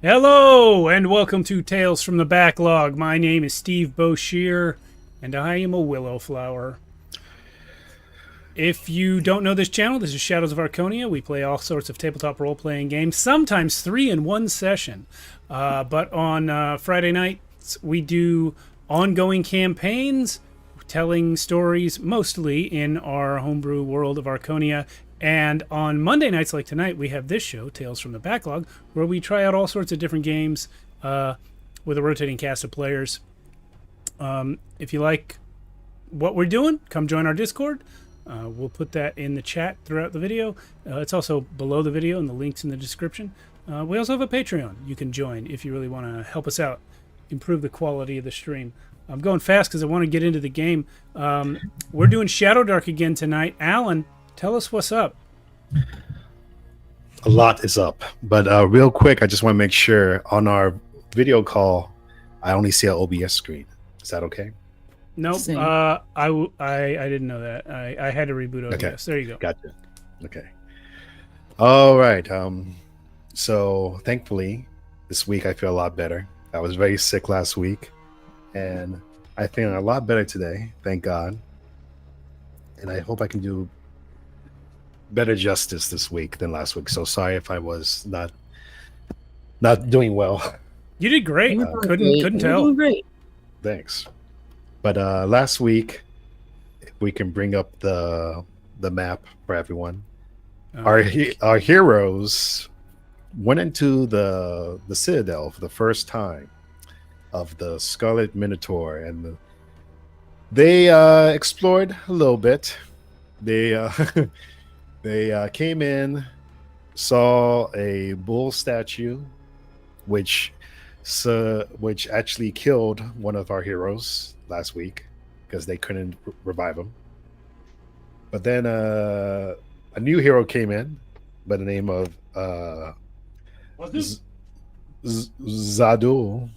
Hello, and welcome to Tales from the Backlog. My name is Steve Boshier, and I am a willow flower. If you don't know this channel, this is Shadows of Archonia. We play all sorts of tabletop role-playing games, sometimes 3 in one session. But on Friday nights, we do ongoing campaigns, telling stories mostly in our homebrew world of Archonia. And on Monday nights, like tonight, we have this show, Tales from the Backlog, where we try out all sorts of different games with a rotating cast of players. If you like what we're doing, come join our Discord. We'll put that in the chat throughout the video. It's also below the video, and the link's in the description. We also have a Patreon you can join if you really want to help us out, improve the quality of the stream. I'm going fast because I want to get into the game. We're doing Shadowdark again tonight. Alan, tell us what's up. A lot is up, but real quick, I just want to make sure on our video call, I only see an OBS screen. Is that okay? Nope. I didn't know that. I had to reboot OBS. Okay. There you go. Gotcha. Okay. All right. So thankfully, this week I feel a lot better. I was very sick last week, and I feel a lot better today. Thank God. And I hope I can do better justice this week than last week. So sorry if I was not doing well. You did great. Couldn't tell. Doing great. Thanks. But last week, if we can bring up the map for everyone. Our heroes went into the Citadel for the first time of the Scarlet Minotaur, and they explored a little bit. They they came in, saw a bull statue, which actually killed one of our heroes last week because they couldn't revive him. But then a new hero came in by the name of Zadul,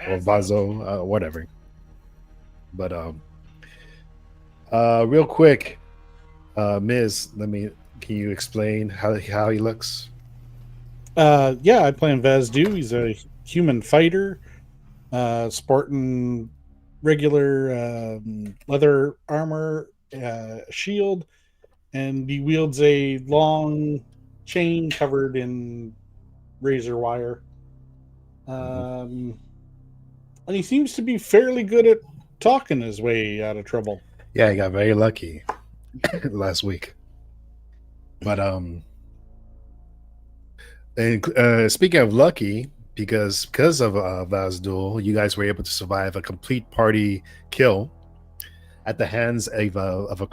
or Vazo, whatever. But real quick, Miz, can you explain how he looks? Yeah, I play Vazdu. He's a human fighter, sporting regular leather armor, shield, and he wields a long chain covered in razor wire. And he seems to be fairly good at talking his way out of trouble. Yeah, he got very lucky last week. But and speaking of lucky, because of Vazdul, you guys were able to survive a complete party kill at the hands of a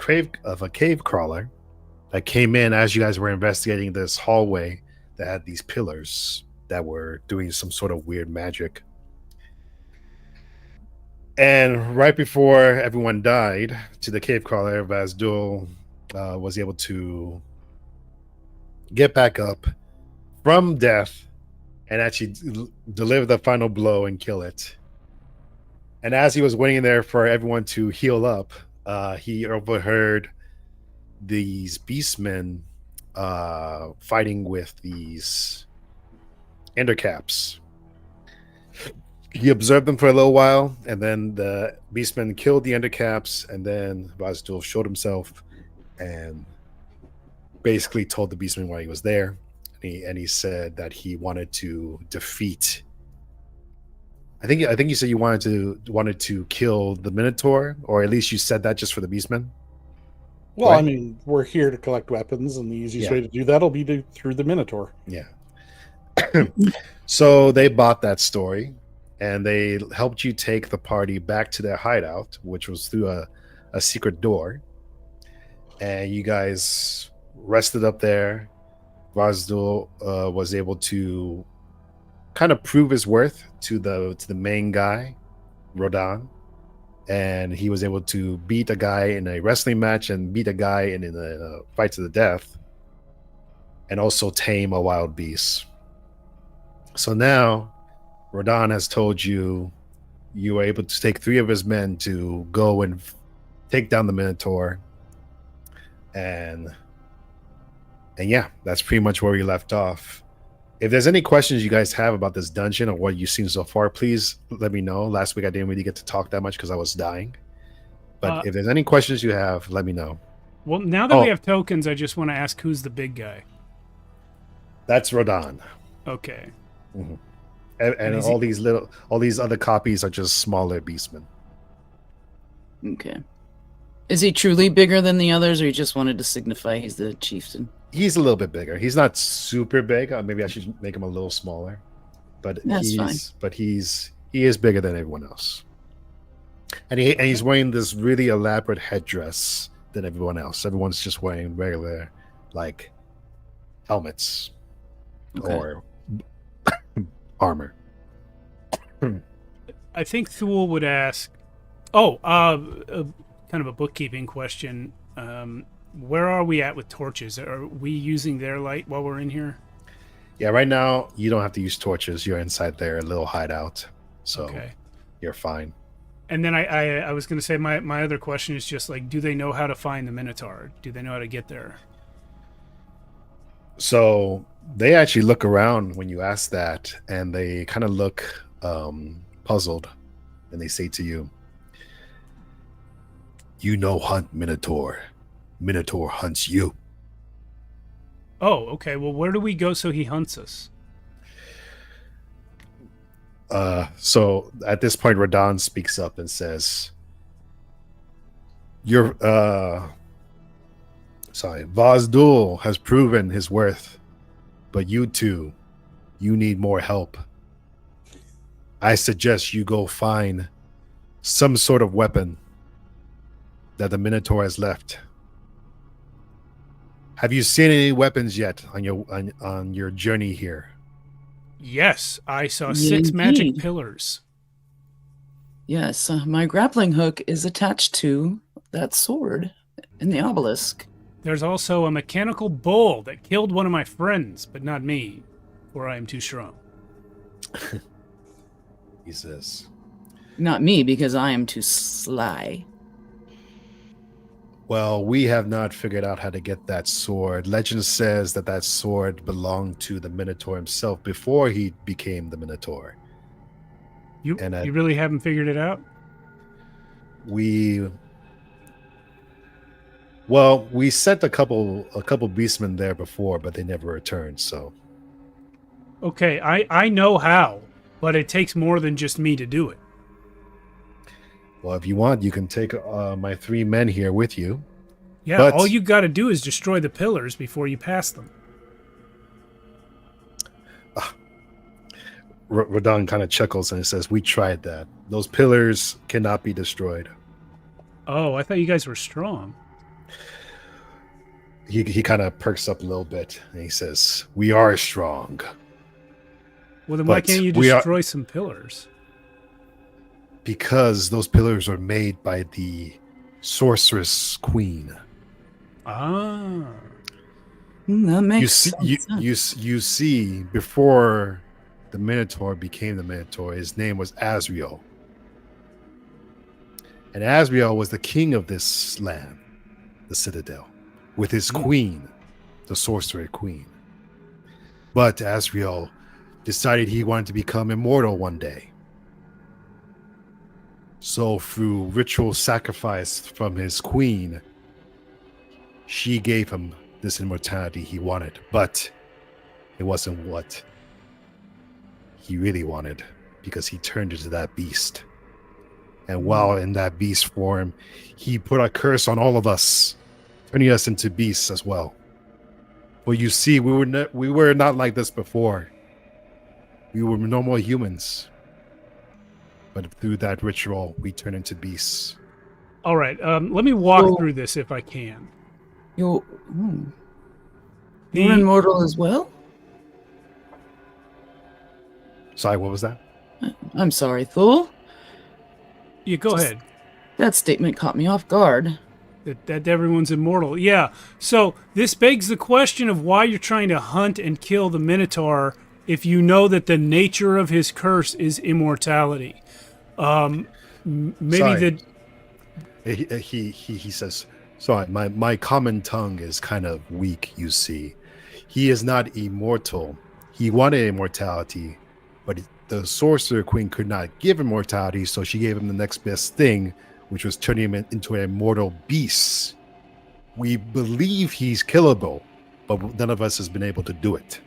cave crawler that came in as you guys were investigating this hallway that had these pillars that were doing some sort of weird magic. And right before everyone died to the cave crawler, Vazdul was able to get back up from death and actually deliver the final blow and kill it. And as he was waiting there for everyone to heal up, he overheard these beastmen fighting with these endercaps. He observed them for a little while, and then the beastmen killed the endercaps, and then Vazdul showed himself and basically told the beastmen why he was there. And he said that he wanted to defeat. I think you said you wanted to kill the Minotaur, or at least you said that just for the beastmen. Well, right? I mean, we're here to collect weapons, and the easiest way to do that will be through the Minotaur. Yeah. So they bought that story, and they helped you take the party back to their hideout, which was through a secret door. And you guys rested up there. Vazdul was able to kind of prove his worth to the main guy, Rodan, and he was able to beat a guy in a wrestling match and beat a guy in a fight to the death, and also tame a wild beast. So now Rodan has told you were able to take 3 of his men to go and take down the Minotaur, and yeah, that's pretty much where we left off. If there's any questions you guys have about this dungeon or what you've seen so far, please let me know. Last week I didn't really get to talk that much because I was dying. But if there's any questions you have, let me know. Well, now that we have tokens, I just want to ask who's the big guy. That's Rodan. Okay. Mm-hmm. And all these other copies are just smaller beastmen. Okay. Is he truly bigger than the others, or he just wanted to signify he's the chieftain? He's a little bit bigger. He's not super big. Maybe I should make him a little smaller. But he is bigger than everyone else. And he's wearing this really elaborate headdress than everyone else. Everyone's just wearing regular, like, helmets or armor. I think Thule would ask. Kind of a bookkeeping question. Where are we at with torches? Are we using their light while we're in here? Yeah, right now you don't have to use torches. You're inside their little hideout, so you're fine. And then I was going to say my other question is just like, do they know how to find the Minotaur? Do they know how to get there? So they actually look around when you ask that, and they kind of look puzzled, and they say to you, "You know, hunt Minotaur. Minotaur hunts you." Oh, okay. Well, where do we go so he hunts us? So at this point, Radon speaks up and says, Vazdul has proven his worth, but you two, you need more help. I suggest you go find some sort of weapon that the Minotaur has left. Have you seen any weapons yet on your journey here? Yes, I saw 6 magic pillars. Yes, my grappling hook is attached to that sword in the obelisk. There's also a mechanical bull that killed one of my friends, but not me, for I am too strong. He says. Not me, because I am too sly. Well, we have not figured out how to get that sword. Legend says that sword belonged to the Minotaur himself before he became the Minotaur. You really haven't figured it out? We sent a couple beastmen there before, but they never returned, so. Okay, I know how, but it takes more than just me to do it. Well, if you want, you can take my 3 men here with you. Yeah, but all you got to do is destroy the pillars before you pass them. Radon kind of chuckles and says, "We tried that. Those pillars cannot be destroyed." Oh, I thought you guys were strong. He kind of perks up a little bit and he says, "We are strong." Well, then why can't you destroy some pillars? Because those pillars are made by the sorceress queen. Ah. That makes sense. You see, before the Minotaur became the Minotaur, his name was Asriel. And Asriel was the king of this land, the Citadel, with his queen, the sorcerer queen. But Asriel decided he wanted to become immortal one day. So through ritual sacrifice from his queen, she gave him this immortality he wanted, but it wasn't what he really wanted, because he turned into that beast. And while in that beast form, he put a curse on all of us, turning us into beasts as well. Well, you see, we were not like this before. We were normal humans. But through that ritual, we turn into beasts. All right, let me walk through this if I can. You're immortal as well? Sorry, what was that? I'm sorry, Thule. Yeah, go ahead. That statement caught me off guard. That everyone's immortal. Yeah, so this begs the question of why you're trying to hunt and kill the Minotaur if you know that the nature of his curse is immortality. Maybe he says, sorry, my common tongue is kind of weak, you see. He is not immortal. he wanted immortality, but the Sorcerer Queen could not give immortality, so she gave him the next best thing, which was turning him into an immortal beast. We believe he's killable, but none of us has been able to do it.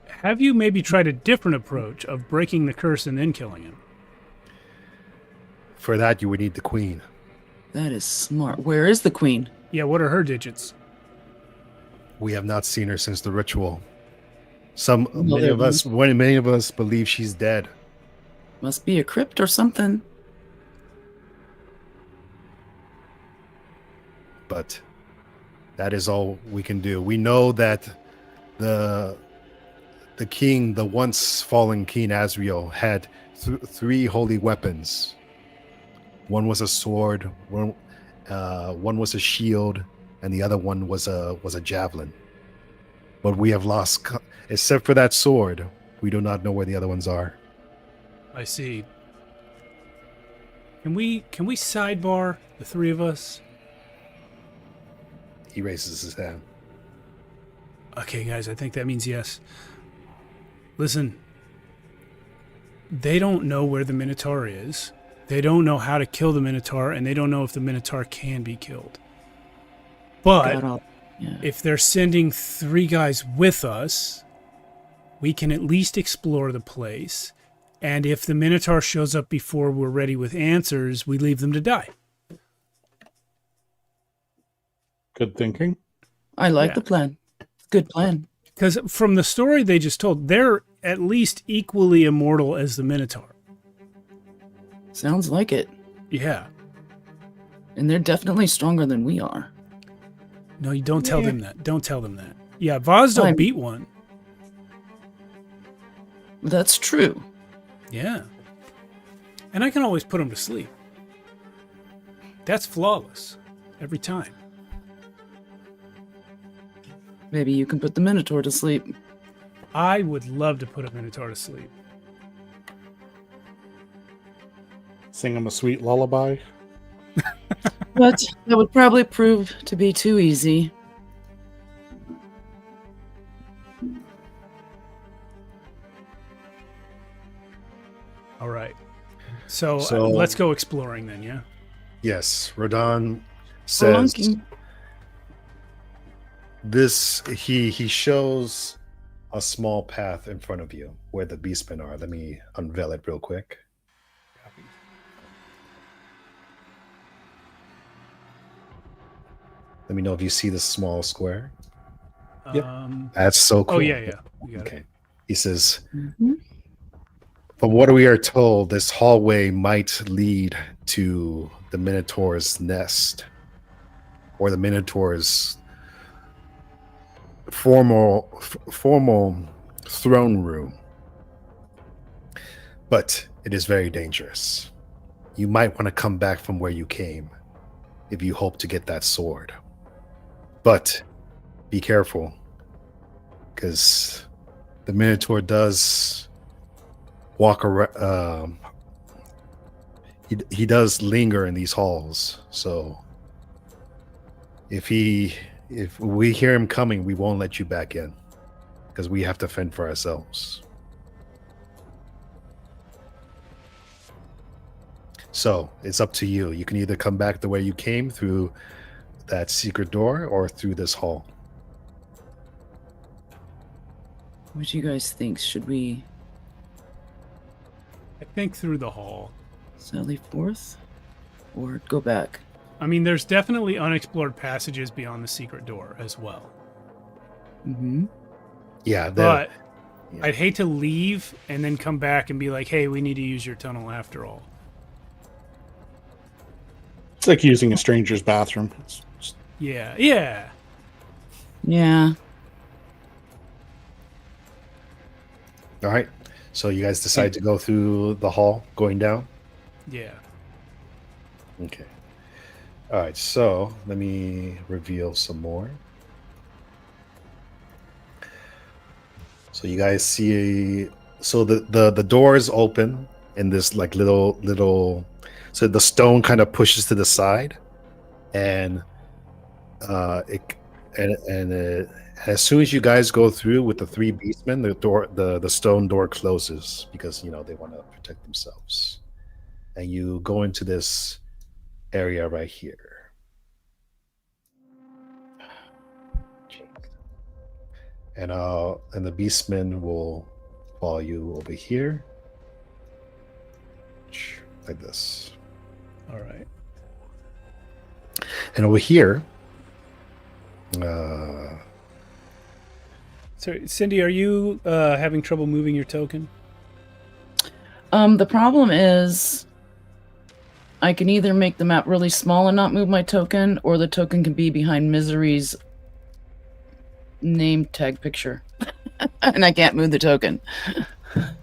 Have you maybe tried a different approach of breaking the curse and then killing him? For that, you would need the Queen. That is smart. Where is the queen? Yeah, what are her digits? We have not seen her since the ritual. Many of us believe she's dead. Must be a crypt or something. But that is all we can do. We know that the king, the once fallen King Asriel, had three holy weapons. One was a sword, one was a shield, and the other one was a javelin. But we have lost, except for that sword, we do not know where the other ones are. I see. Can we sidebar, the three of us? He raises his hand. Okay, guys, I think that means yes. Listen, they don't know where the Minotaur is. They don't know how to kill the Minotaur, and they don't know if the Minotaur can be killed. But if they're sending three guys with us, we can at least explore the place. And if the Minotaur shows up before we're ready with answers, we leave them to die. Good thinking. I like the plan. Good plan. Because from the story they just told, they're at least equally immortal as the Minotaur. Sounds like it. Yeah. And they're definitely stronger than we are. No, you don't tell them that. Don't tell them that. Yeah, Vosdo beat one. That's true. Yeah. And I can always put him to sleep. That's flawless. Every time. Maybe you can put the Minotaur to sleep. I would love to put a Minotaur to sleep. Sing him a sweet lullaby. But that would probably prove to be too easy. All right. So let's go exploring then, yeah? Yes, Rodan says he shows a small path in front of you where the beastmen are. Let me unveil it real quick. Let me know if you see the small square. Yep. That's so cool. Oh, yeah. We got Okay. it. He says, from what we are told, this hallway might lead to the Minotaur's nest or the Minotaur's formal throne room. But it is very dangerous. You might want to come back from where you came if you hope to get that sword. But be careful, because the Minotaur does walk around. He does linger in these halls. So if we hear him coming, we won't let you back in, because we have to fend for ourselves. So it's up to you. You can either come back the way you came through that secret door or through this hall. What do you guys think? Should we I think through the hall. sally forth or go back? I mean, there's definitely unexplored passages beyond the secret door as well. Mm-hmm. Yeah, But I'd hate to leave and then come back and be like, hey, we need to use your tunnel after all. It's like using a stranger's bathroom. Yeah. Yeah. all right. So you guys decide to go through the hall, going down. Yeah. Okay. All right. So let me reveal some more. So you guys see, so the door is open in this like little. So the stone kind of pushes to the side, and and as soon as you guys go through with the three beastmen, the stone door closes because they want to protect themselves, and you go into this area right here. And the beastmen will follow you over here, like this. All right. And over here, So, Cindy, are you having trouble moving your token? The problem is I can either make the map really small and not move my token, or the token can be behind Misery's name tag picture. And I can't move the token.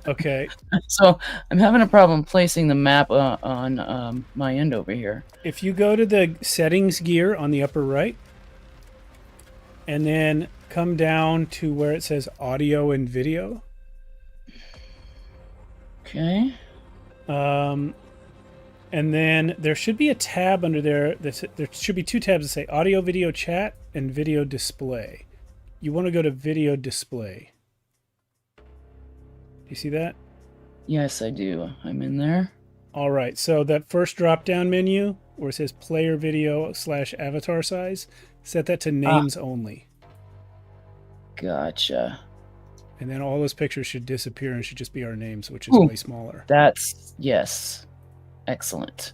Okay. So I'm having a problem placing the map on my end over here. If you go to the settings gear on the upper right, and then come down to where it says audio and video. Okay. And then there should be a tab under there. There should be two tabs that say audio, video, chat, and video display. You want to go to video display. Do you see that? Yes, I do. I'm in there. All right. So that first drop-down menu where it says player video / avatar size, set that to names only. Gotcha. And then all those pictures should disappear and should just be our names, which is Ooh. way smaller. That's, yes. Excellent.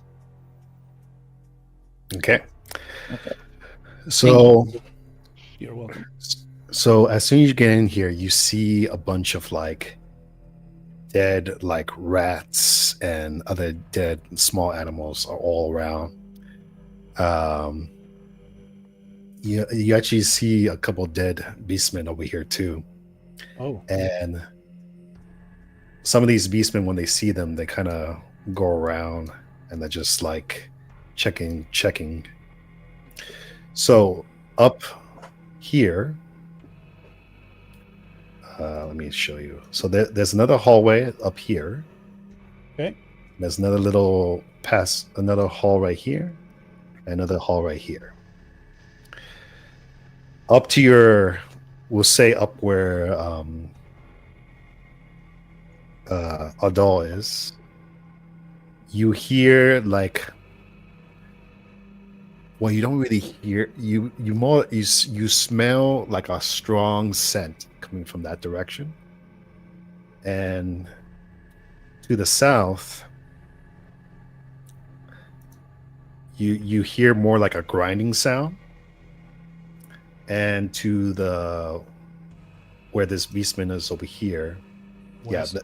okay. Okay. So, You're welcome. so as soon as you get in here, you see a bunch of dead rats and other dead small animals are all around. You actually see a couple dead beastmen over here too. Oh. And some of these beastmen, when they see them, they kind of go around and they're just checking. So up here, let me show you. So there's another hallway up here. Okay. There's another another hall right here, another hall right here. Up to we'll say up where Adol is, you hear well, you don't really hear, you smell like a strong scent coming from that direction. And to the south, you hear more like a grinding sound. And to where this beastman is over here, West.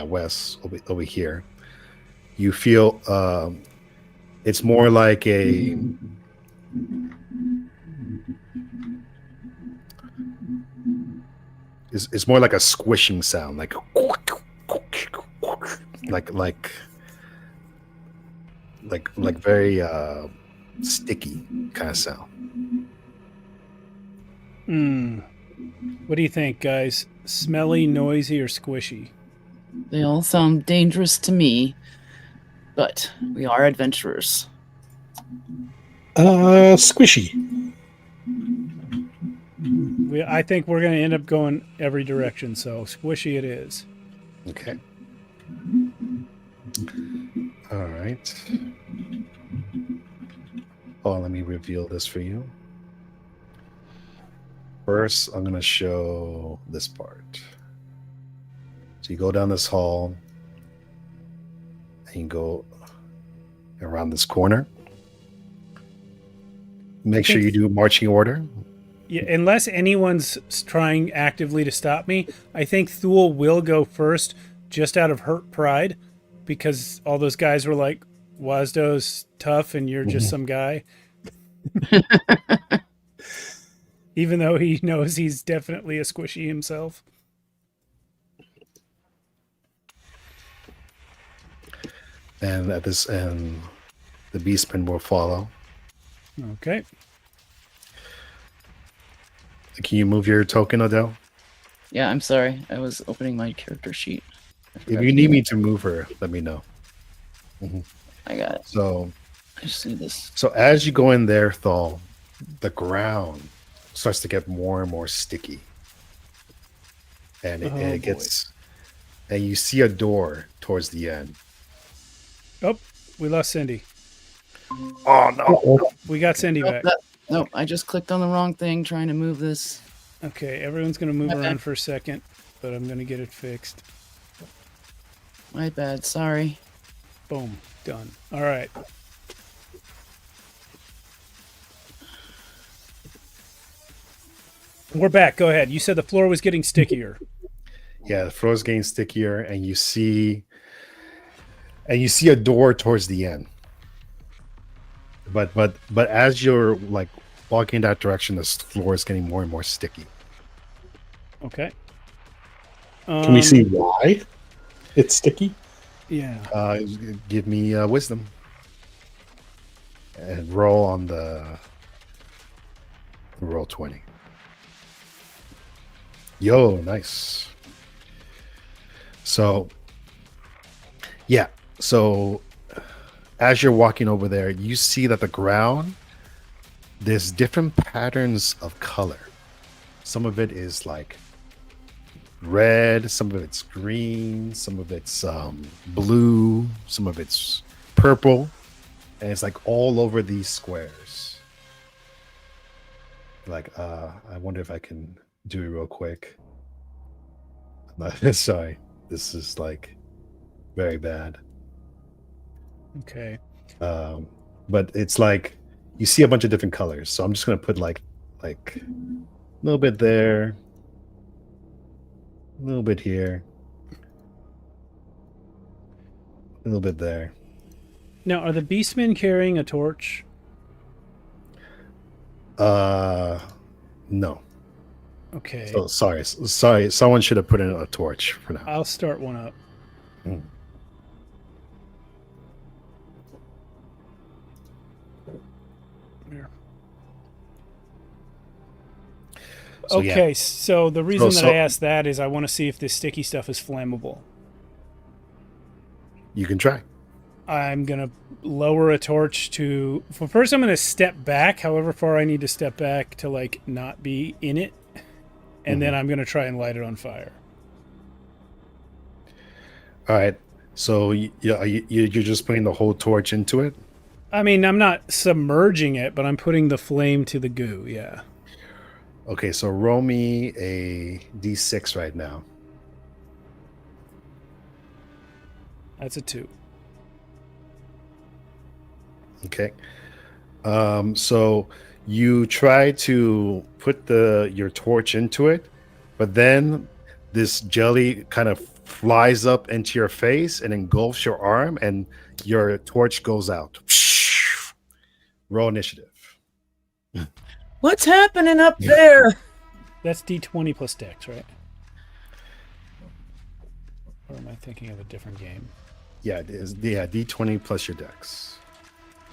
west over here, you feel it's more like it's more like a squishing sound, like very sticky kind of sound. What do you think, guys? Smelly, noisy, or squishy? They all sound dangerous to me, but we are adventurers. Squishy. I think we're going to end up going every direction, so squishy it is. Okay. All right. Oh, let me reveal this for you. First, I'm going to show this part. So you go down this hall and you go around this corner. Make sure you do marching order. Yeah, unless anyone's trying actively to stop me, I think Thule will go first just out of hurt pride because all those guys were like, Wasdo's tough and you're just some guy. Even though he knows he's definitely a squishy himself. And at this end, the beastman will follow. Okay. Can you move your token, Adele? Yeah, I'm sorry. I was opening my character sheet. If you need me to move her, let me know. I got it. So I just need this. So as you go in there, Thal, the ground starts to get more and more sticky, and Oh, it boy. gets, and you see a door towards the end. Oh, we lost Cindy. Oh no! We got Cindy back. Nope, I just clicked on the wrong thing trying to move this. Okay, everyone's going to move Okay. around for a second, but I'm going to get it fixed. My bad, sorry. Boom. Done. All right. We're back. Go ahead. You said the floor was getting stickier. Yeah, the floor is getting stickier, and you see a door towards the end. But as you're like walking in that direction, the floor is getting more and more sticky. Okay. Can we see why it's sticky? Yeah. Give me wisdom and roll on the roll 20. Yo, nice. So yeah, so as you're walking over there, you see that the ground, there's different patterns of color. Some of it is like red, some of it's green, some of it's blue, some of it's purple, and it's like all over these squares. Like I wonder if I can do it real quick. Sorry, this is like very bad. Okay. But it's like you see a bunch of different colors, so I'm just gonna put like a little bit there, a little bit here, a little bit there. Now, are the beastmen carrying a torch? No. Okay. So sorry. Someone should have put in a torch for now. I'll start one up. Mm. Here. So, yeah. Okay, so the reason So- that I asked that is I want to see if this sticky stuff is flammable. You can try. I'm going to lower a torch to... Well, first, I'm going to step back, however far I need to step back to, like, not be in it. And then I'm going to try and light it on fire. All right. So you're just putting the whole torch into it? I mean, I'm not submerging it, but I'm putting the flame to the goo, yeah. Okay, so roll me a d6 right now. That's a 2. Okay. So you try to put your torch into it, but then this jelly kind of flies up into your face and engulfs your arm, and your torch goes out. Roll initiative. What's happening up there? That's D20 plus Dex, right? Or am I thinking of a different game? Yeah, it is. Yeah, d20 plus your dex.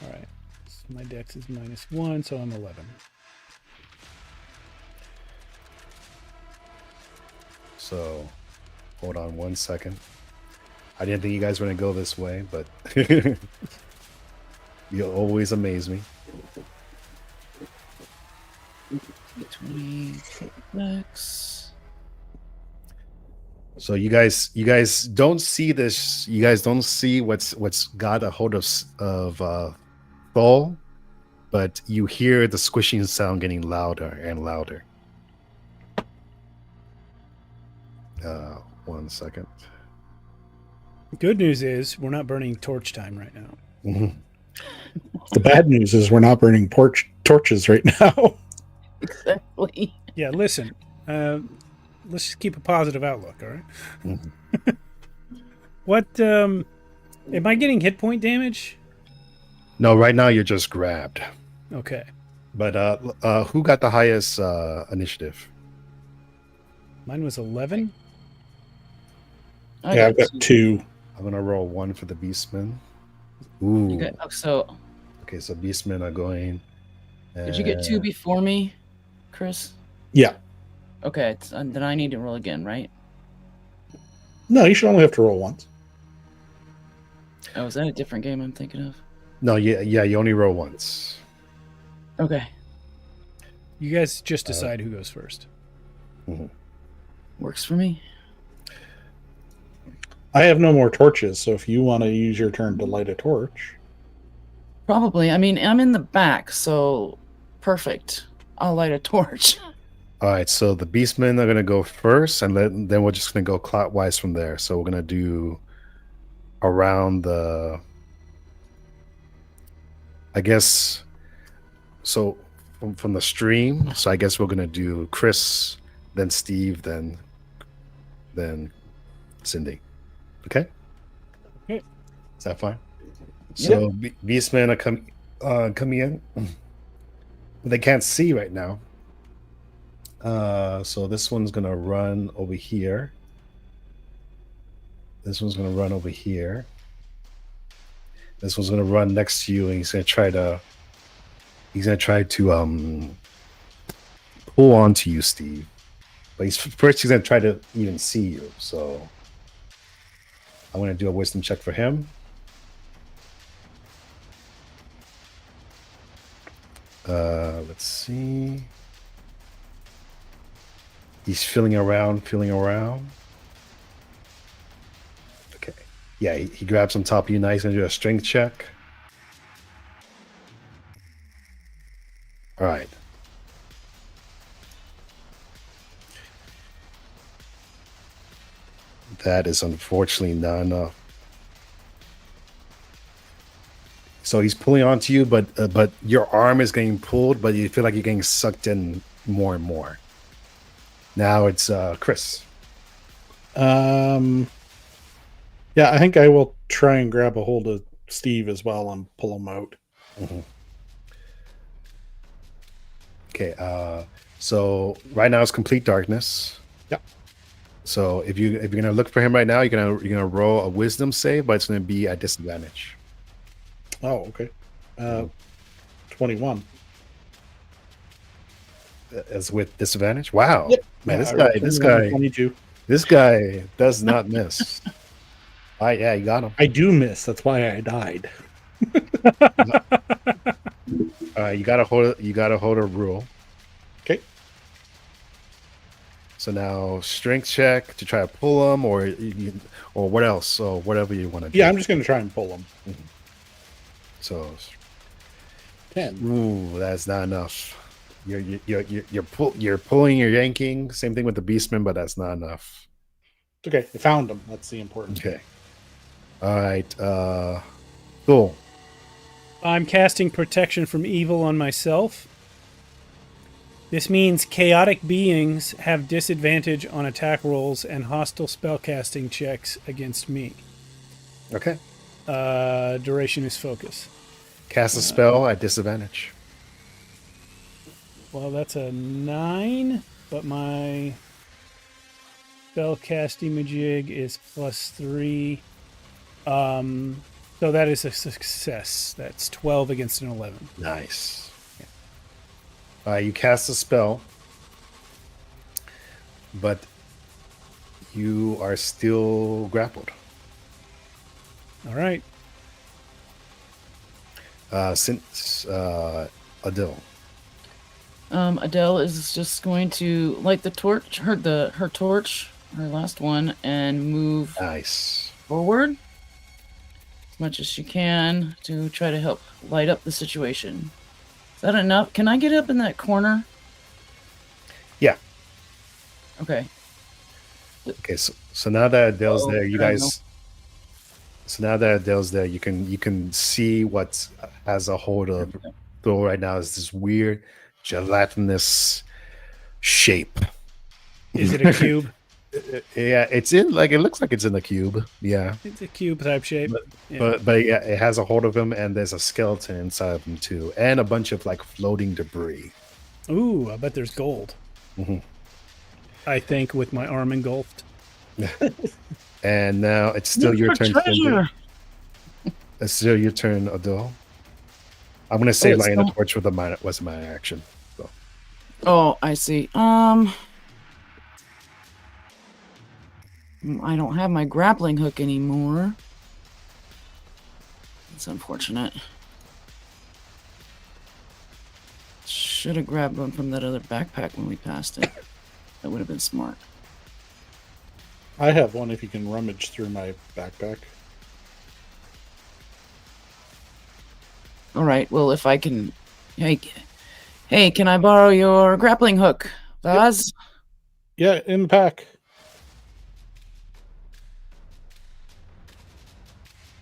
All right. So my Dex is -1, so I'm 11. So hold on 1 second. I didn't think you guys were going to go this way, but you always amaze me. 20 X. So you guys don't see this. You guys don't see what's got a hold of Thol, but you hear the squishing sound getting louder and louder. 1 second. Good news is we're not burning torch time right now. Mhm. The bad news is we're not burning torches right now. Exactly. Yeah, listen. Let's just keep a positive outlook, all right? Mhm. What, am I getting hit point damage? No, right now you're just grabbed. Okay. But who got the highest initiative? Mine was 11. I Yeah, I've got 2. I'm gonna roll 1 for the Beastmen. Ooh. You got, so, Okay, so Beastmen are going. did you get 2 before me, Chris? Yeah. Okay, then I need to roll again, right? No, you should only have to roll once. Oh, is that a different game I'm thinking of? No, yeah, you only roll once. Okay. You guys just decide who goes first. Works for me. I have no more torches, so if you want to use your turn to light a torch. Probably. I mean, I'm in the back, so perfect. I'll light a torch. All right, so the beastmen are gonna go first, and then we're just gonna go clockwise from there. So we're gonna do around the, I guess, so from the stream. So I guess we're gonna do Chris, then Steve, then Cindy. Okay. Okay. Is that fine? So beastmen are coming in. They can't see right now. So this one's gonna run over here. This one's gonna run over here. This one's gonna run next to you, and he's gonna try to pull onto you, Steve. But first he's gonna try to even see you. So I'm gonna do a wisdom check for him. Let's see. He's feeling around. Okay. Yeah, he grabs on top of you now. He's going to do a strength check. All right. That is unfortunately not enough. So he's pulling onto you, but your arm is getting pulled, but you feel like you're getting sucked in more and more. Now it's Chris. Yeah, I think I will try and grab a hold of Steve as well and pull him out. Mm-hmm. Okay. So right now it's complete darkness. Yep. So if you're gonna look for him right now, you're gonna roll a wisdom save, but it's gonna be at disadvantage. Oh, okay. 21. As with disadvantage. Wow. Yep. Man, Yeah, this guy 22. This guy does not miss. All right, yeah, you got him. I do miss. That's why I died. All right, you gotta hold a rule. Okay. So now strength check to try to pull him, or what else? So whatever you want to do. Yeah, I'm just going to try and pull him. So 10. Ooh, that's not enough. You're pulling, you're yanking. Same thing with the beastman, but that's not enough. It's okay. I found him. That's the important thing. Okay. All right. Cool. I'm casting protection from evil on myself. This means chaotic beings have disadvantage on attack rolls and hostile spellcasting checks against me. Okay. Duration is focus. Cast a spell at disadvantage. Well, that's a 9, but my spellcasting majig is +3. So that is a success. That's 12 against an 11. Nice. You cast a spell, but you are still grappled. All right. Since Adele. Adele is just going to light the torch, her torch, her last one, and move Nice. forward as much as she can to try to help light up the situation. Is that enough? Can I get up in that corner? Yeah. Okay. Okay. So now that Adele's there, you I know. guys. So now that Adele's there, you can see what has a hold of Thor right now is this weird gelatinous shape. Is it a cube? Yeah, it looks like it's in the cube. Yeah. It's a cube type shape. But yeah, it has a hold of him, and there's a skeleton inside of him too, and a bunch of like floating debris. Ooh, I bet there's gold. Mm-hmm. I think with my arm engulfed. And now it's still your turn. Treasure! It's still your turn, Adele. I'm gonna say it's lighting the not- torch with a minor action. So. Oh, I see. I don't have my grappling hook anymore. It's unfortunate. should have grabbed one from that other backpack when we passed it. That would have been smart. I have one if you can rummage through my backpack. All right. Well, if I can, hey, can I borrow your grappling hook, Vaz? Yeah, in the pack.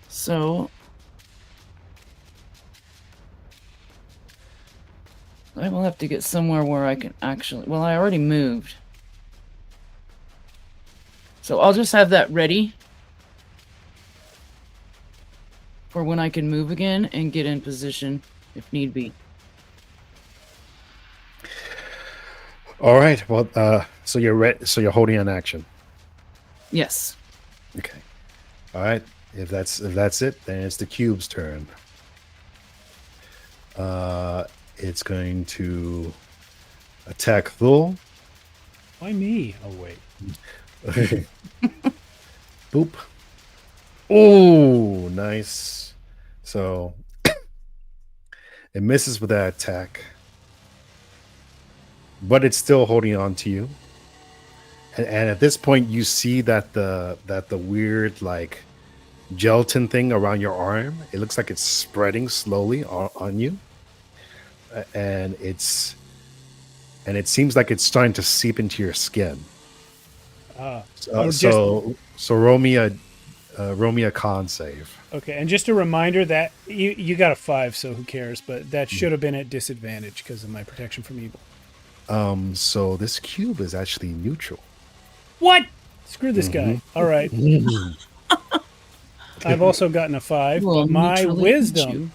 So I will have to get somewhere where I can actually. Well, I already moved, so I'll just have that ready for when I can move again and get in position if need be. All right. Well, so you're ready. So you're holding an action. Yes. Okay. All right. If that's it, then it's the cube's turn. It's going to attack Thul. Why me? Oh, wait. Boop. Oh, nice. So it misses with that attack, but it's still holding on to you. And at this point, you see that the weird like gelatin thing around your arm, it looks like it's spreading slowly on you, and it seems like it's starting to seep into your skin. So roll me a con save. Okay, and just a reminder that you got a 5, so who cares? But that should have been at disadvantage because of my protection from evil. So this cube is actually neutral. What? Screw this guy. All right. I've also gotten a 5, Well, but my neutrally wisdom.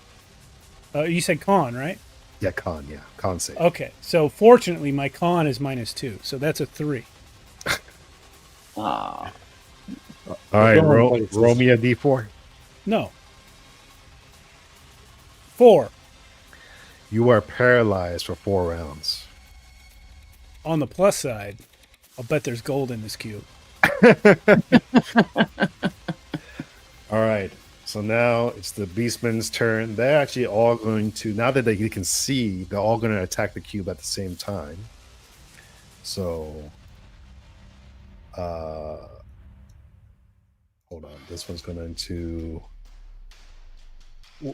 You said con, right? Yeah, con save. Okay, so fortunately, my con is -2, so that's a 3. Ah. All right, Going places. roll me a d4. No. 4 You are paralyzed for 4 rounds. on the plus side. I'll bet there's gold in this cube. All right. So now it's the Beastman's turn. They're actually all going to, now that they can see, they're all going to attack the cube at the same time. So, hold on. This one's going to,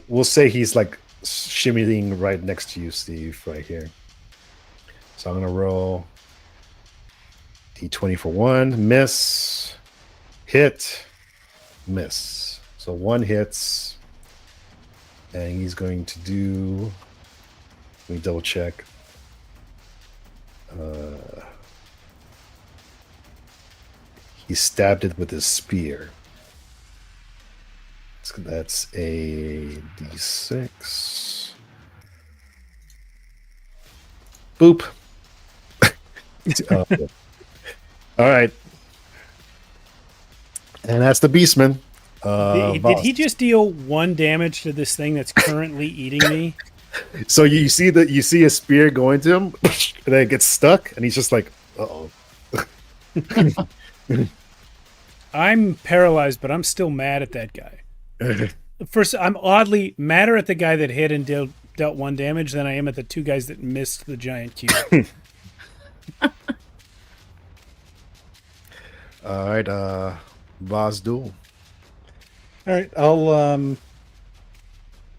we'll say he's like shimmying right next to you, Steve, right here. So I'm going to roll D20 for 1, miss, hit, miss. So 1 hits, and he's going to do, let me double check. He stabbed it with his spear. So that's a D6. Boop. All right. And that's the Beastman. Did he just deal 1 damage to this thing that's currently eating me? So you see a spear going to him, and then it gets stuck, and he's just like, "Uh-oh." I'm paralyzed, but I'm still mad at that guy. First, I'm oddly madder at the guy that hit and dealt 1 damage than I am at the 2 guys that missed the giant cube. All right, Vaz duel. All right, I'll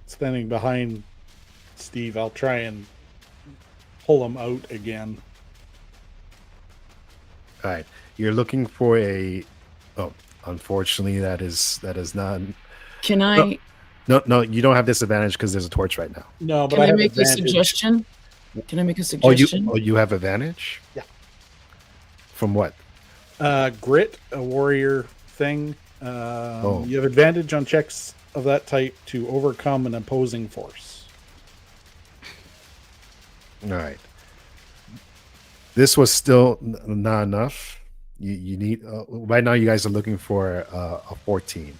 standing behind Steve. I'll try and pull him out again. All right, you're looking for a. Oh, unfortunately, that is not. Can I? No, you don't have disadvantage because there's a torch right now. No, but Can I have make a advantage. suggestion? Can I make a Oh, suggestion? you have advantage? Yeah. From what? Grit, a warrior thing. You have advantage on checks of that type to overcome an opposing force. All right. This was still not enough. You need right now. You guys are looking for a 14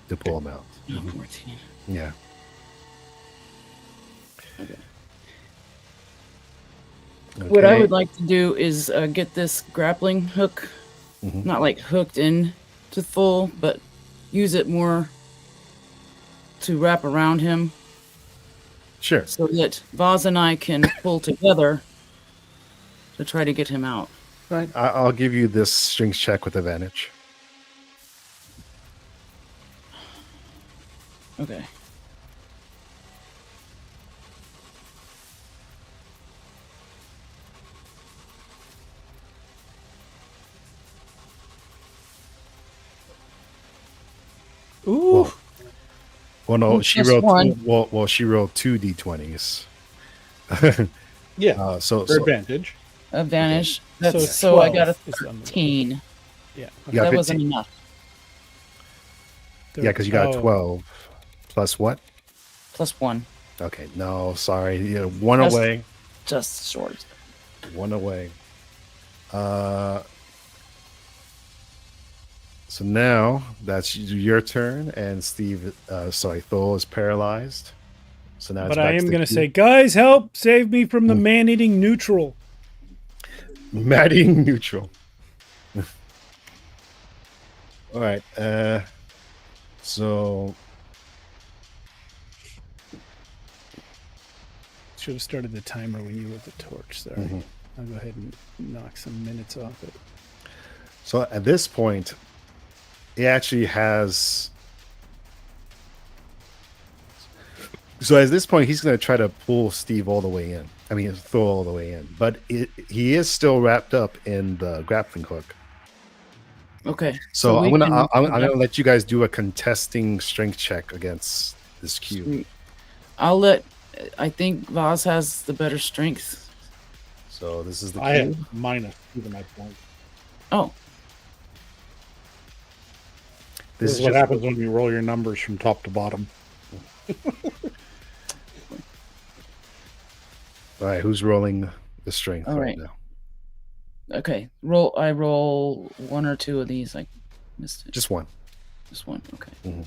to pull him out. No, 14. Yeah. Okay. What I Okay. would like to do is get this grappling hook, Mhm. not like hooked in to full, but use it more to wrap around him Sure. so that Vaz and I can pull together to try to get him out. Right. I'll give you this strength check with advantage. Okay. Ooh. Well, no, Well, she just rolled. one. Well, she rolled 2 d20s. Yeah, So for advantage. Advantage. That's So so I got a 12 is the number. 13. Yeah. You got That wasn't 15. enough. Yeah, because you got Oh, 12 plus what? Plus 1. Okay, no, sorry. Yeah, one Just- away. Just short. One away. So now that's your turn, and Steve, Thor is paralyzed. So now, But it's I back am to going to the say, guys, help! Save me from the Mm. man-eating neutral. Matting neutral. All right. So Should have started the timer when you lit the torch. Sorry. Mhm. I'll go ahead and knock some minutes off it. So at this point, he actually has. So at this point, he's going to try to pull Steve all the way in. I mean, Thor all the way in, but he is still wrapped up in the grappling hook. Okay. So we I'm gonna can- I'm gonna let you guys do a contesting strength check against this cube. I'll let. I think Vaz has the better strength. So this is the I cube. have -2 to my point. Oh, This is what just- happens when you roll your numbers from top to bottom. All right, who's rolling the strength All right right. now? okay. I roll 1 or 2 of these. I missed it. Just one. Just 1. Okay. Mhm.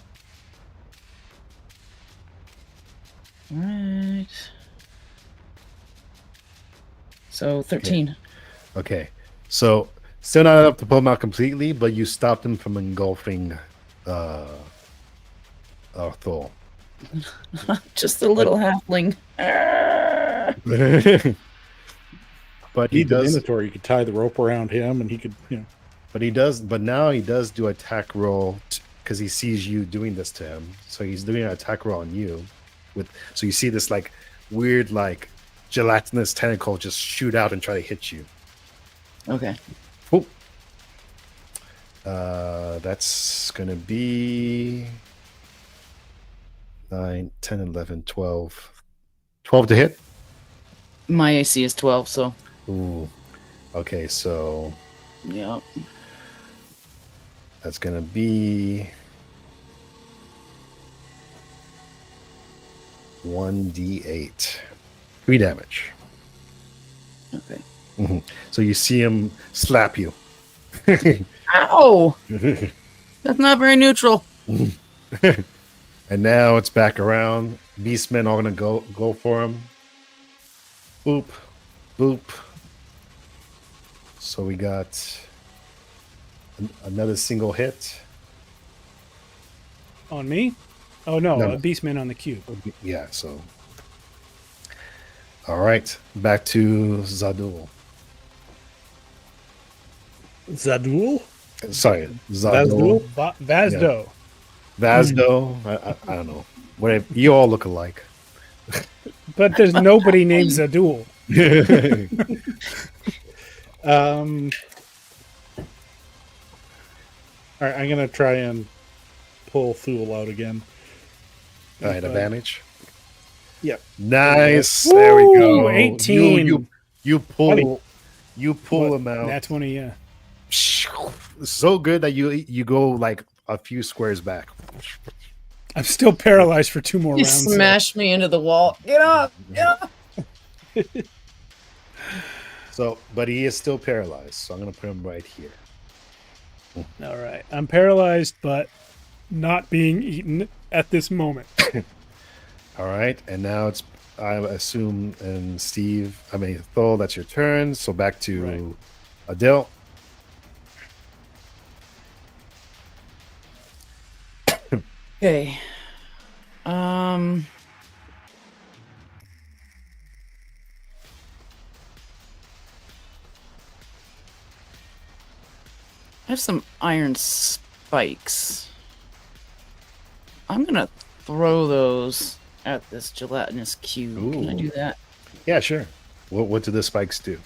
All right. So 13. Okay, so still not enough to pull him out completely, but you stopped him from engulfing Thor. Just a little halfling. But he Need the does. Minotaur, you could tie the rope around him, and he could, But he does. But now he does do attack roll because he sees you doing this to him. So he's doing an attack roll on you. So you see this like weird like gelatinous tentacle just shoot out and try to hit you. Okay. Oh. That's gonna be 9, 10, 11, 12. 12 to hit. My AC is 12, so Ooh. Okay, so yeah. that's gonna be 1d8. 3 damage. Okay. So you see him slap you. Ow! That's not very neutral. And now it's back around. Beastmen are gonna go for him. Boop. Boop. So we got another single hit. On me? Oh, no. No. A beastman on the cube. Yeah, so. All right. Back to Zadul. Zadul? Sorry, Zadul? Zadul. Vazdo. Vazdo. I don't know. Whatever. You all look alike. But there's nobody named Zadul. All right, I'm gonna try and pull Thule out again. All right, advantage. Yep. Nice. There we go. Woo, 18. You pull What? him out. Nat 20, yeah. So good that you go like a few squares back. I'm still paralyzed for 2 more You rounds. smashed me into the wall. Get up! Get up! So, but he is still paralyzed. So I'm gonna put him right here. All right. I'm paralyzed, but not being eaten at this moment. All right, and now it's I assume and Thor, that's your turn. So back to Right. Adele. Okay. have some iron spikes. I'm gonna throw those at this gelatinous cube. Can I Ooh. do that? Yeah, sure. What do the spikes do?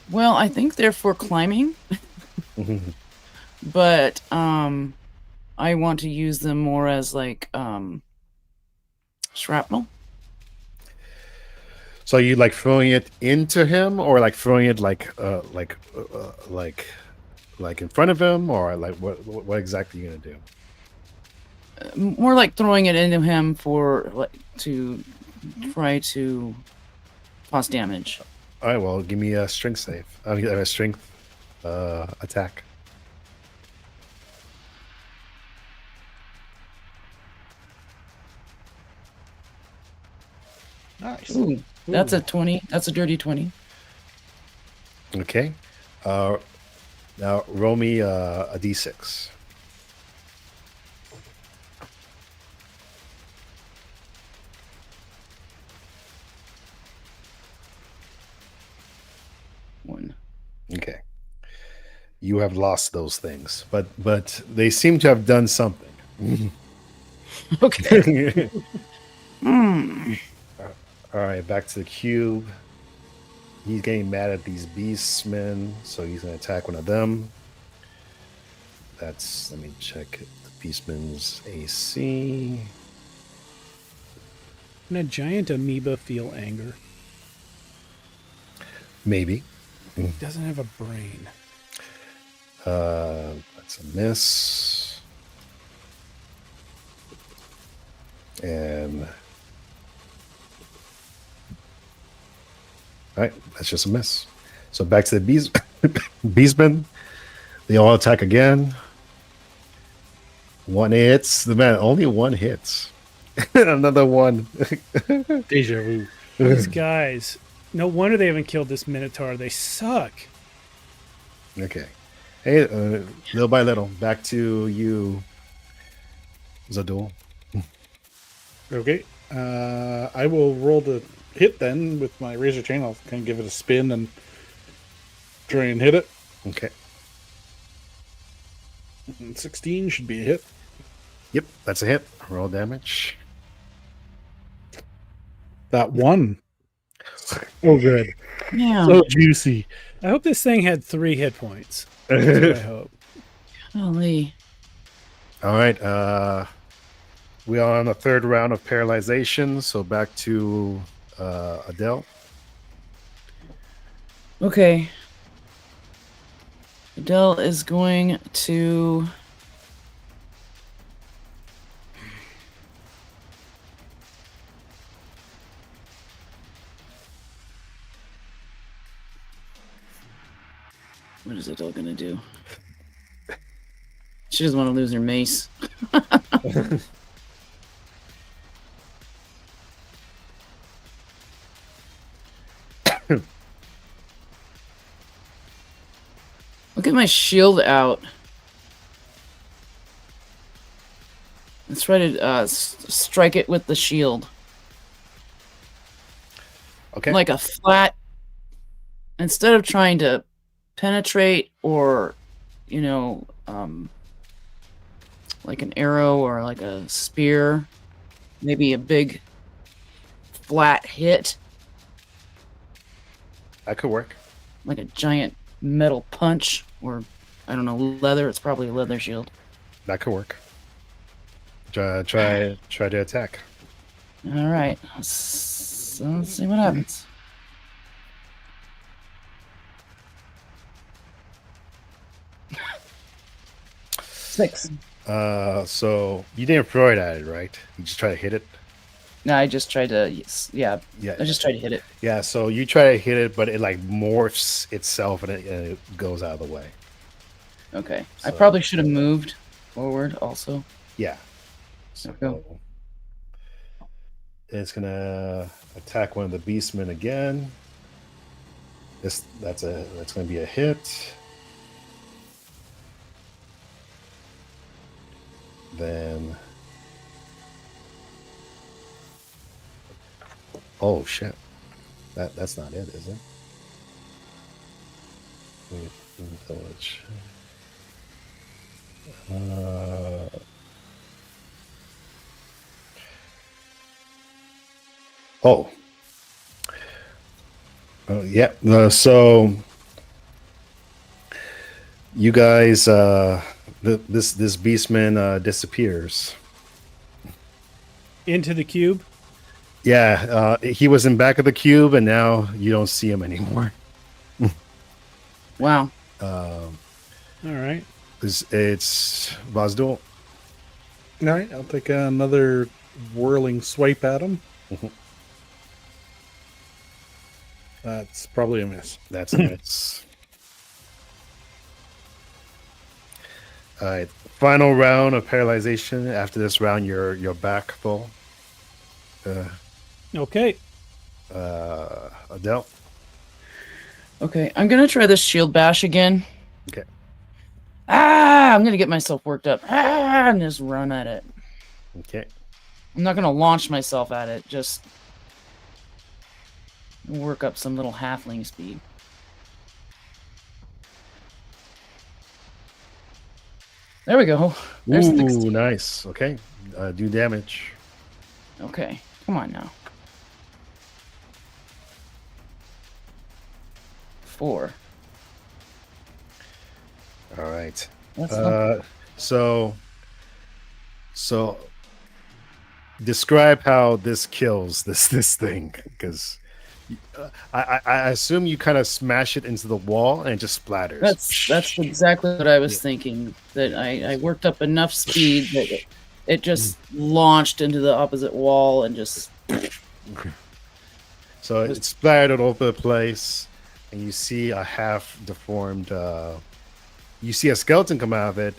Well, I think they're for climbing, but I want to use them more as like shrapnel. So you like throwing it into him, or like throwing it like in front of him, or like what exactly are you gonna do? More like throwing it into him for like to try to cause damage. All right, well, give me a strength save. I mean, a strength attack. Nice. Ooh, that's a 20. That's a dirty 20. Okay. Now roll me a d6. One. Okay. You have lost those things, but they seem to have done something. Okay. Hmm. All right, back to the cube. He's getting mad at these beastmen, so he's going to attack one of them. Let me check the beastman's AC. Can a giant amoeba feel anger? Maybe. It doesn't have a brain. That's a miss. And all right, that's just a miss. So back to the beastmen. They all attack again. One hits. The man only one hits. Another one. Deja vu. These guys. No wonder they haven't killed this Minotaur. They suck. Okay. Hey, little by little, back to you, Zadul. Okay. I will roll the hit then with my razor chain. I'll kind of give it a spin and try and hit it. Okay. And 16 should be a hit. Yep, that's a hit. Roll damage. That one. Oh, good. Yeah. So juicy. I hope this thing had 3 hit points. That's what I hope. Golly. All right. We are on the third round of paralyzation, so back to Adele. Okay. Adele is going to. What is Adele going to do? She doesn't want to lose her mace. Look at my shield out. Let's try to strike it with the shield. Okay. Like a flat. Instead of trying to penetrate or, you know, like an arrow or like a spear, maybe a big flat hit, That could work. like a giant metal punch, or I don't know, leather. It's probably a leather shield. That could work. Try to attack. All right, let's see what happens. Six. So you didn't throw it at it, right? You just try to hit it. No, I just tried to. Yeah, Yeah. I just tried to hit it. Yeah. So you try to hit it, but it like morphs itself and it goes out of the way. Okay, I So- probably should have moved forward also. Yeah. Okay. So it's gonna attack one of the beastmen again. That's gonna be a hit. Then oh shit. That's not it, is it? Village. Oh. Yeah. So you guys, this beastman disappears. Into the cube. Yeah, he was in back of the cube, and now you don't see him anymore. Wow. All right. It's Vazdul. All right, I'll take another whirling swipe at him. Mhm. That's probably a miss. That's a miss. All right, final round of paralyzation. After this round, you're back full. Okay. Adele. Okay, I'm gonna try this shield bash again. Okay. I'm gonna get myself worked up. And just run at it. Okay. I'm not gonna launch myself at it. Just work up some little halfling speed. There we go. There's Ooh, 16. nice. Okay. Do damage. Okay, come on now. 4. All right. That's not So describe how this kills this thing, because I assume you kind of smash it into the wall and it just splatters. That's exactly what I was thinking. That I worked up enough speed that it just launched into the opposite wall and just. So it's splattered all over the place, and you see a half deformed. You see a skeleton come out of it,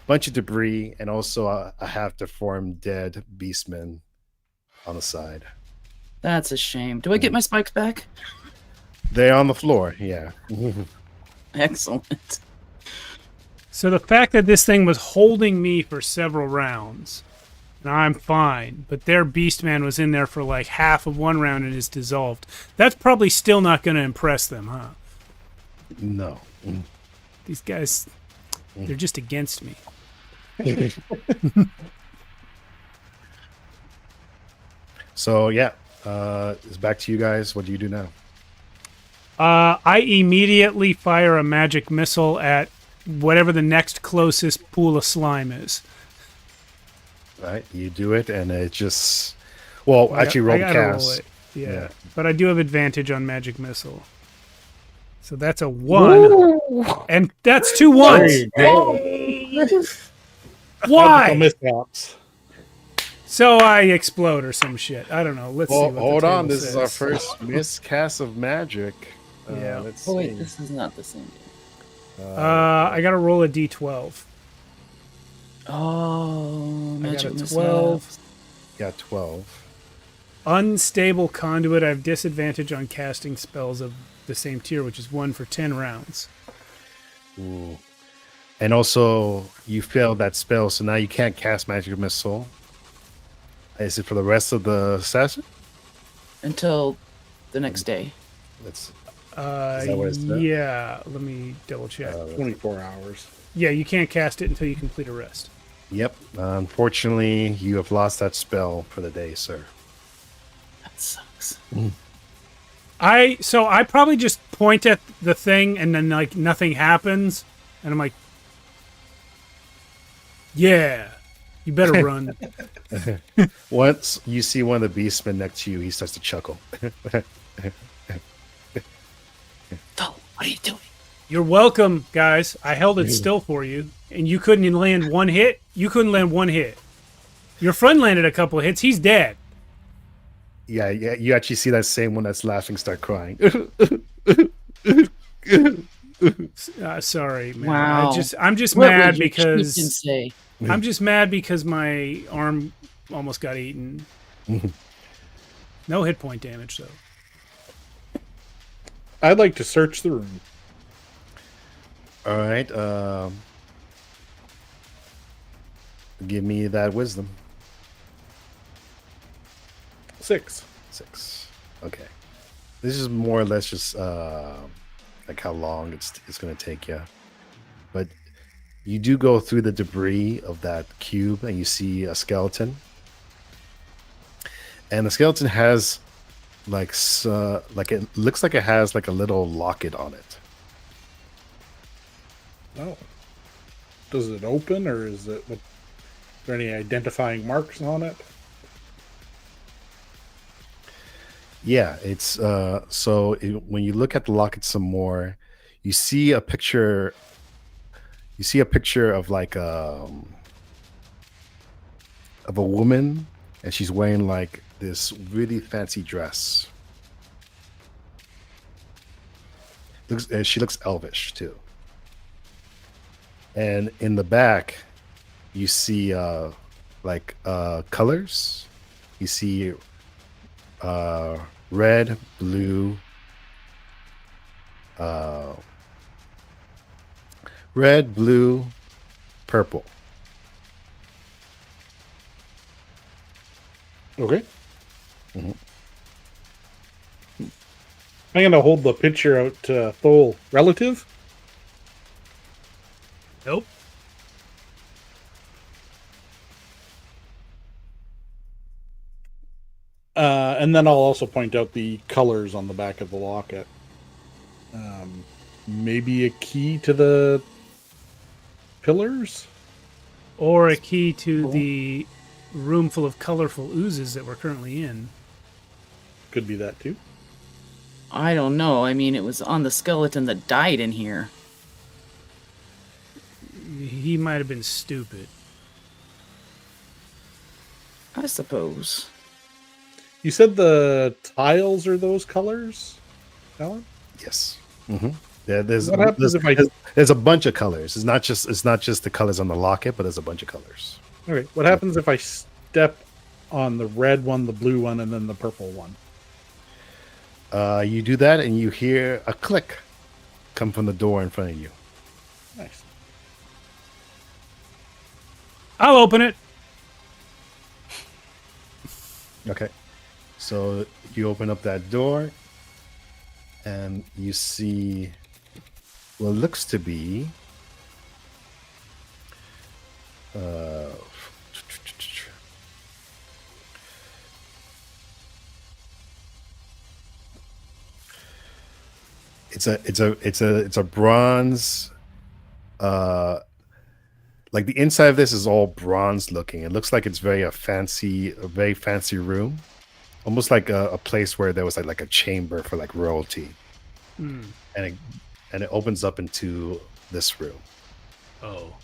bunch of debris, and also a half deformed dead beastman on the side. That's a shame. Do I get my spikes back? They're on the floor. Yeah. Excellent. So the fact that this thing was holding me for several rounds, and I'm fine, but their Beastman was in there for like half of one round and is dissolved. That's probably still not going to impress them, huh? No. These guys, they're just against me. So yeah, it's back to you guys. What do you do now? I immediately fire a magic missile at whatever the next closest pool of slime is. Right, you do it, and it just roll I gotta cast. roll it. Yeah. Yeah. But I do have advantage on magic missile. So that's a 1. And that's 2 ones. Why? Mishaps. So I explode or some shit. I don't know. Let's see. What the Hold on, table this is our says. first miscast of magic. Yeah. Let's Oh wait, see. this is not the same. I gotta roll a d12. Oh, I got magic a missile. 12. Got 12. Unstable conduit. I have disadvantage on casting spells of the same tier, which is 1 for 10 rounds. Ooh. And also, you failed that spell, so now you can't cast magic missile. Is it for the rest of the session? Until the next day. Let's. Is that what it said? Yeah. Let me double check. 24 hours. Yeah, you can't cast it until you complete a rest. Yep. Unfortunately, you have lost that spell for the day, sir. That sucks. I probably just point at the thing and then like nothing happens, and I'm like, yeah, you better run. Once you see one of the beastmen next to you, he starts to chuckle. Oh, what are you doing? You're welcome, guys. I held it still for you, and you couldn't even land one hit. You couldn't land one hit. Your friend landed a couple of hits. He's dead. Yeah, you actually see that same one that's laughing start crying. Sorry, man. Wow. I'm just What mad would your chieftain because say? I'm just mad because my arm almost got eaten. No hit point damage though. I'd like to search the room. All right. Give me that wisdom. 6. 6. Okay. This is more or less just like how long it's going to take you. But you do go through the debris of that cube, and you see a skeleton. And the skeleton has like it looks like it has like a little locket on it. Oh. Does it open, or is it? Are there any identifying marks on it? Yeah, it's when you look at the locket some more, you see a picture. You see a picture of like of a woman, and she's wearing like this really fancy dress. She looks elvish too. And in the back, you see colors. You see red, blue, purple. Okay. Mhm. I'm gonna hold the picture out to Thole. Relative? Nope. And then I'll also point out the colors on the back of the locket. Maybe a key to the pillars? Or a key to the room full of colorful oozes that we're currently in. Could be that too. I don't know. I mean, it was on the skeleton that died in here. He might have been stupid. I suppose. You said the tiles are those colors, Alan? Yes. Mm-hmm. Yeah, there's What happens if I- there's a bunch of colors. It's not just the colors on the locket, but there's a bunch of colors. Okay. What happens if I step on the red one, the blue one, and then the purple one? You do that, and you hear a click come from the door in front of you. Nice. I'll open it. Okay. So you open up that door, and you see what looks to be it's a bronze, like the inside of this is all bronze looking. It looks like it's a very fancy room, almost like a place where there was like a chamber for like royalty. Hmm. And it opens up into this room. Oh.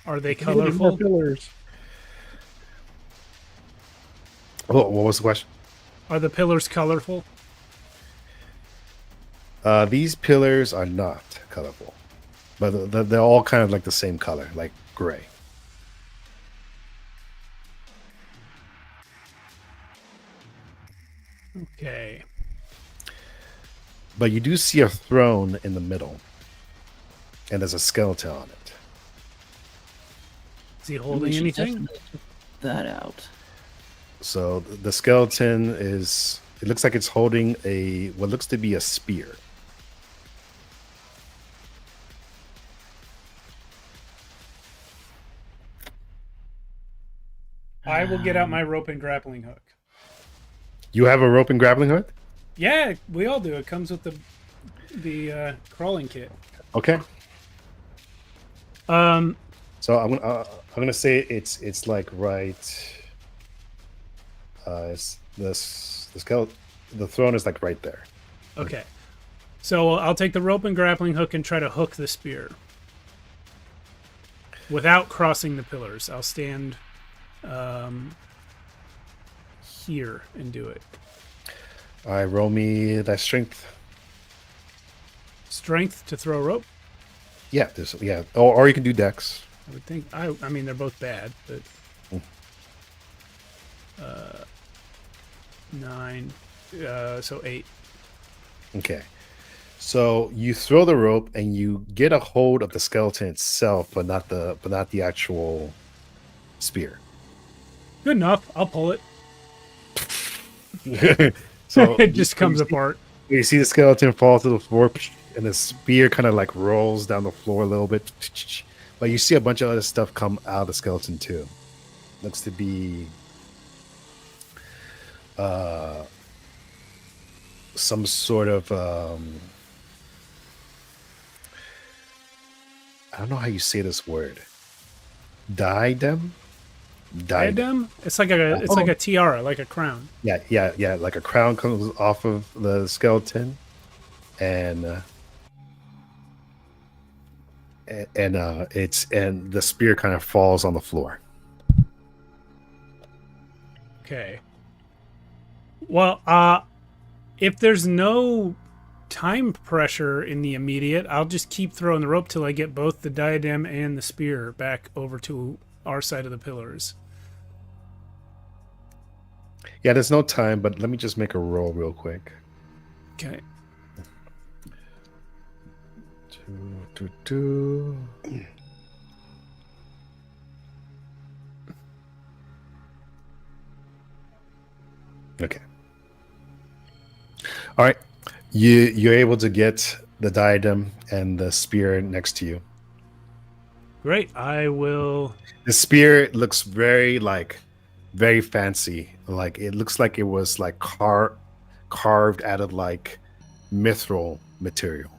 Are they More colorful? pillars. Oh, what was the question? Are the pillars colorful? These pillars are not colorful, but they're all kind of like the same color, like gray. Okay. But you do see a throne in the middle, and there's a skeleton on it. Is he We holding should anything? definitely check that out. So the skeleton it looks like it's holding what looks to be a spear. I will get out my rope and grappling hook. You have a rope and grappling hook? Yeah, we all do. It comes with the crawling kit. Okay. Um, So I'm gonna say it's like right. It's the skeleton. The throne is like right there. okay. So I'll take the rope and grappling hook and try to hook the spear. Without crossing the pillars. I'll stand here and do it. All right, roll me that strength. Strength to throw rope? Yeah, or you can do dex. I would think. I mean, they're both bad, but... 9. So 8. Okay. So you throw the rope and you get a hold of the skeleton itself, but not the actual spear. Good enough. I'll pull it. So It just comes apart. You see the skeleton fall to the floor, and the spear kind of like rolls down the floor a little bit. But you see a bunch of other stuff come out of the skeleton too. Looks to be some sort of I don't know how you say this word. Diadem? Diadem? It's like a tiara, like a crown. Yeah. Like a crown comes off of the skeleton, and the spear kind of falls on the floor. Okay. Well, if there's no time pressure in the immediate, I'll just keep throwing the rope till I get both the diadem and the spear back over to our side of the pillars. Yeah, there's no time, but let me just make a roll real quick. Okay. Okay. All right. You're able to get the diadem and the spear next to you. Great. I will. The spear looks very fancy. Like it looks like it was like carved out of like mithril material.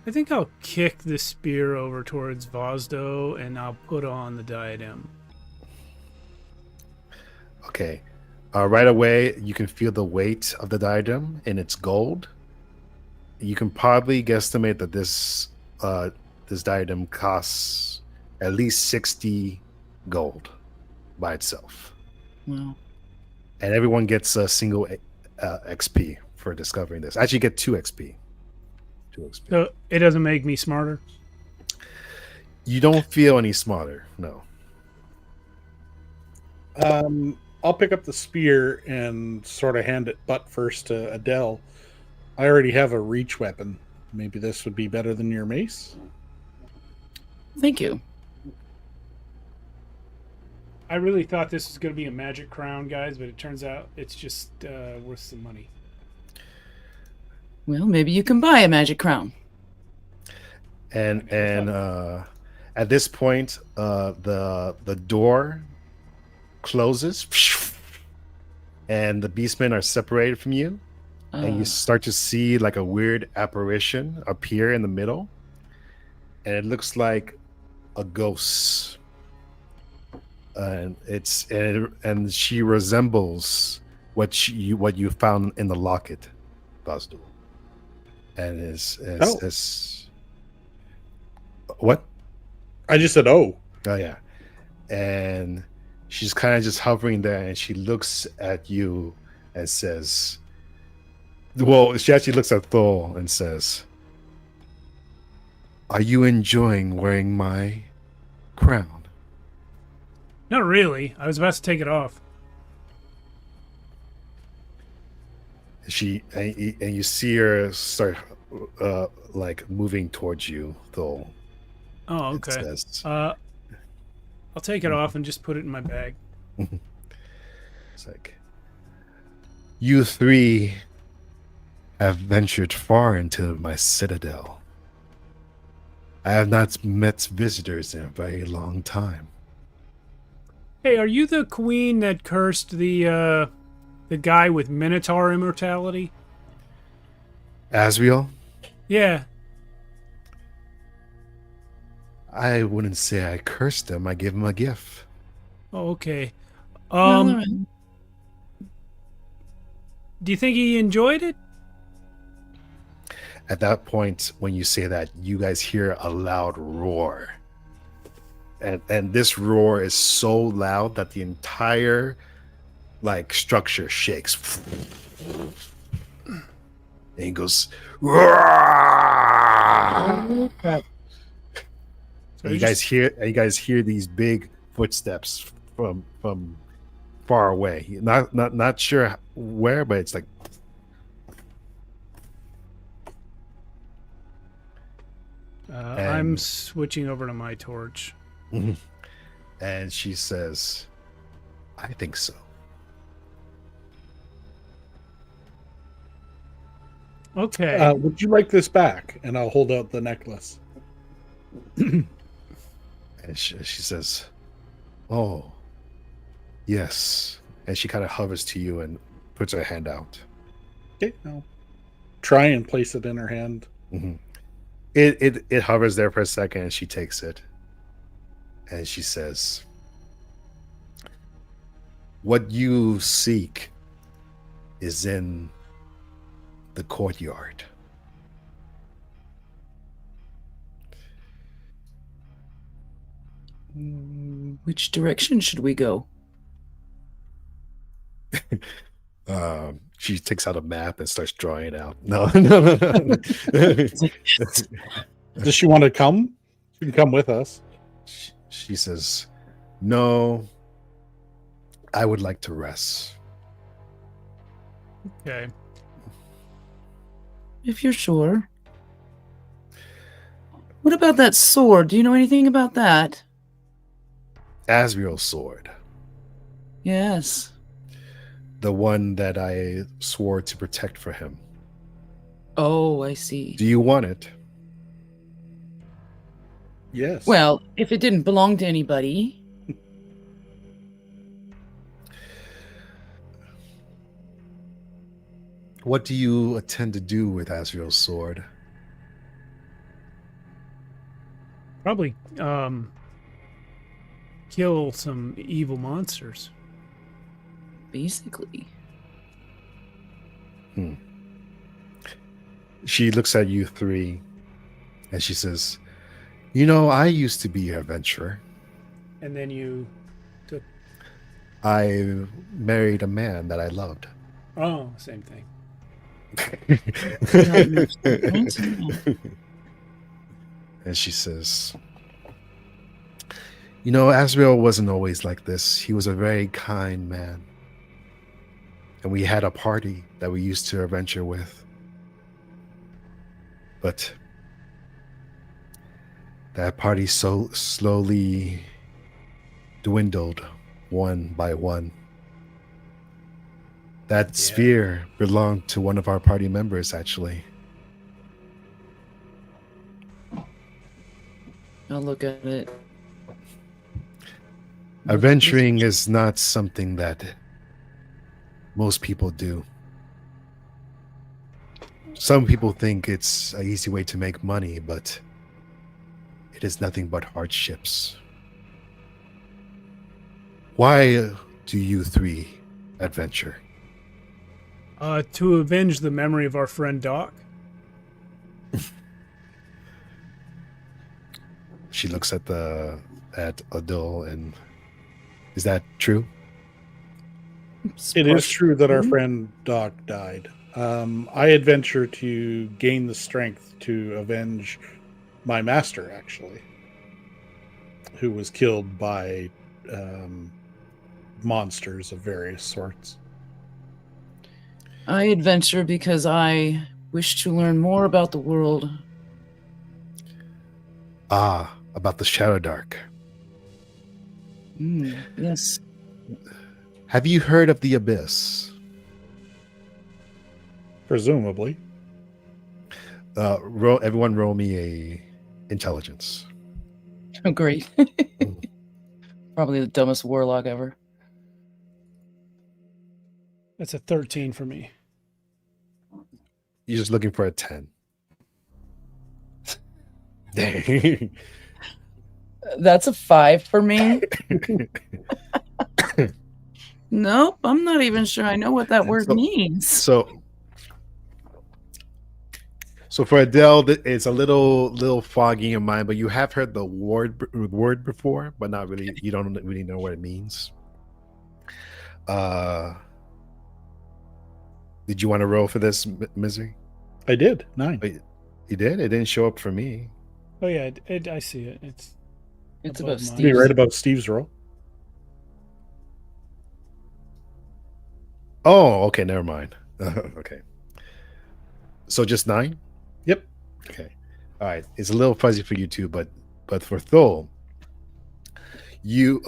I think I'll kick the spear over towards Vosdo and I'll put on the diadem. Okay. Right away, you can feel the weight of the diadem, and it's gold. You can probably guesstimate that this diadem costs at least 60 gold by itself. Wow. And everyone gets a single XP for discovering this. Actually, you get 2 XP. 2 XP. So it doesn't make me smarter? You don't feel any smarter, no. I'll pick up the spear and sort of hand it butt first to Adele. I already have a reach weapon. Maybe this would be better than your mace? Thank you. I really thought this was going to be a magic crown, guys, but it turns out it's just worth some money. Well, maybe you can buy a magic crown. And at this point, the door closes, and the beastmen are separated from you, and you start to see like a weird apparition appear in the middle, and it looks like a ghost, and she resembles what you found in the locket, Basdu, and is what? I just said, oh. Oh yeah, and she's kind of just hovering there, and she looks at you and says, well, she actually looks at Thor and says, "Are you enjoying wearing my crown?" Not really. I was about to take it off. And you see her start like moving towards you, Thor. Oh, okay. Says, I'll take it off and just put it in my bag. it's like, you 3 have ventured far into my citadel. I have not met visitors in a very long time. Hey, are you the queen that cursed the guy with Minotaur immortality? Asriel? Yeah. I wouldn't say I cursed him. I gave him a gift. Oh, okay. Well, all right. Do you think he enjoyed it? At that point, when you say that, you guys hear a loud roar. And this roar is so loud that the entire like structure shakes. And he goes, roar! So And you guys hear these big footsteps from far away. Not sure where, but it's like. I'm switching over to my torch. And she says, "I think so." Okay. Would you like this back? And I'll hold out the necklace. And she says, "Oh, yes." And she kind of hovers to you and puts her hand out. Okay, I'll try and place it in her hand. Mm-hmm. It hovers there for a second, and she takes it, and she says, "What you seek is in the courtyard." Which direction should we go? She takes out a map and starts drawing it out. No, no. Does she want to come? She can come with us. She says, "No, I would like to rest." Okay. If you're sure. What about that sword? Do you know anything about that? Asriel's sword, Yes. the one that I swore to protect for him. Oh, I see. Do you want it? Yes. Well, if it didn't belong to anybody. What do you intend to do with Asriel's sword? Probably kill some evil monsters. Basically. She looks at you three and she says, "You know, I used to be an adventurer. And then you took. I married a man that I loved." Oh, same thing. And she says, "You know, Asriel wasn't always like this. He was a very kind man. And we had a party that we used to adventure with. But that party so slowly dwindled one by one. That sphere belonged to one of our party members, actually." I'll look at it. Adventuring is not something that most people do. Some people think it's an easy way to make money, but it is nothing but hardships. Why do you three adventure? To avenge the memory of our friend Doc. She looks at Adil, and is that true? It is true that our friend Doc died. I adventure to gain the strength to avenge my master, actually, who was killed by monsters of various sorts. I adventure because I wish to learn more about the world. Ah, about the Shadowdark. Yes. Have you heard of the Abyss? Presumably. Everyone roll me a intelligence. Oh, great. Probably the dumbest warlock ever. That's a 13 for me. You're just looking for a 10. Dang. That's a 5 for me. Nope, I'm not even sure I know what that word means. So for Adele, it's a little foggy in mind, but you have heard the word before, but not really. You don't really know what it means. Did you want to roll for this, Misery? I did. 9. Wait, you did? It didn't show up for me. Oh yeah, I see it. It's It's above above mine. Be Steve's. right above Steve's roll. Oh, okay, never mind. Okay. So just 9? Yep. Okay. All right. It's a little fuzzy for you too, but for Thol, you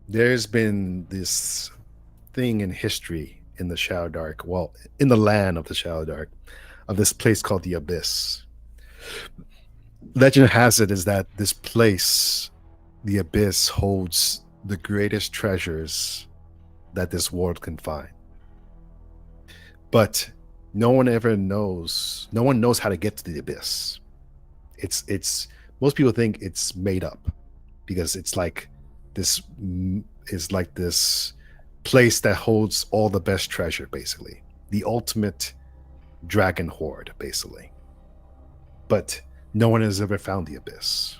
there's been this thing in history in the Shadowdark, well, in the land of the Shadowdark, of this place called the Abyss. Legend has it is that this place, the Abyss, holds the greatest treasures that this world can find. But no one knows how to get to the Abyss. It's most people think it's made up because it's like this place that holds all the best treasure, basically. The ultimate dragon hoard, basically. But no one has ever found the Abyss.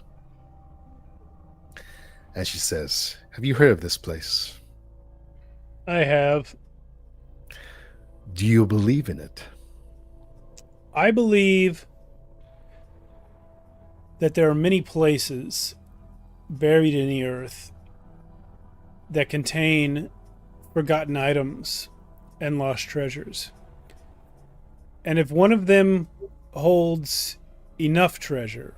And she says, have you heard of this place? I have. Do you believe in it? I believe that there are many places buried in the earth that contain forgotten items and lost treasures. And if one of them holds enough treasure,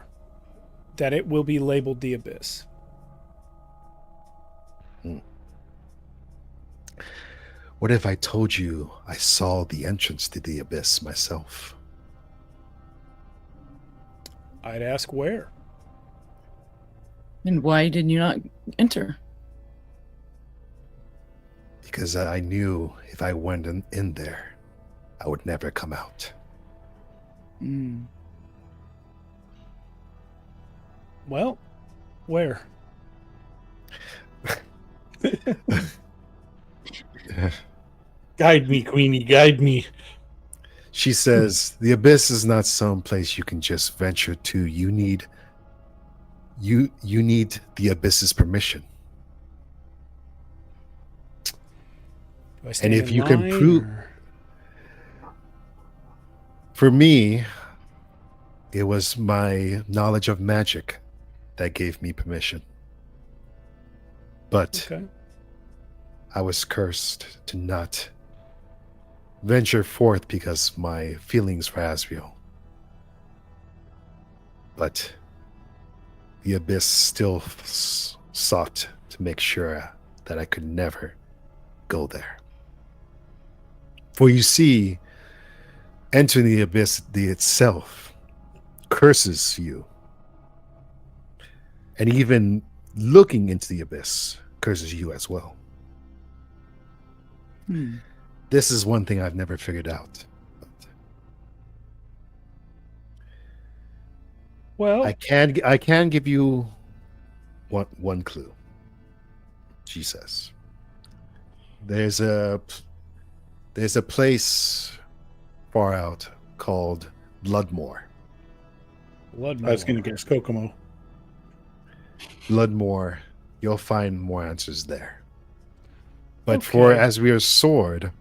that it will be labeled the Abyss. What if I told you I saw the entrance to the Abyss myself? I'd ask where. And why did you not enter? Because I knew if I went in there, I would never come out. Well, where? Guide me, Queenie, guide me. She says, the Abyss is not some place you can just venture to. You need the Abyss's permission. Do I stand And if in you can line, prove, or- for me, it was my knowledge of magic that gave me permission. But Okay. I was cursed to not venture forth because my feelings were as real. But the Abyss still sought to make sure that I could never go there. For you see, entering the Abyss itself curses you. And even looking into the Abyss curses you as well. This is one thing I've never figured out. Well, I can give you one clue. She says, there's a place far out called Bloodmoor. I was going to guess Kokomo. Bloodmoor, you'll find more answers there. But for Okay. Asriel's sword,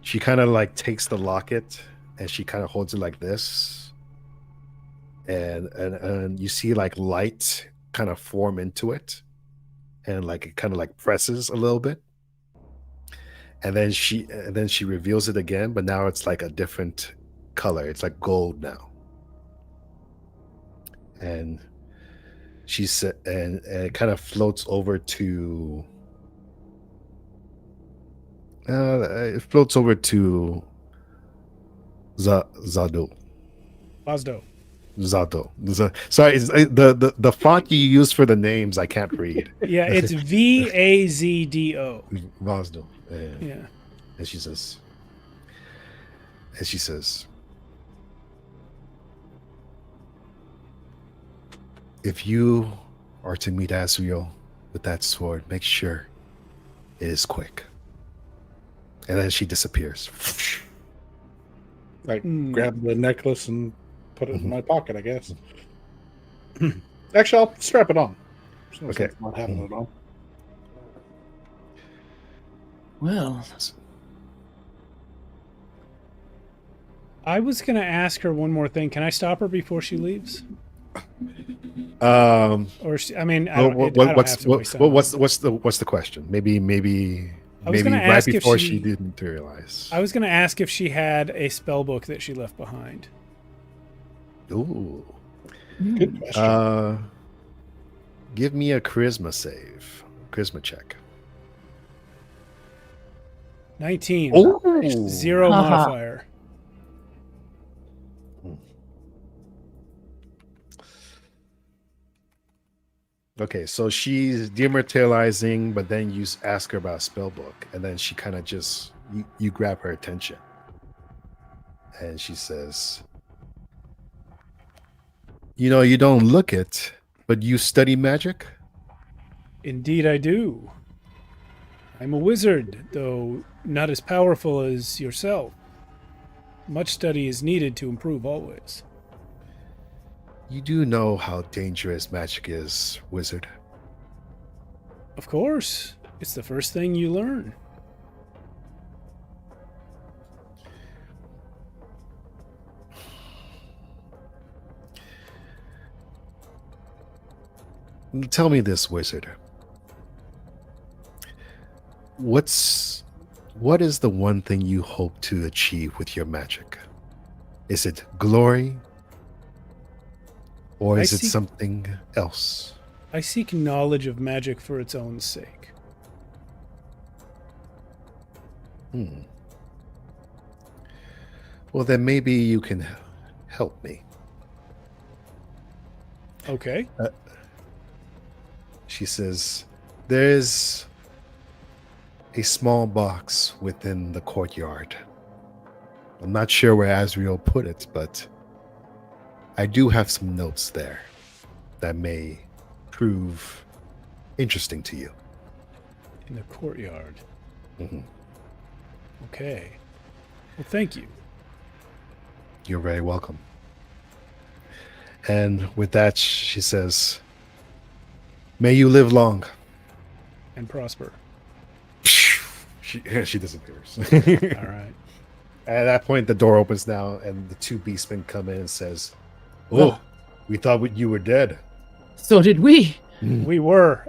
she kind of like takes the locket and she kind of holds it like this, and you see like light kind of form into it, and like it kind of like presses a little bit, and then she reveals it again, but now it's like a different color. It's like gold now, and she said, and it kind of floats over to. It floats over to Zado. Bosdo. Zado. Sorry, the font you use for the names I can't read. Yeah, it's VAZDO. Vazdo. Yeah. And she says, if you are to meet Asriel with that sword, make sure it is quick. And then she disappears. I grab the necklace and put it in my pocket, I guess. Actually, I'll strap it on. Okay. It's not having it on. Well, I was going to ask her one more thing. Can I stop her before she leaves? Or I mean, I don't, I don't have to waste time. what's the question? Maybe I was gonna right ask if before she- she didn't realize. I was going to ask if she had a spell book that she left behind. Ooh. Good question. Give me a charisma save. Charisma check. 19. Oh! 0 Haha. modifier. Okay, so she's dematerializing, but then you ask her about a spell book, and then she kind of just you grab her attention, and she says, "You know, you don't look it, but you study magic." Indeed, I do. I'm a wizard, though not as powerful as yourself. Much study is needed to improve always. You do know how dangerous magic is, wizard. Of course, it's the first thing you learn. Tell me this, wizard. What is the one thing you hope to achieve with your magic? Is it glory? Or is it something else? I seek knowledge of magic for its own sake. Well, then maybe you can help me. Okay. She says, there's a small box within the courtyard. I'm not sure where Azrael put it, but I do have some notes there that may prove interesting to you. In the courtyard. Mm-hmm. Okay. Well, thank you. You're very welcome. And with that, she says, may you live long. And prosper. She disappears. All right. At that point, the door opens now, and the two beastmen come in and says, "Oh, we thought you were dead." So did we. We were.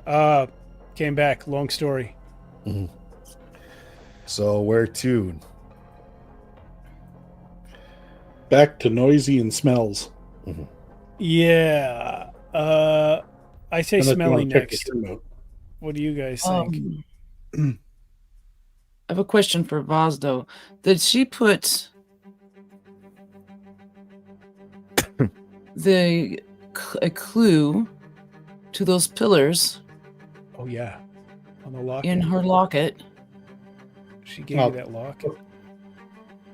Came back. Long story. Mm-hmm. So where to? Back to noisy and smells. Mm-hmm. Yeah. I say Unless you smelly wanna check next. your remote. What do you guys think? I have a question for Vazdo. Did she put a clue to those pillars Oh, yeah. On the locket. in her locket? She gave me that locket.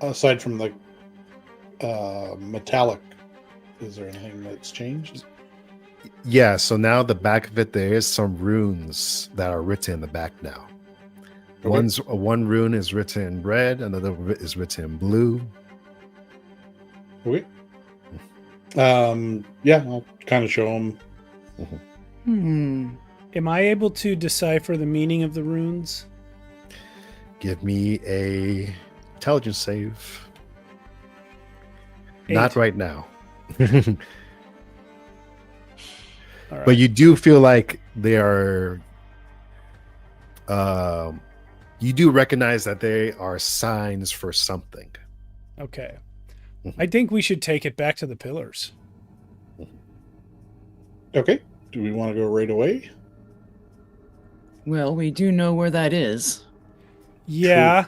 Aside from the metallic, is there anything that's changed? Yeah, so now the back of it, there is some runes that are written in the back now. Okay. One rune is written in red, another is written in blue. Okay. Yeah, I'll kind of show them. Am I able to decipher the meaning of the runes? Give me a intelligence save. 8. Not right now. All right. But you do feel like they are you do recognize that they are signs for something. Okay. Mhm. I think we should take it back to the pillars. Okay. Do we want to go right away? Well, we do know where that is. Yeah.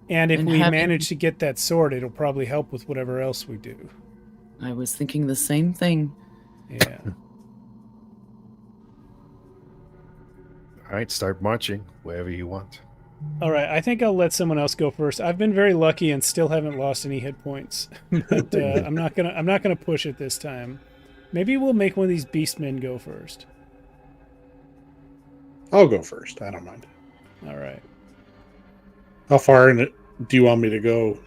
And if And we having- manage to get that sword, it'll probably help with whatever else we do. I was thinking the same thing. Yeah. All right, start marching wherever you want. All right. I think I'll let someone else go first. I've been very lucky and still haven't lost any hit points. But I'm not gonna push it this time. Maybe we'll make one of these beastmen go first. I'll go first. I don't mind. All right. How far in it do you want me to go?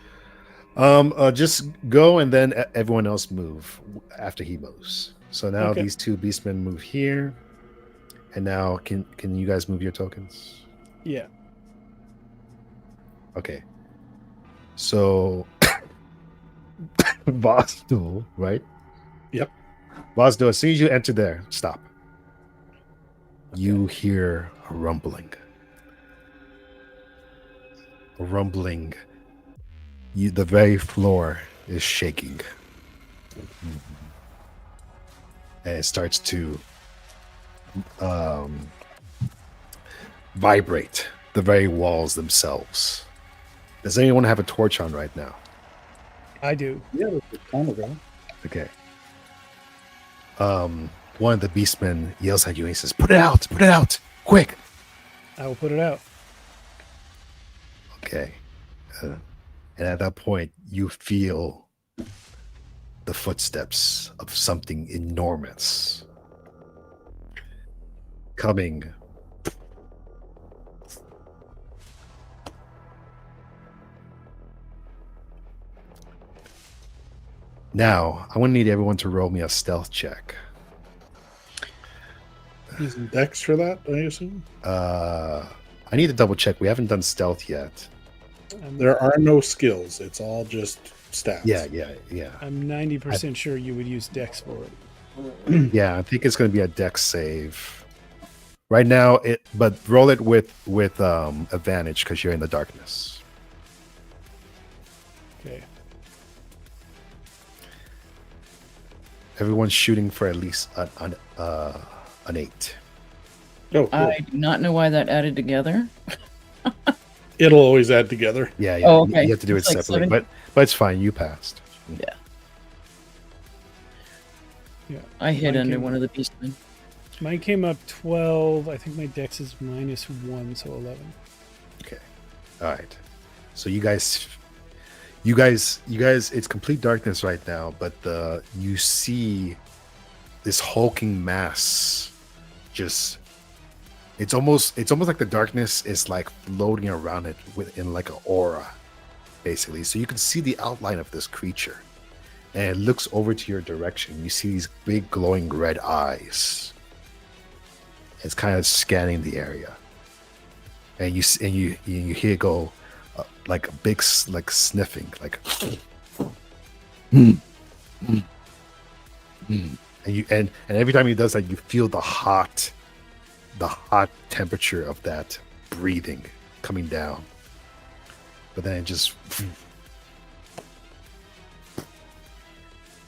Just go and then everyone else move after he moves. So now Okay. these two beastmen move here. And now can you guys move your tokens? Yeah. Okay. So Vosdul, right? Yep. Vosdul, as soon as you enter there, stop. You hear a rumbling. A rumbling. The very floor is shaking. And it starts to vibrate the very walls themselves. Does anyone have a torch on right now? I do. Yeah, that's a time ago. Okay. One of the beastmen yells at you and he says, "Put it out! Put it out! Quick!" I will put it out. Okay. And at that point, you feel the footsteps of something enormous coming. Now, I want to need everyone to roll me a stealth check. Using Dex for that, I assume. I need to double check. We haven't done stealth yet. There are no skills. It's all just stats. Yeah. I'm 90% sure you would use Dex for it. Yeah, I think it's going to be a dex save. Right now, but roll it with advantage because you're in the darkness. Okay. Everyone's shooting for at least an 8. Oh, cool. I do not know why that added together. It'll always add together. Yeah. Oh, okay. You have to do it It's like separately, 7. but it's fine. You passed. Yeah. I hid Mine under came- one of the beastmen. Mine came up 12. I think my Dex is -1, so 11. Okay. All right. So you guys, it's complete darkness right now, but you see this hulking mass just. It's almost like the darkness is like floating around it in like an aura, basically. So you can see the outline of this creature, and it looks over to your direction. You see these big glowing red eyes. It's kind of scanning the area, and you hear it go like a big like sniffing, like. And every time he does that, you feel the hot temperature of that breathing coming down. But then it just,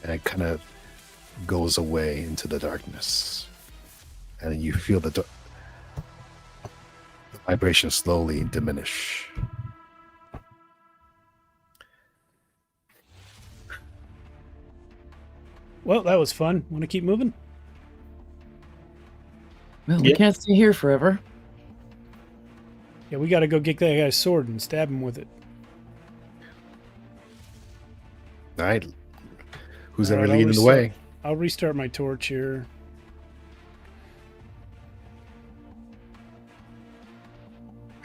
and it kind of goes away into the darkness, and you feel the vibration slowly diminish. Well, that was fun. Want to keep moving? Well, we Yep. can't stay here forever. Yeah, we got to go get that guy's sword and stab him with it. All right, who's All ever right, I'll leading the restart- way? I'll restart my torch here.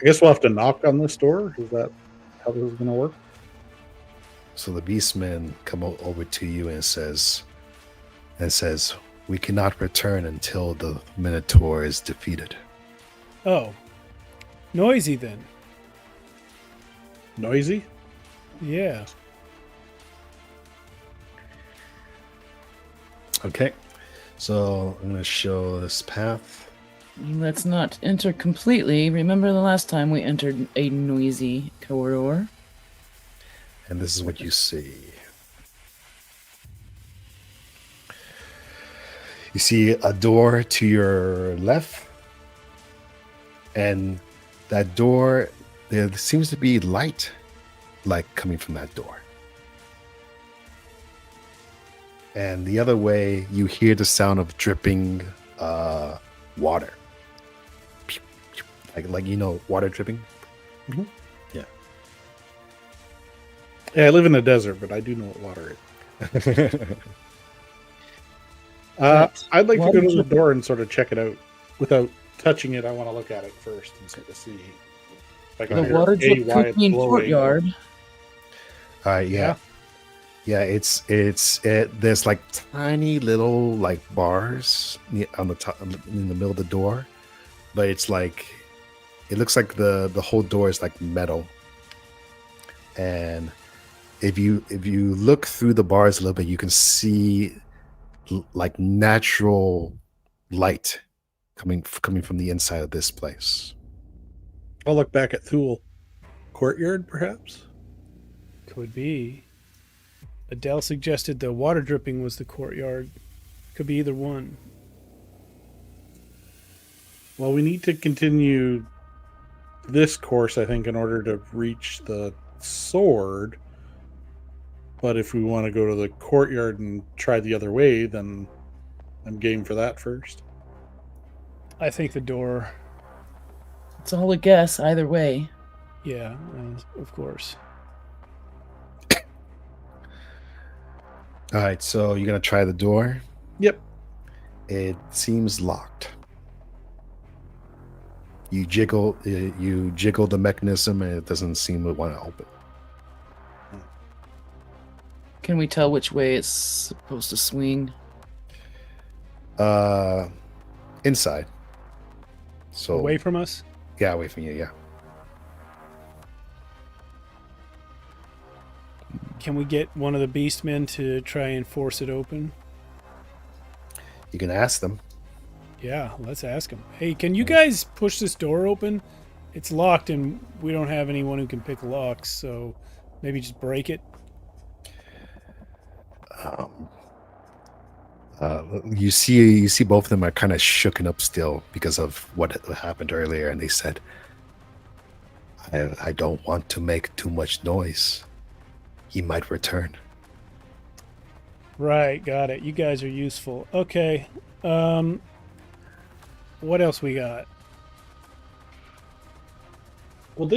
I guess we'll have to knock on this door. Is that how this is going to work? So the beastmen come over to you and says, "We cannot return until the Minotaur is defeated." Oh. Noisy then. Noisy? Yeah. Okay, so I'm going to show this path. Let's not enter completely. Remember the last time we entered a noisy corridor? And this is what you see. You see a door to your left, and that door, there seems to be light, like coming from that door. And the other way, you hear the sound of dripping water, like water dripping. Yeah, I live in the desert, but I do know what water is. I'd like to go to the door and sort of check it out without touching it. I want to look at it first and sort of see if I can The figure water out, drip A, why it's cooking glowing. courtyard. All right, yeah. There's like tiny little like bars on the top in the middle of the door, but it looks like the whole door is like metal. And if you look through the bars a little bit, you can see like natural light coming from the inside of this place. I'll look back at Thule. Courtyard, perhaps? Could be. Adele suggested the water dripping was the courtyard. Could be either one. Well, we need to continue this course, I think, in order to reach the sword. But if we want to go to the courtyard and try the other way, then I'm game for that first. I think the door. It's all a guess either way. Yeah, of course. All right, so you're gonna try the door. Yep. It seems locked. You jiggle the mechanism, and it doesn't seem to want to open. Can we tell which way it's supposed to swing? Inside. So Away from us? yeah, away from you. Yeah. Can we get one of the beastmen to try and force it open? You can ask them. Yeah, let's ask them. Hey, can you guys push this door open? It's locked and we don't have anyone who can pick locks, so maybe just break it. You see both of them are kind of shooken up still because of what happened earlier, and they said, I don't want to make too much noise. He might return. Right, got it. You guys are useful. Okay. What else we got? Well,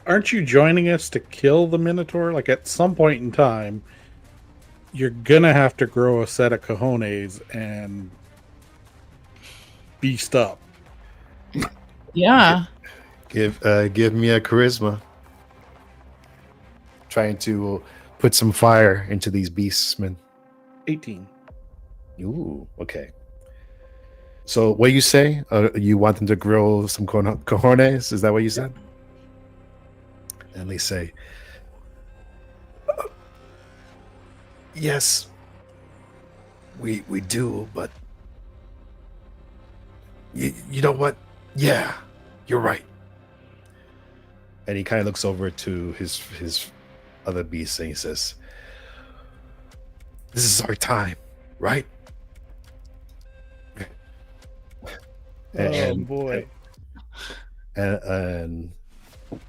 aren't you joining us to kill the Minotaur? Like, at some point in time, you're gonna have to grow a set of cojones and beast up. Yeah. Give me a charisma. Trying to put some fire into these beasts, man. 18. Ooh, okay. So what you say? You want them to grow some cojones? Is that what you said? And they say, yes, we do, but you know what? Yeah, you're right. And he kind of looks over to his other beasts and he says, this is our time, right? Oh boy. And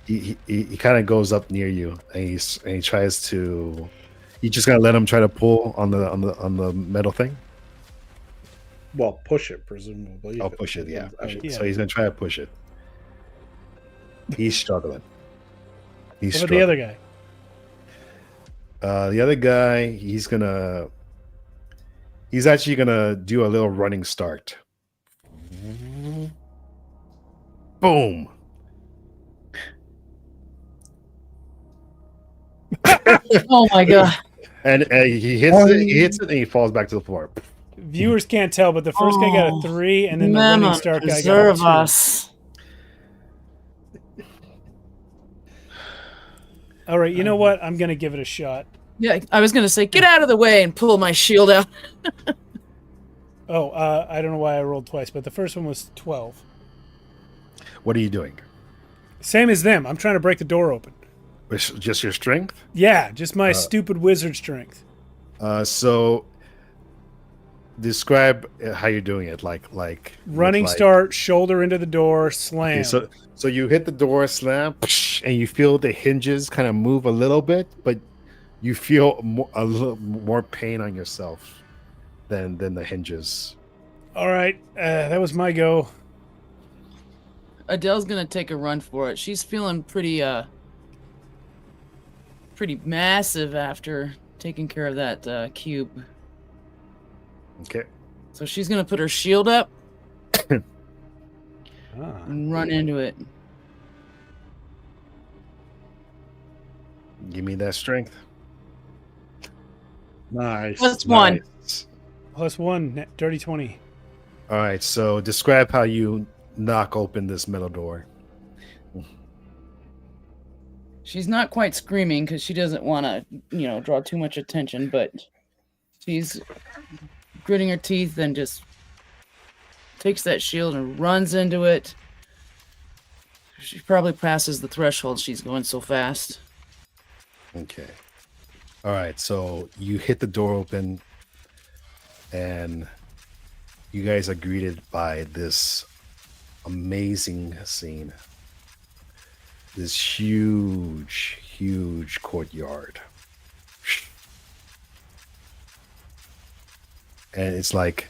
he kind of goes up near you and he tries to. You just gonna let him try to pull on the metal thing? Well, push it, presumably. I'll push it, yeah. Push it. Yeah. So he's gonna try to push it. He's struggling. He's What about struggling. the other guy? The other guy, he's actually gonna do a little running start. Boom. Oh my god. And he hits it, and he falls back to the floor. Viewers can't tell, but the first guy got a 3, and then the running Mama, start guy preserve got a 2. us. All right, you know what? I'm gonna give it a shot. Yeah, I was gonna say, get out of the way and pull my shield out. Oh, I don't know why I rolled twice, but the first one was 12. What are you doing? Same as them. I'm trying to break the door open. With just your strength? Yeah, just my stupid wizard strength. So describe how you're doing it. Like Running with, like- start, shoulder into the door, slam. Okay, so you hit the door, slam, and you feel the hinges kind of move a little bit, but you feel a little more pain on yourself than the hinges. All right, that was my go. Adele's gonna take a run for it. She's feeling pretty massive after taking care of that cube. Okay. So she's gonna put her shield up Ah. and run into it. Give me that strength. Nice. Plus one. Nice. +1, dirty 20. All right, so describe how you knock open this metal door. She's not quite screaming because she doesn't want to, draw too much attention, but she's gritting her teeth and just takes that shield and runs into it. She probably passes the threshold. She's going so fast. Okay. All right, so you hit the door open, and you guys are greeted by this amazing scene. This huge, huge courtyard. And it's like,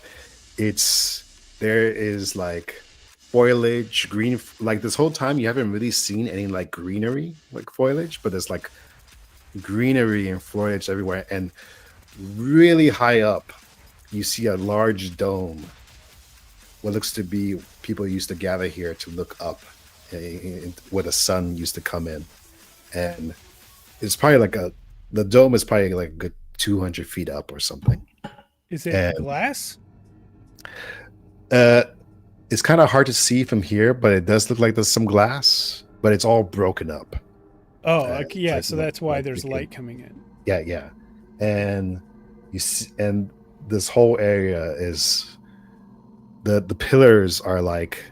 there is like foliage, green, like this whole time you haven't really seen any like greenery, like foliage, but there's like greenery and foliage everywhere. And really high up, you see a large dome. What looks to be people used to gather here to look up where the sun used to come in. And it's probably like the dome is probably like a good 200 feet up or something. Is it glass? It's kind of hard to see from here, but it does look like there's some glass, but it's all broken up. Oh, okay, yeah. So like, that's why like there's light coming in. Yeah. And you see, and this whole area is the pillars are like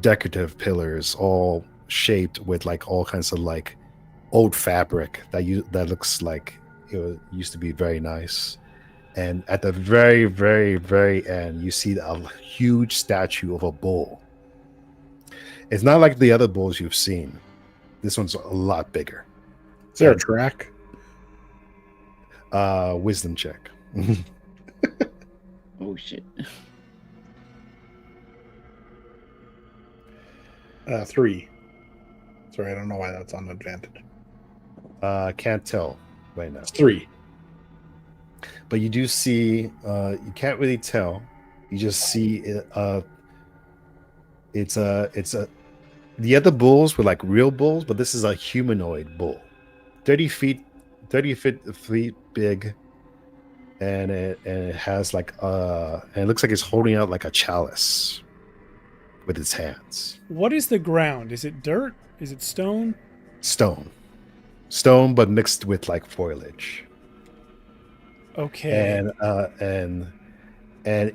decorative pillars, all shaped with like all kinds of like old fabric that looks like it used to be very nice. And at the very, very, very end, you see a huge statue of a bull. It's not like the other bulls you've seen. This one's a lot bigger. Is there a track? Wisdom check. Oh shit. 3. Sorry, I don't know why that's on advantage. Can't tell right now. It's 3. But you do see, you can't really tell. You just see the other bulls were like real bulls, but this is a humanoid bull. 30 feet big, and it has like and it looks like it's holding out like a chalice with its hands. What is the ground? Is it dirt? Is it stone? Stone, but mixed with like foliage. Okay. And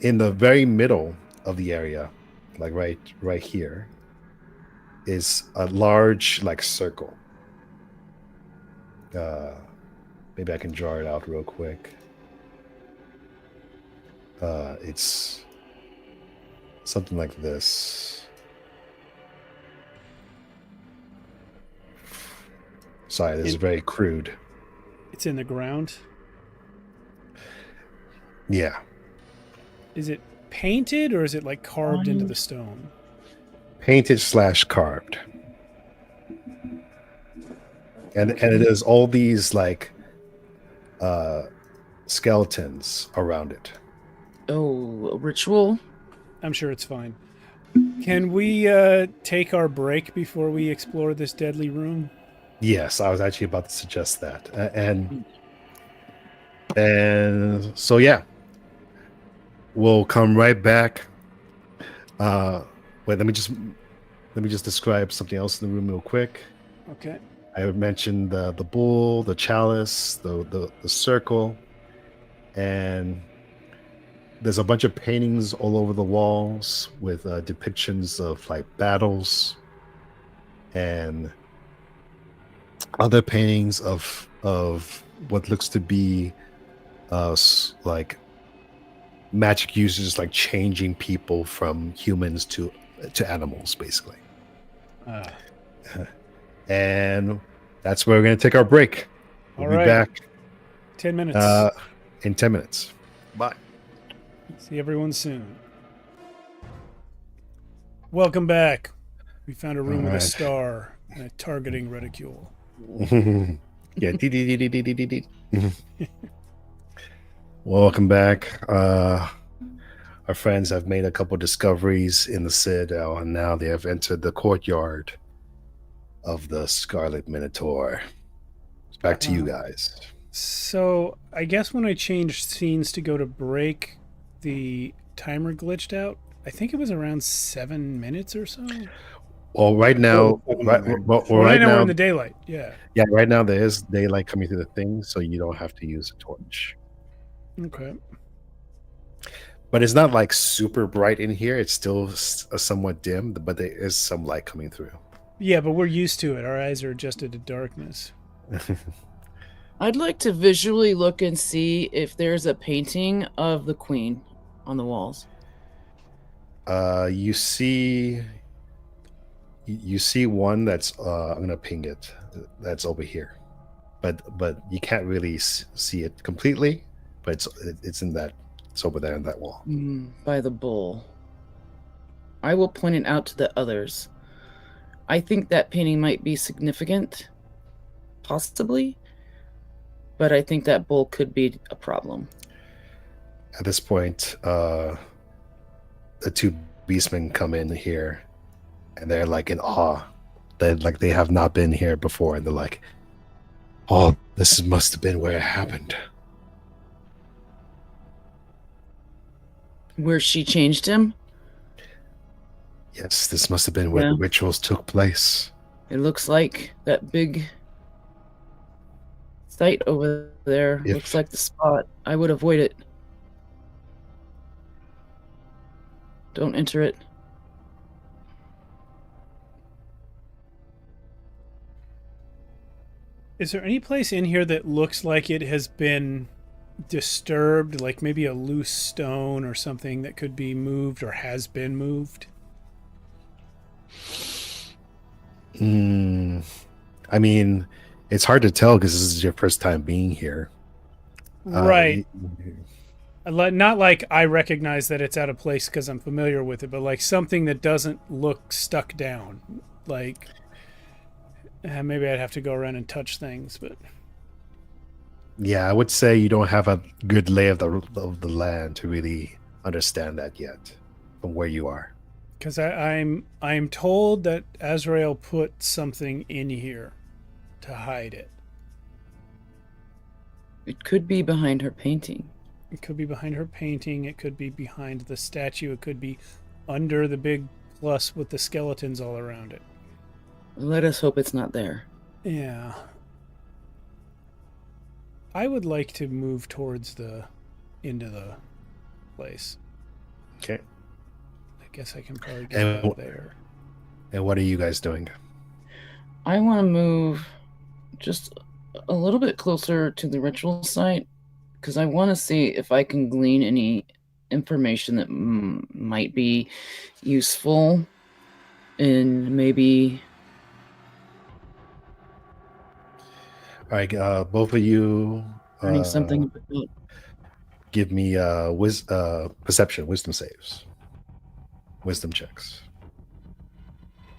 in the very middle of the area, like right here, is a large like circle. Maybe I can draw it out real quick. It's something like this. Sorry, this is very crude. It's in the ground. Yeah. Is it painted or is it like carved into the stone? Painted / carved. And it is all these like skeletons around it. Oh, a ritual? I'm sure it's fine. Can we take our break before we explore this deadly room? Yes, I was actually about to suggest that. And so yeah. We'll come right back. Wait, let me just describe something else in the room real quick. Okay. I mentioned the bull, the chalice, the circle, and there's a bunch of paintings all over the walls with depictions of like battles and other paintings of what looks to be like magic users, like changing people from humans to animals, basically. And that's where we're going to take our break. We'll be back 10 minutes. In 10 minutes. Bye. See everyone soon. Welcome back. We found a room with a star and a targeting reticule. Yeah. Welcome back. Our friends have made a couple discoveries in the Citadel, and now they have entered the courtyard of the Scarlet Minotaur. It's back to you guys. So I guess when I changed scenes to go to break, the timer glitched out. I think it was around 7 minutes or so. Well, right now, right now now we're in the daylight. Yeah. Yeah, right now there is daylight coming through the thing, so you don't have to use a torch. Okay. But it's not like super bright in here. It's still somewhat dim, but there is some light coming through. Yeah, but we're used to it. Our eyes are adjusted to darkness. I'd like to visually look and see if there's a painting of the queen on the walls. You see you see one that's I'm gonna ping it. That's over here, but you can't really see it completely. But it's in that. It's over there in that wall. By the bull. I will point it out to the others. I think that painting might be significant, possibly, but I think that bull could be a problem. At this point, the two beastmen come in here, and they're like in awe. They have not been here before, and they're like, "Oh, this must have been where it happened." Where she changed him? Yes, this must have been where the rituals took place. It looks like that big site over there looks like the spot. I would avoid it. Don't enter it. Is there any place in here that looks like it has been disturbed, like maybe a loose stone or something that could be moved or has been moved? I mean, it's hard to tell because this is your first time being here. Right. Not like I recognize that it's out of place because I'm familiar with it, but like something that doesn't look stuck down. Like, maybe I'd have to go around and touch things, but... Yeah, I would say you don't have a good lay of the land to really understand that yet from where you are. Because I'm told that Azrael put something in here to hide it. It could be behind her painting. It could be behind her painting. It could be behind the statue. It could be under the big plus with the skeletons all around it. Let us hope it's not there. Yeah. I would like to move towards into the place. Okay. I guess I can probably get out there. And what are you guys doing? I want to move just a little bit closer to the ritual site because I want to see if I can glean any information that might be useful in maybe... All right, both of you learning something about... give me perception, wisdom saves. Wisdom checks.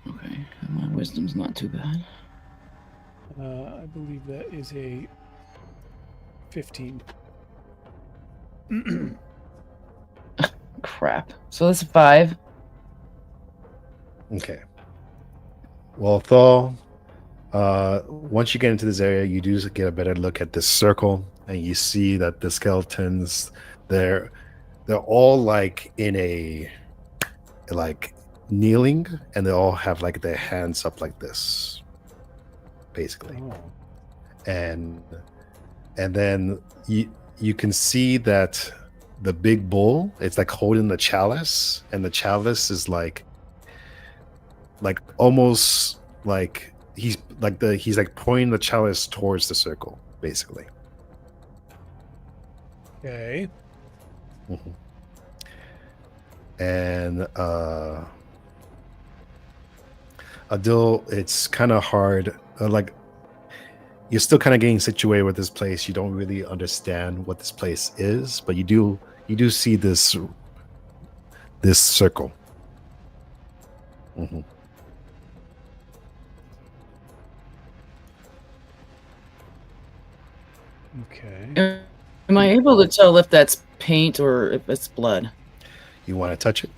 Okay, my wisdom's not too bad. I believe that is a 15. Crap. So that's a 5. Okay. Well, Thal, once you get into this area, you do get a better look at this circle, and you see that the skeletons, they're all like in a kneeling, and they all have like their hands up like this, basically. Oh. And then you can see that the big bull, it's like holding the chalice, and the chalice is like almost like he's pointing the chalice towards the circle, basically. Okay. Mm-hmm. And Adil, it's kind of hard. You're still kind of getting situated with this place. You don't really understand what this place is, but you do see this circle. Mm-hmm. Okay. Am I able to tell if that's paint or if it's blood? You want to touch it?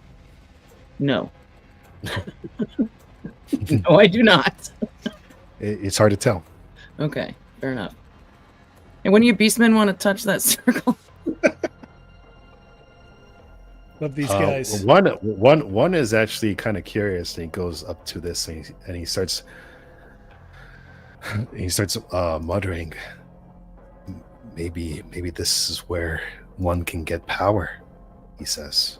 No. No, I do not. It's hard to tell. Okay, fair enough. And when you beastmen want to touch that circle? Love these guys. One is actually kind of curious, and he goes up to this and he starts muttering, maybe this is where one can get power, he says.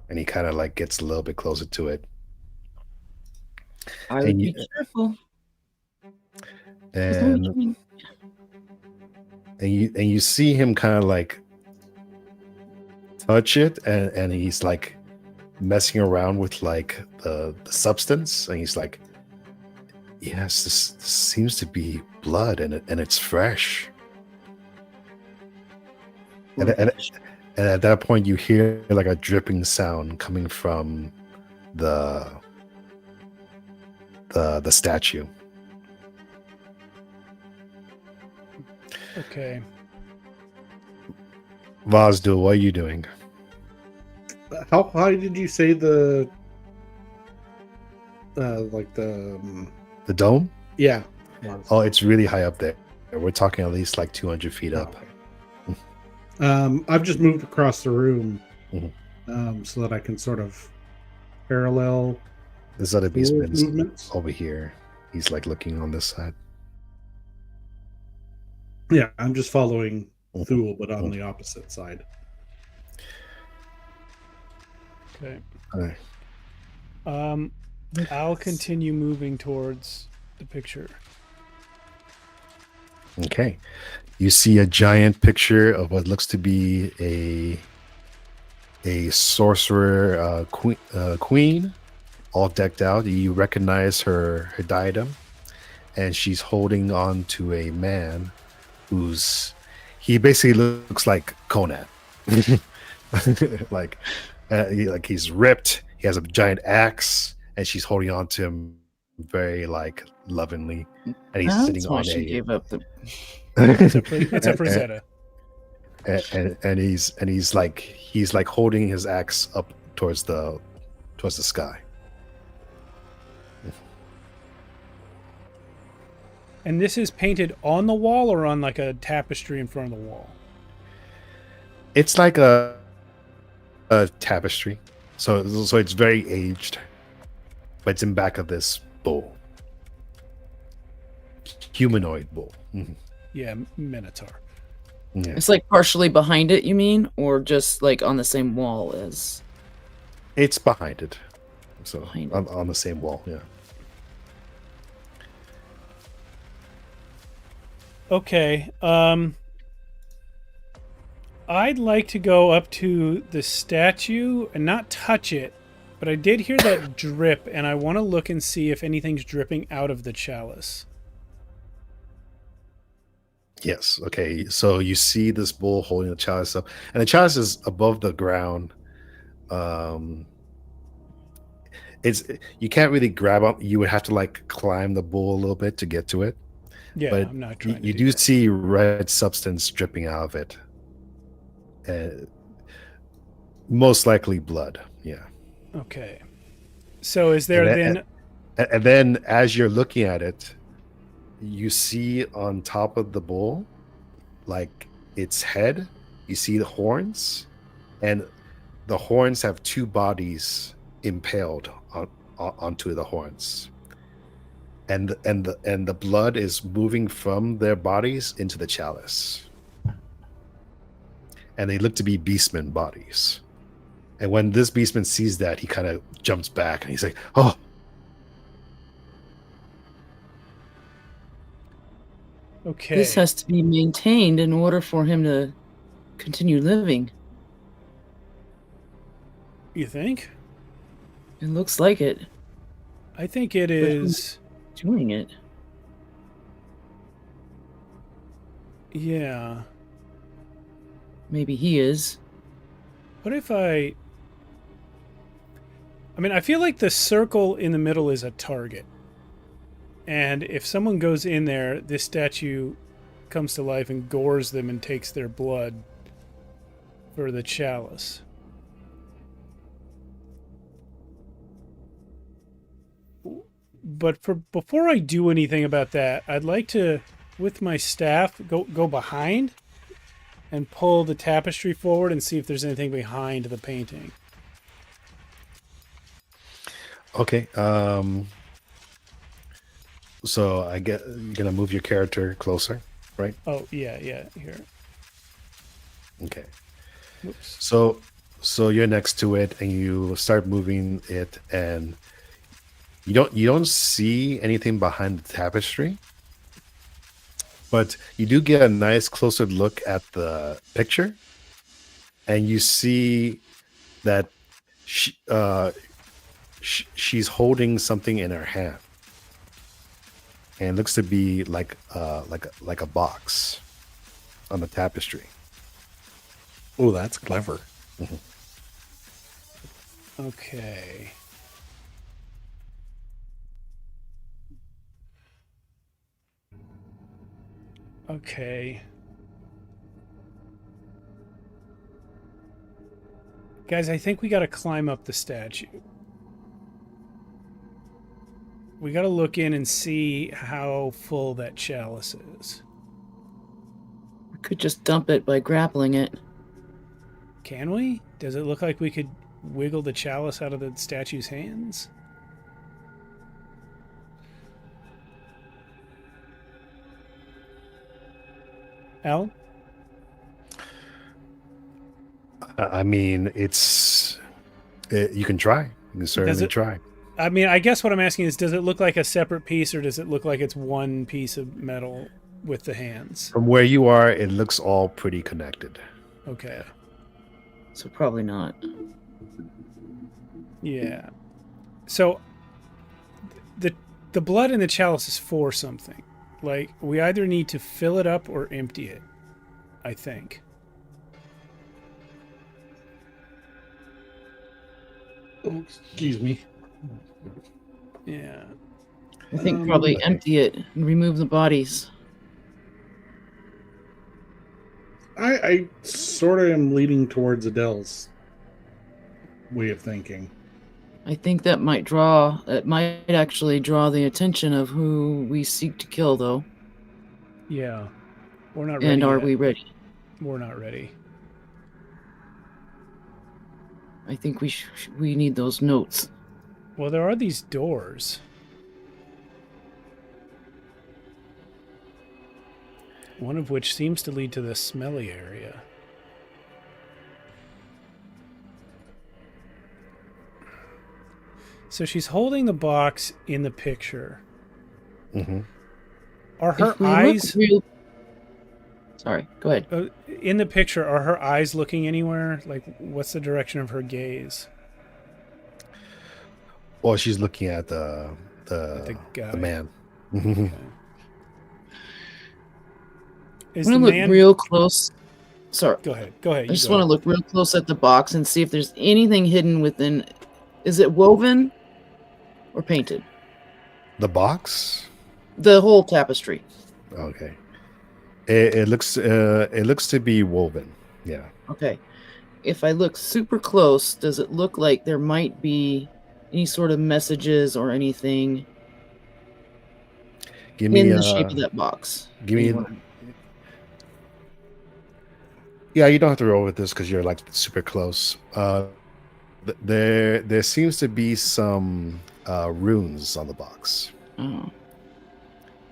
And he kind of like gets a little bit closer to it. I would be careful. And you see him kind of like touch it, and he's like messing around with like the substance, and he's like, "Yes, this seems to be blood, and it's fresh." And at that point, you hear like a dripping sound coming from the statue. Okay. Vazdu, what are you doing? How high did you say the like the The dome? yeah? Oh, it's really high up there. We're talking at least like 200 feet Oh, up. okay. I've just moved across the room Mhm. so that I can sort of parallel This other the beastman's movements. over here. He's like looking on this side. Yeah, I'm just following Mhm. Thule, but on the opposite side. Okay. Okay. I'll continue moving towards the picture. Okay. You see a giant picture of what looks to be a sorcerer queen, all decked out. You recognize her diadem, and she's holding on to a man he basically looks like Conan. like he's ripped. He has a giant axe, and she's holding on to him very like lovingly, and he's sitting That's why on she gave up the. It's a Frazetta. and he's like holding his axe up towards the sky. And this is painted on the wall or on like a tapestry in front of the wall? It's like a tapestry, so it's very aged, but it's in back of this bull, humanoid bull. Mhm. Yeah, Minotaur. Yeah. It's like partially behind it, you mean, or just like on the same wall as? It's behind it, so Behind it. on the same wall. Yeah. Okay. I'd like to go up to the statue and not touch it, but I did hear that drip, and I want to look and see if anything's dripping out of the chalice. Yes. Okay. So you see this bull holding the chalice up, and the chalice is above the ground. It's you can't really grab up. You would have to like climb the bull a little bit to get to it. Yeah, But I'm not trying you to do that. see red substance dripping out of it. Most likely blood. Yeah. Okay. So is there And then... And then as you're looking at it, you see on top of the bull, like its head, you see the horns, and the horns have two bodies impaled onto the horns. And the blood is moving from their bodies into the chalice. And they look to be beastmen bodies. And when this beastman sees that, he kind of jumps back and he's like, "Oh, Okay. This has to be maintained in order for him to continue living. You think? It looks like it. I think it is... Doing it. Yeah. Maybe he is. What if I mean, I feel like the circle in the middle is a target. And if someone goes in there, this statue comes to life and gores them and takes their blood for the chalice. But before I do anything about that, I'd like to, with my staff, go behind and pull the tapestry forward and see if there's anything behind the painting. okay." So I get you're gonna move your character closer, right? Oh, yeah, here. Okay. Whoops. So you're next to it and you start moving it, and you don't see anything behind the tapestry, but you do get a nice closer look at the picture, and you see that she's holding something in her hand, and it looks to be like a box on the tapestry. Oh, that's clever. Okay. Okay. Guys, I think we got to climb up the statue. We got to look in and see how full that chalice is. We could just dump it by grappling it. Can we? Does it look like we could wiggle the chalice out of the statue's hands? Al? I mean, you can try. You can certainly try. I mean, I guess what I'm asking is, does it look like a separate piece, or does it look like it's one piece of metal with the hands? From where you are, it looks all pretty connected. Okay. So probably not. Yeah. So the blood in the chalice is for something. Like, we either need to fill it up or empty it, I think. Oh, excuse me. Yeah. I think probably empty it and remove the bodies. I sort of am leaning towards Adele's way of thinking. I think that might actually draw the attention of who we seek to kill, though. Yeah. We're not ready. And are yet. we ready? We're not ready. I think we need those notes. Well, there are these doors. One of which seems to lead to the smelly area. So she's holding the box in the picture. Mm-hmm. Are her eyes... Sorry, go ahead. In the picture, are her eyes looking anywhere? Like, what's the direction of her gaze? Well, she's looking at the guy. the man. Okay. I'm going to look real close. Sorry. Go ahead. Go ahead. I just want to look real close at the box and see if there's anything hidden within. Is it woven or painted? The box? The whole tapestry. Okay. It looks to be woven. Yeah. Okay. If I look super close, does it look like there might be any sort of messages or anything in the shape of that box? Give me. Yeah, you don't have to roll with this because you're like super close. There seems to be some runes on the box. Oh.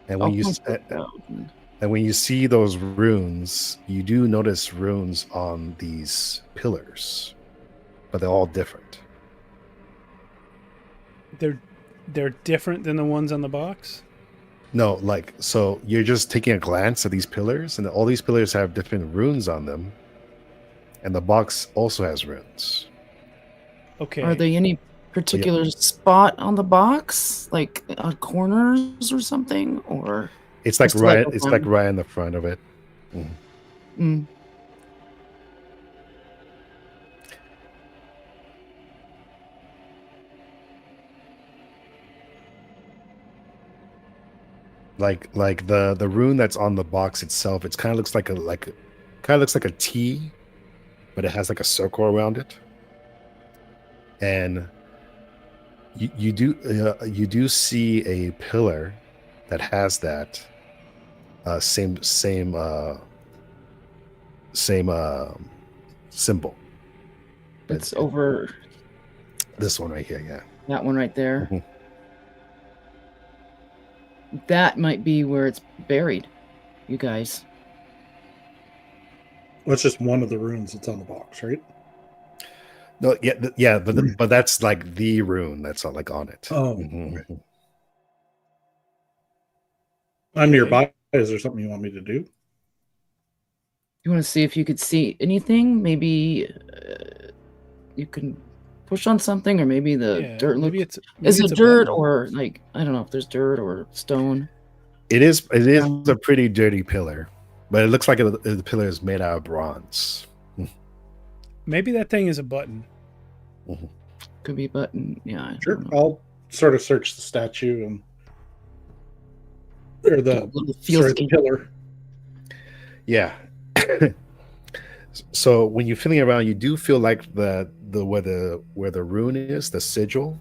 And when you see those runes, you do notice runes on these pillars, but they're all different. They're different than the ones on the box? No, like, so you're just taking a glance at these pillars, and all these pillars have different runes on them, and the box also has runes. Okay. Are there any particular spot on the box, like corners or something, or? It's like right. It's like right in the front of it. Mm. Like the rune that's on the box itself. It kind of looks like a T, but it has like a circle around it. And you do see a pillar that has that same symbol. It's over this one right here, yeah. That one right there. Mm-hmm. That might be where it's buried, you guys. Well, it's just one of the runes that's on the box, right? No, yeah, but that's like the rune that's like on it. Oh, mm-hmm. Okay. I'm nearby. Is there something you want me to do? You want to see if you could see anything? Maybe you can push on something, or maybe the Yeah, dirt maybe looks. maybe Is it's it a dirt button. or like I don't know if there's dirt or stone? It is a pretty dirty pillar, but it looks like the pillar is made out of bronze. Maybe that thing is a button. Could be button. Yeah. I Sure. don't know. I'll sort of search the statue and or the Feels sorry, the pillar. Yeah. So when you're feeling around, you do feel like the where the rune is, the sigil,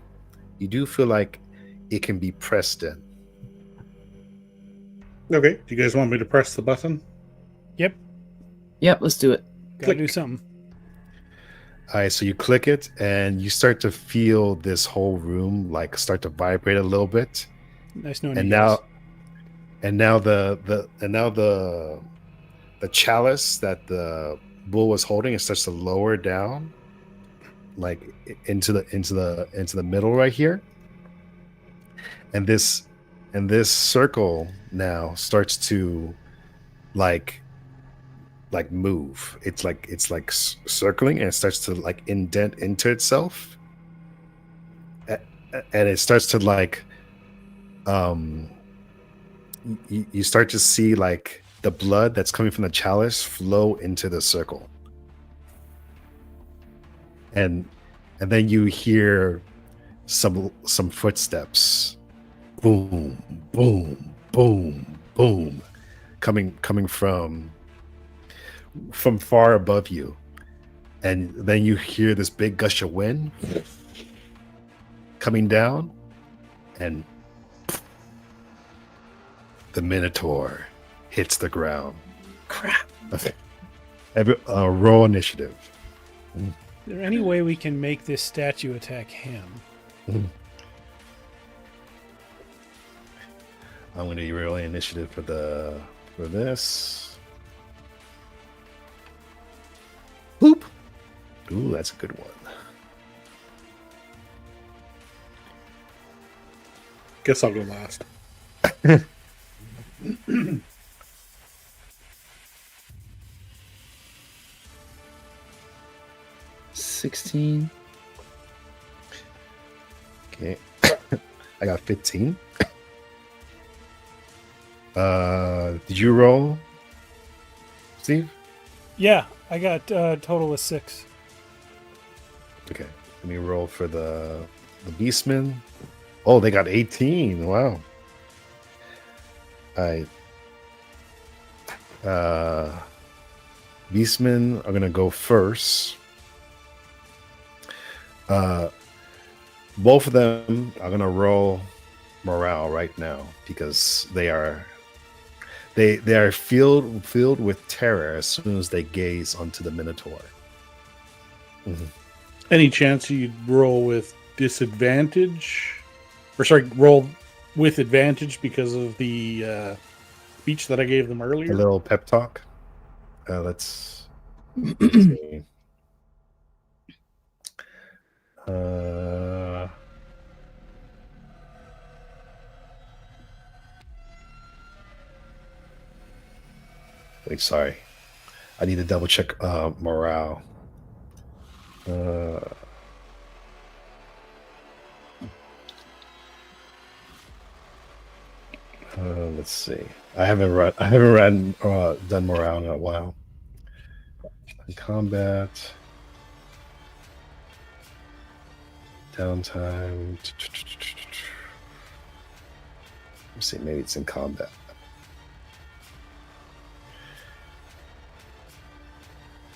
you do feel like it can be pressed in. Okay. Do you guys want me to press the button? Yep, Yep. Let's do it. gotta Click. do something. All right, so you click it and you start to feel this whole room like start to vibrate a little bit. Nice knowing And you guys. now the chalice that the bull was holding, it starts to lower down like into the middle right here. And this circle now starts to like move. It's like circling, and it starts to like indent into itself, and it starts to like you start to see like the blood that's coming from the chalice flow into the circle, and then you hear some footsteps, boom, boom, boom, boom, coming from far above you, and then you hear this big gush of wind coming down, and the Minotaur hits the ground. Crap. Okay. Roll initiative. Is there any way we can make this statue attack him? I'm going to roll initiative for this. Boop. Ooh, that's a good one. Guess I'll go last. $16. Okay. I got 15. Did you roll, Steve? Yeah, I got a total of 6. Okay. Let me roll for the Beastmen. Oh, they got 18. Wow. All right. Beastmen are gonna go first. Both of them are gonna roll morale right now because they are filled with terror as soon as they gaze onto the Minotaur. Mm-hmm. Any chance you'd roll with disadvantage? Or sorry, roll with advantage because of the speech that I gave them A earlier? little pep talk. Let's see. Wait, sorry. I need to double check morale. Let's see. I haven't done morale in a while. In combat, downtime. Let's see. Maybe it's in combat.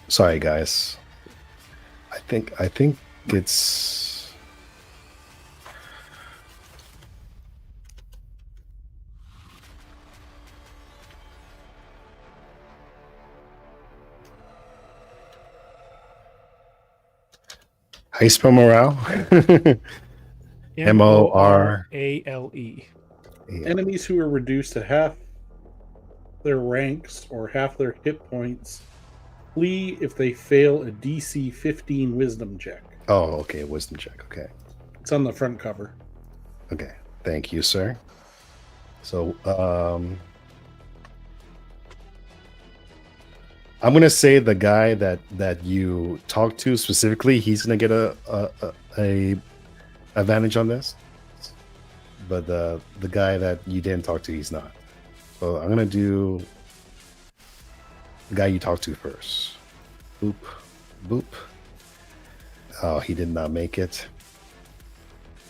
Sorry, guys. I think it's. How you spell morale? Morale. Enemies who are reduced to half their ranks or half their hit points flee if they fail a DC 15 wisdom check. Oh, okay. Wisdom check. Okay. It's on the front cover. Okay. Thank you, sir. So, I'm gonna say the guy that you talked to specifically, he's gonna get a advantage on this, but the guy that you didn't talk to, he's not. So I'm gonna do the guy you talked to first. Boop, boop. Oh, he did not make it.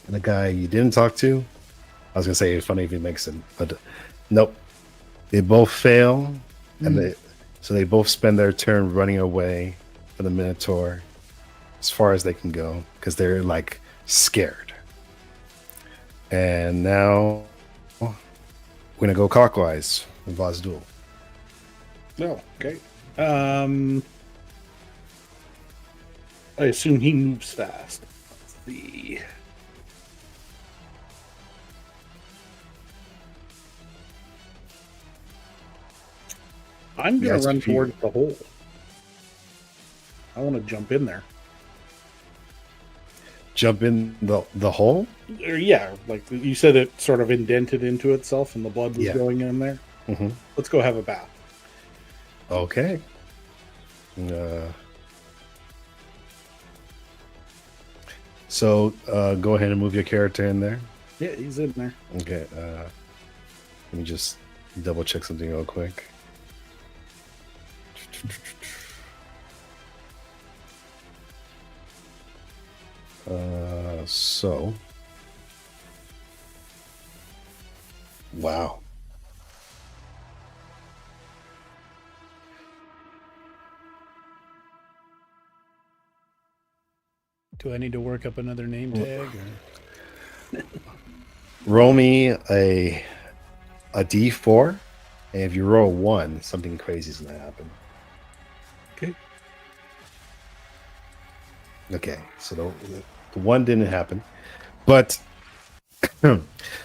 And the guy you didn't talk to, I was gonna say it's funny if he makes it, but nope. They both fail, and so they both spend their turn running away from the Minotaur as far as they can go because they're like scared. And now we're gonna go clockwise with Vazduel. No, okay. I assume he moves fast. Let's see. I'm gonna run towards the hole. I want to jump in there. Jump in the hole? Or, yeah, like you said, it sort of indented into itself, and the blood was going in there. Mm-hmm. Let's go have a bath. Okay. So go ahead and move your character in there. Yeah, he's in there. Okay. Let me just double check something real quick. So. Wow. Do I need to work up another name tag? Or? Roll me a D4, and if you roll 1, something crazy is gonna happen. Okay. Okay, so the 1 didn't happen, but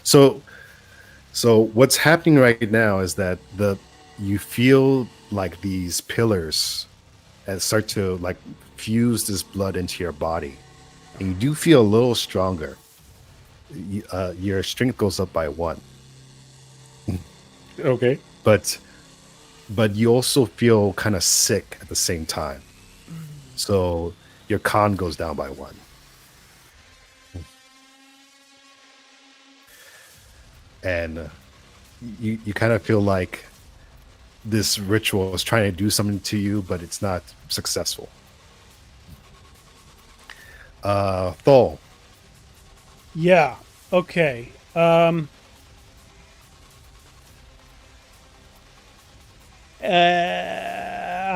so what's happening right now is that you feel like these pillars start to like fuse this blood into your body, and you do feel a little stronger. Your strength goes up by 1. Okay. But you also feel kind of sick at the same time. So your con goes down by 1. And you kind of feel like this ritual is trying to do something to you, but it's not successful. Thol. Yeah. Okay. I'm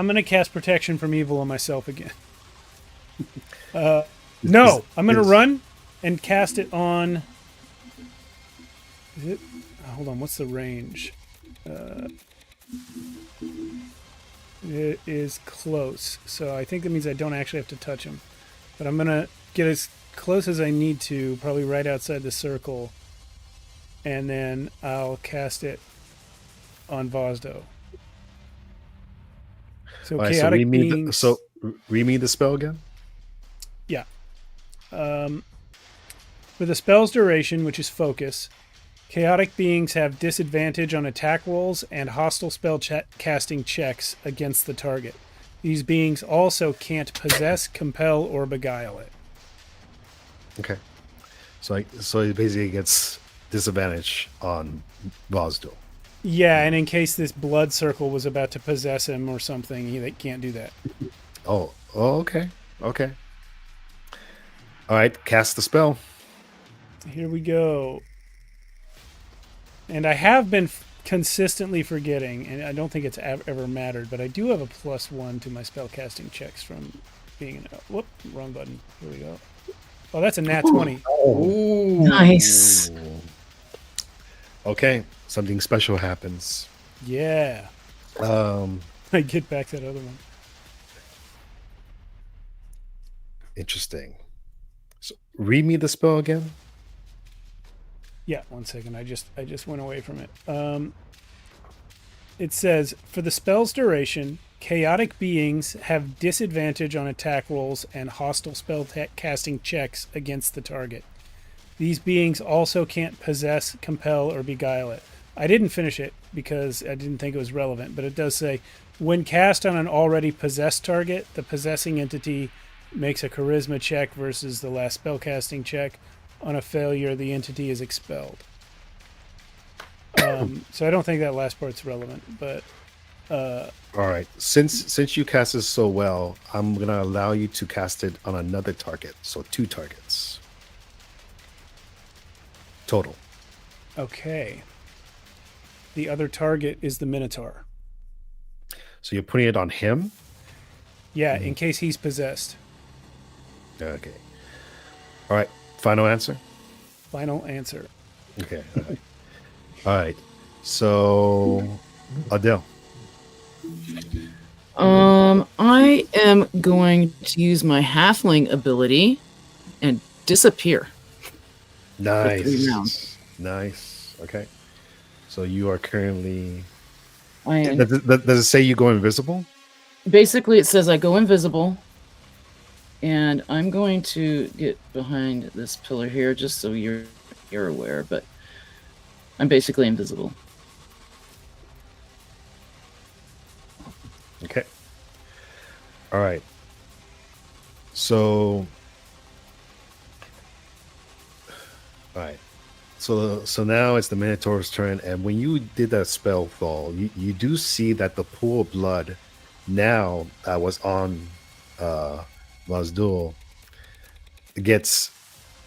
gonna cast protection from evil on myself again. No, I'm gonna run and cast it on. Is it? Hold on. What's the range? It is close, so I think that means I don't actually have to touch him. But I'm gonna get as close as I need to, probably right outside the circle, and then I'll cast it on Vazdo. So All right, chaotic beings. Read me the spell again. Yeah. With a spell's duration, which is focus, chaotic beings have disadvantage on attack rolls and hostile spell casting checks against the target. These beings also can't possess, compel, or beguile it. Okay. So he basically gets disadvantage on Vazduel. Yeah, and in case this blood circle was about to possess him or something, they can't do that. Oh, okay. Okay. All right, cast the spell. Here we go. And I have been consistently forgetting, and I don't think it's ever mattered, but I do have a +1 to my spell casting checks from being an... Whoop, wrong button. Here we go. Oh, that's a nat 20. Ooh. Nice. Okay, something special happens. Yeah. I get back that other one. Interesting. So read me the spell again. Yeah, 1 second. I just went away from it. It says, for the spell's duration, chaotic beings have disadvantage on attack rolls and hostile spell casting checks against the target. These beings also can't possess, compel, or beguile it. I didn't finish it because I didn't think it was relevant, but it does say When cast on an already possessed target, the possessing entity makes a charisma check versus the last spellcasting check. On a failure, the entity is expelled. So I don't think that last part's relevant, but All right. Since you cast it so well, I'm gonna allow you to cast it on another target. So 2 targets total. okay. The other target is the Minotaur. So you're putting it on him. Yeah, in case he's possessed. Okay. All right. Final answer. Final answer. Okay. All right. All right. So Adele. I am going to use my halfling ability and disappear. 3 Nice. rounds. Nice. Okay. So you are currently. I am. Does it say you go invisible? Basically, it says I go invisible, and I'm going to get behind this pillar here just so you're aware. But I'm basically invisible. Okay. All right. So. All right. So now it's the Minotaur's turn, and when you did that spell fall, you do see that the pool of blood now that was on Mazdul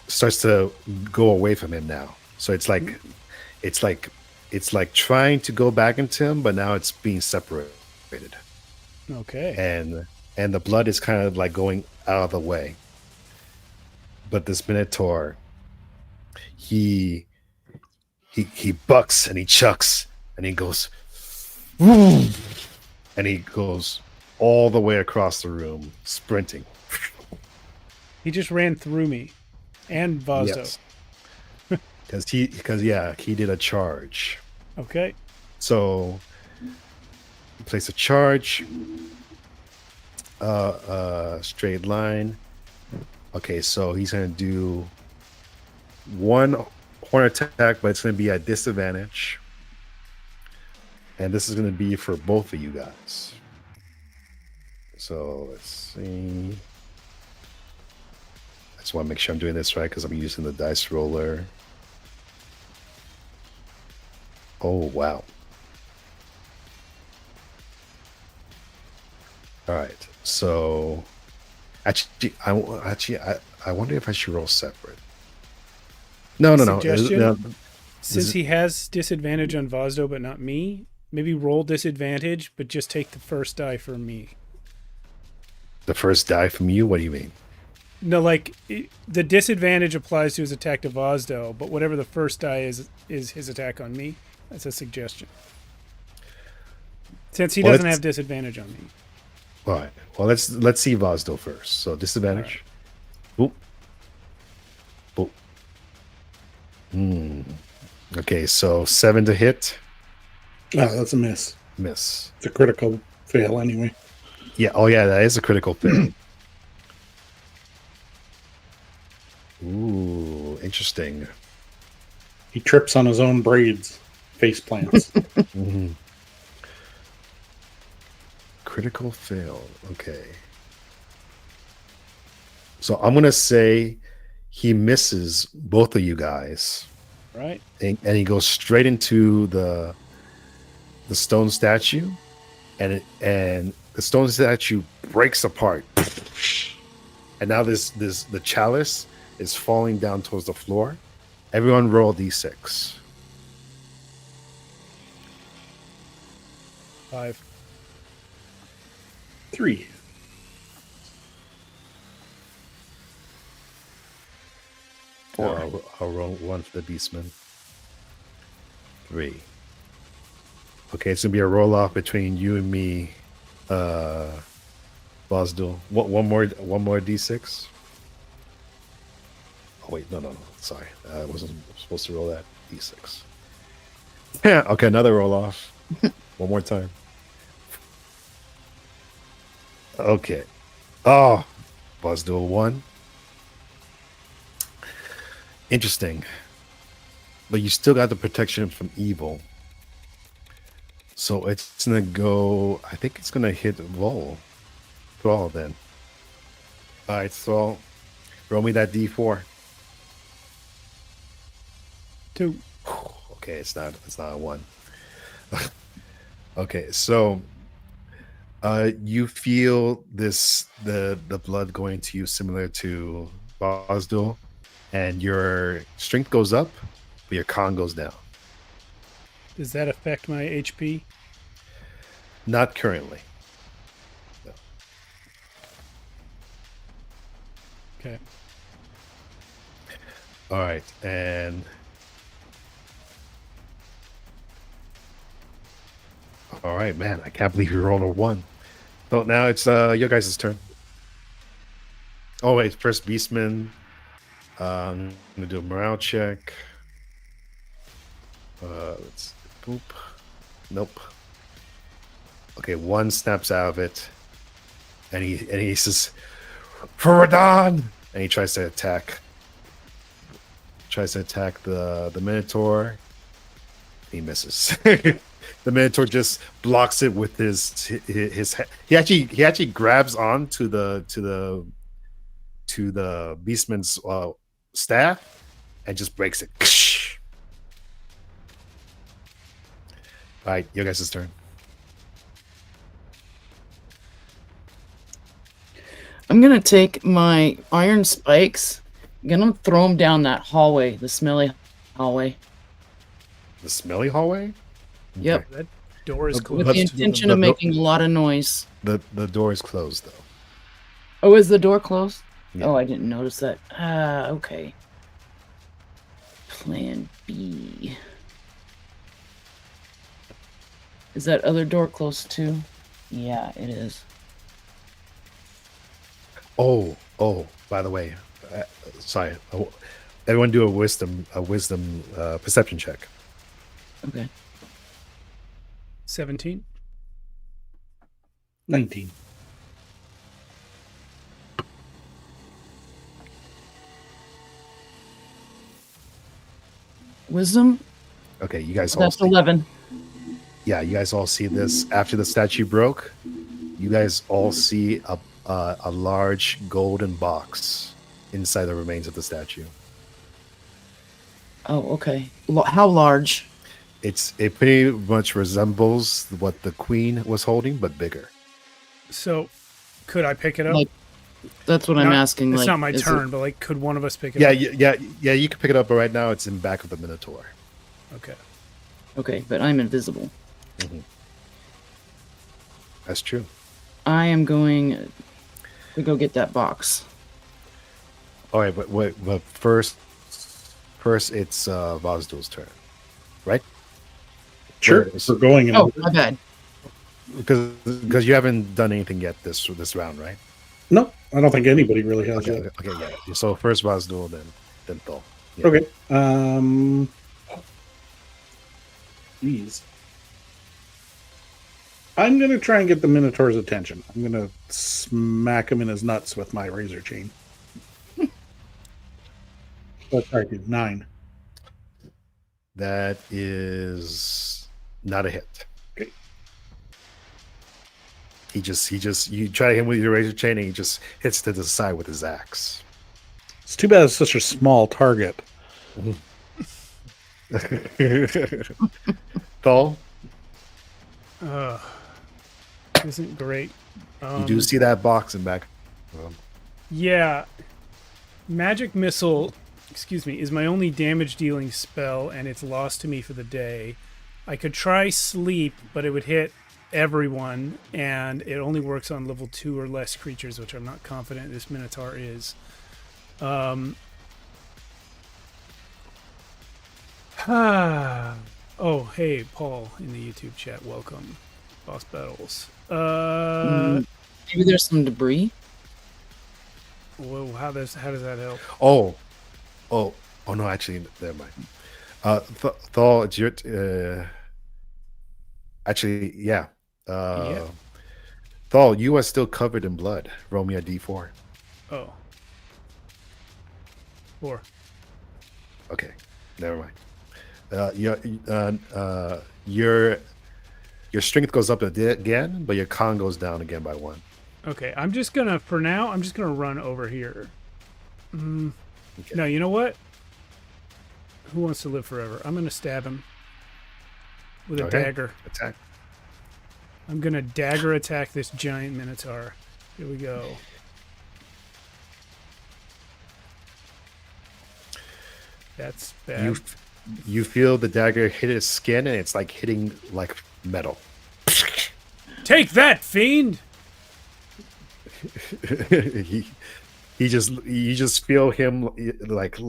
starts to go away from him now. So it's like trying to go back into him, but now it's being separated. Okay. And the blood is kind of like going out of the way. But this Minotaur, he bucks and he chucks and he goes, and he goes all the way across the room, sprinting. He just ran through me and Vazdo. Because he did a charge. Okay. So place a charge, straight line. Okay, so he's gonna do 1 horn attack, but it's gonna be at disadvantage. And this is gonna be for both of you guys. So let's see. I just want to make sure I'm doing this right because I'm using the dice roller. Oh wow. All right. So I wonder if I should roll separate. No. Suggestion? Since he has disadvantage on Vazdo but not me, maybe roll disadvantage, but just take the first die for me. The first die from you? What do you mean? No, like the disadvantage applies to his attack to Vazdo, but whatever the first die is his attack on me. That's a suggestion. Since he doesn't have disadvantage on me. All right. Well, let's see Vazdo first. So disadvantage. Right. Boop. Boop. Okay, so 7 to hit. Oh, that's a miss. Miss. It's a critical fail anyway. Yeah. Oh, yeah. That is a critical fail. Ooh, interesting. He trips on his own braids. Face plants. Mm-hmm. Critical fail. Okay. So I'm gonna say he misses both of you guys. Right. And he goes straight into the stone statue, and the stone statue breaks apart. And now the chalice is falling down towards the floor. Everyone roll d6. 5. 3. I'll roll 1 for the beastman. 3. Okay, it's gonna be a roll off between you and me, Bosdul. One more d6. Oh wait, no. Sorry, I wasn't supposed to roll that d6. Yeah. Okay, another roll off. One more time. Okay. Oh, Bosdul 1. Interesting. But you still got the protection from evil. So it's gonna go. I think it's gonna hit Thrall then. All right, Thrall, roll me that D4. 2. Okay, it's not a 1. Okay, so you feel the blood going to you similar to Bosdul, and your strength goes up, but your con goes down. Does that affect my HP? Not currently. No. Okay. All right, and all right, man, I can't believe you rolled a 1. So now it's your guys' turn. Oh wait, first Beastman. I'm gonna do a morale check. Let's boop. Nope. Okay, 1 snaps out of it, and he says, "For Radon!" and he tries to attack. Tries to attack the Minotaur. He misses. The Minotaur just blocks it with his he actually grabs on to the Beastman's staff and just breaks it. All right, your guys' turn. I'm gonna take my iron spikes. I'm gonna throw them down that hallway, the smelly hallway. The smelly hallway? Yep. That door is But- With closed. the intention of making a lot of noise. The door is closed though. Oh, is the door closed? Yeah. Oh, I didn't notice that. Okay. Plan B. Is that other door close too? Yeah, it is. Oh, by the way, sorry. Everyone do a wisdom perception check. Okay. 17. 19. Wisdom? Okay, you guys all That's see, 11. yeah, you guys all see this after the statue broke. You guys all see a large golden box inside the remains of the statue. Oh, okay. How large? It pretty much resembles what the queen was holding, but bigger. So, could I pick it up? Like, that's what I'm asking. It's like, not my is it- turn, but like, could one of us pick it Yeah, up? yeah. You can pick it up, but right now it's in back of the Minotaur. Okay. Okay, but I'm invisible. That's true. I am going to go get that box. All right, but first it's Vozdul's turn, right? Sure. Whereas- We're going in. Oh, my bad. Because you haven't done anything yet this round, right? No, I don't think anybody really has Okay, yet. okay, yeah. So first Vozdul, then Thol. Yeah. Okay. Jeez. I'm going to try and get the Minotaur's attention. I'm going to smack him in his nuts with my razor chain. What's I do? 9. That is not a hit. Okay. You try to hit him with your razor chain and he just hits to the side with his axe. It's too bad it's such a small target. Thol, Isn't great. you do see that box in back. Yeah. Magic Missile, is my only damage dealing spell, and it's lost to me for the day. I could try Sleep, but it would hit everyone, and it only works on level 2 or less creatures, which I'm not confident this Minotaur is. Oh, hey, Paul in the YouTube chat. Welcome. Boss Battles. Maybe there's some debris. Whoa, how does that help? Oh no! Actually, never mind. Thol, it's your. Actually, yeah. Yeah. Thol, you are still covered in blood. Roll me a d4. Oh. 4. Okay, never mind. Your Your strength goes up again, but your con goes down again by 1. Okay, I'm just gonna run over here. Okay. No, you know what? Who wants to live forever? I'm gonna stab him with a Okay. dagger. Attack. I'm gonna dagger attack this giant Minotaur. Here we go. That's bad. You feel the dagger hit his skin, and it's like hitting like metal. Take that, fiend! he you just feel him like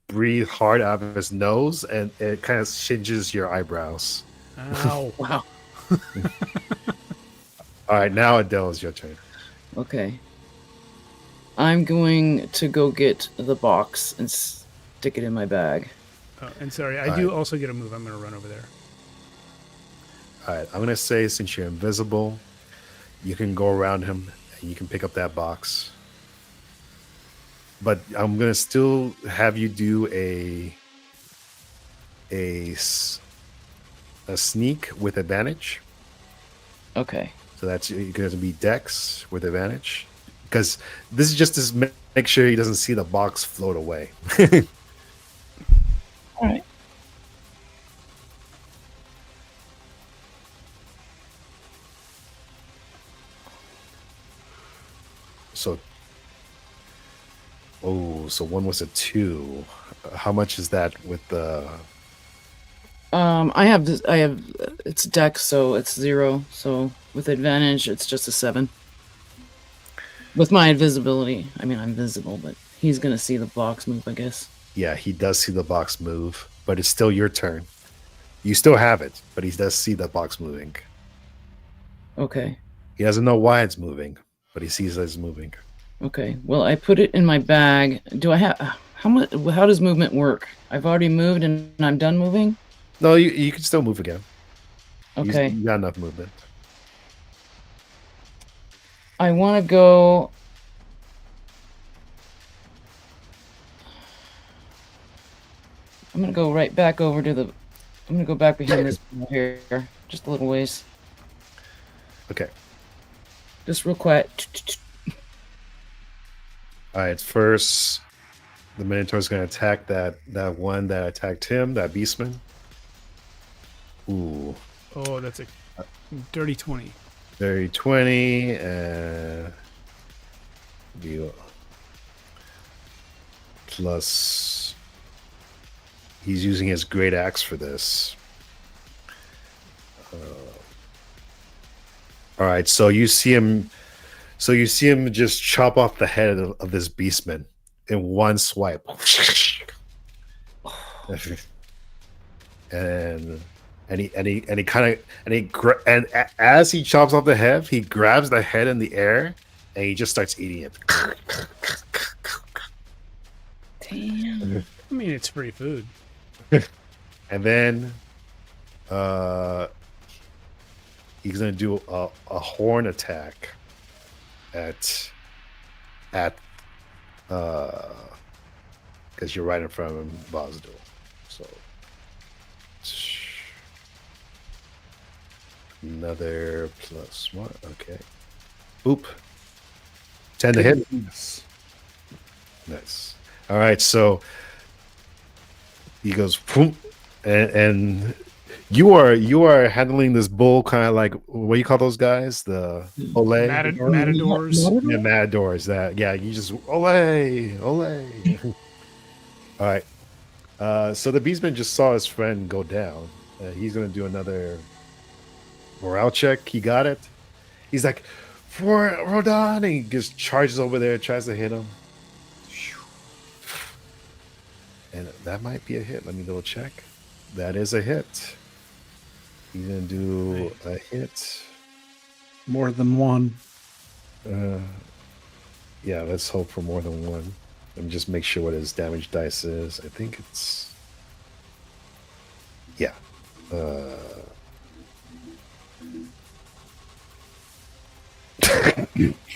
breathe hard out of his nose, and it kind of singes your eyebrows. Ow. Wow. All right, now Adele, is your turn. Okay. I'm going to go get the box and stick it in my bag. Oh, and sorry, I do also get a move. I'm gonna run over there. All right, I'm gonna say, since you're invisible, you can go around him and you can pick up that box. But I'm gonna still have you do a sneak with advantage. Okay. So that's going to be Dex with advantage, because this is just to make sure he doesn't see the box float away. All right. So, so 1 was a 2. How much is that with the? I have it's dex, so it's 0. So with advantage, it's just a 7. With my invisibility, I mean, I'm visible, but he's gonna see the box move, I guess. Yeah, he does see the box move, but it's still your turn. You still have it, but he does see the box moving. Okay. He doesn't know why it's moving, but he sees that it's moving. Okay. Well, I put it in my bag. Do I have how much? How does movement work? I've already moved and I'm done moving. No, you can still move again. Okay. You got enough movement. I want to go. I'm gonna go right back over to the. I'm gonna go back behind this wall here, just a little ways, Okay. just real quiet. All right. First, the Minotaur's going to attack that one that attacked him, that beastman. Ooh, Oh, that's a dirty 20. very 20. Deal. Plus, he's using his great axe for this. All right, so you see him just chop off the head of this beastman in one swipe. and as he chops off the head, he grabs the head in the air and he just starts eating it. Damn. I mean, it's free food. And then he's gonna do a horn attack at because you're right in front of him, Bosdil. So another +1. Okay. Oop. 10 to hit. Nice. All right, so he goes boom, and you are handling this bull kind of like, what do you call those guys? The Olay? Matadors. Yeah, Matadors. That, yeah, you just Olay. All right. So the beastman just saw his friend go down. He's gonna do another morale check. He got it. He's like, for Rodan, and he just charges over there, tries to hit him. And that might be a hit. Let me double check. That is a hit. He's gonna do a hit. More than one. Yeah, let's hope for more than one. Let me just make sure what his damage dice is. I think it's, yeah.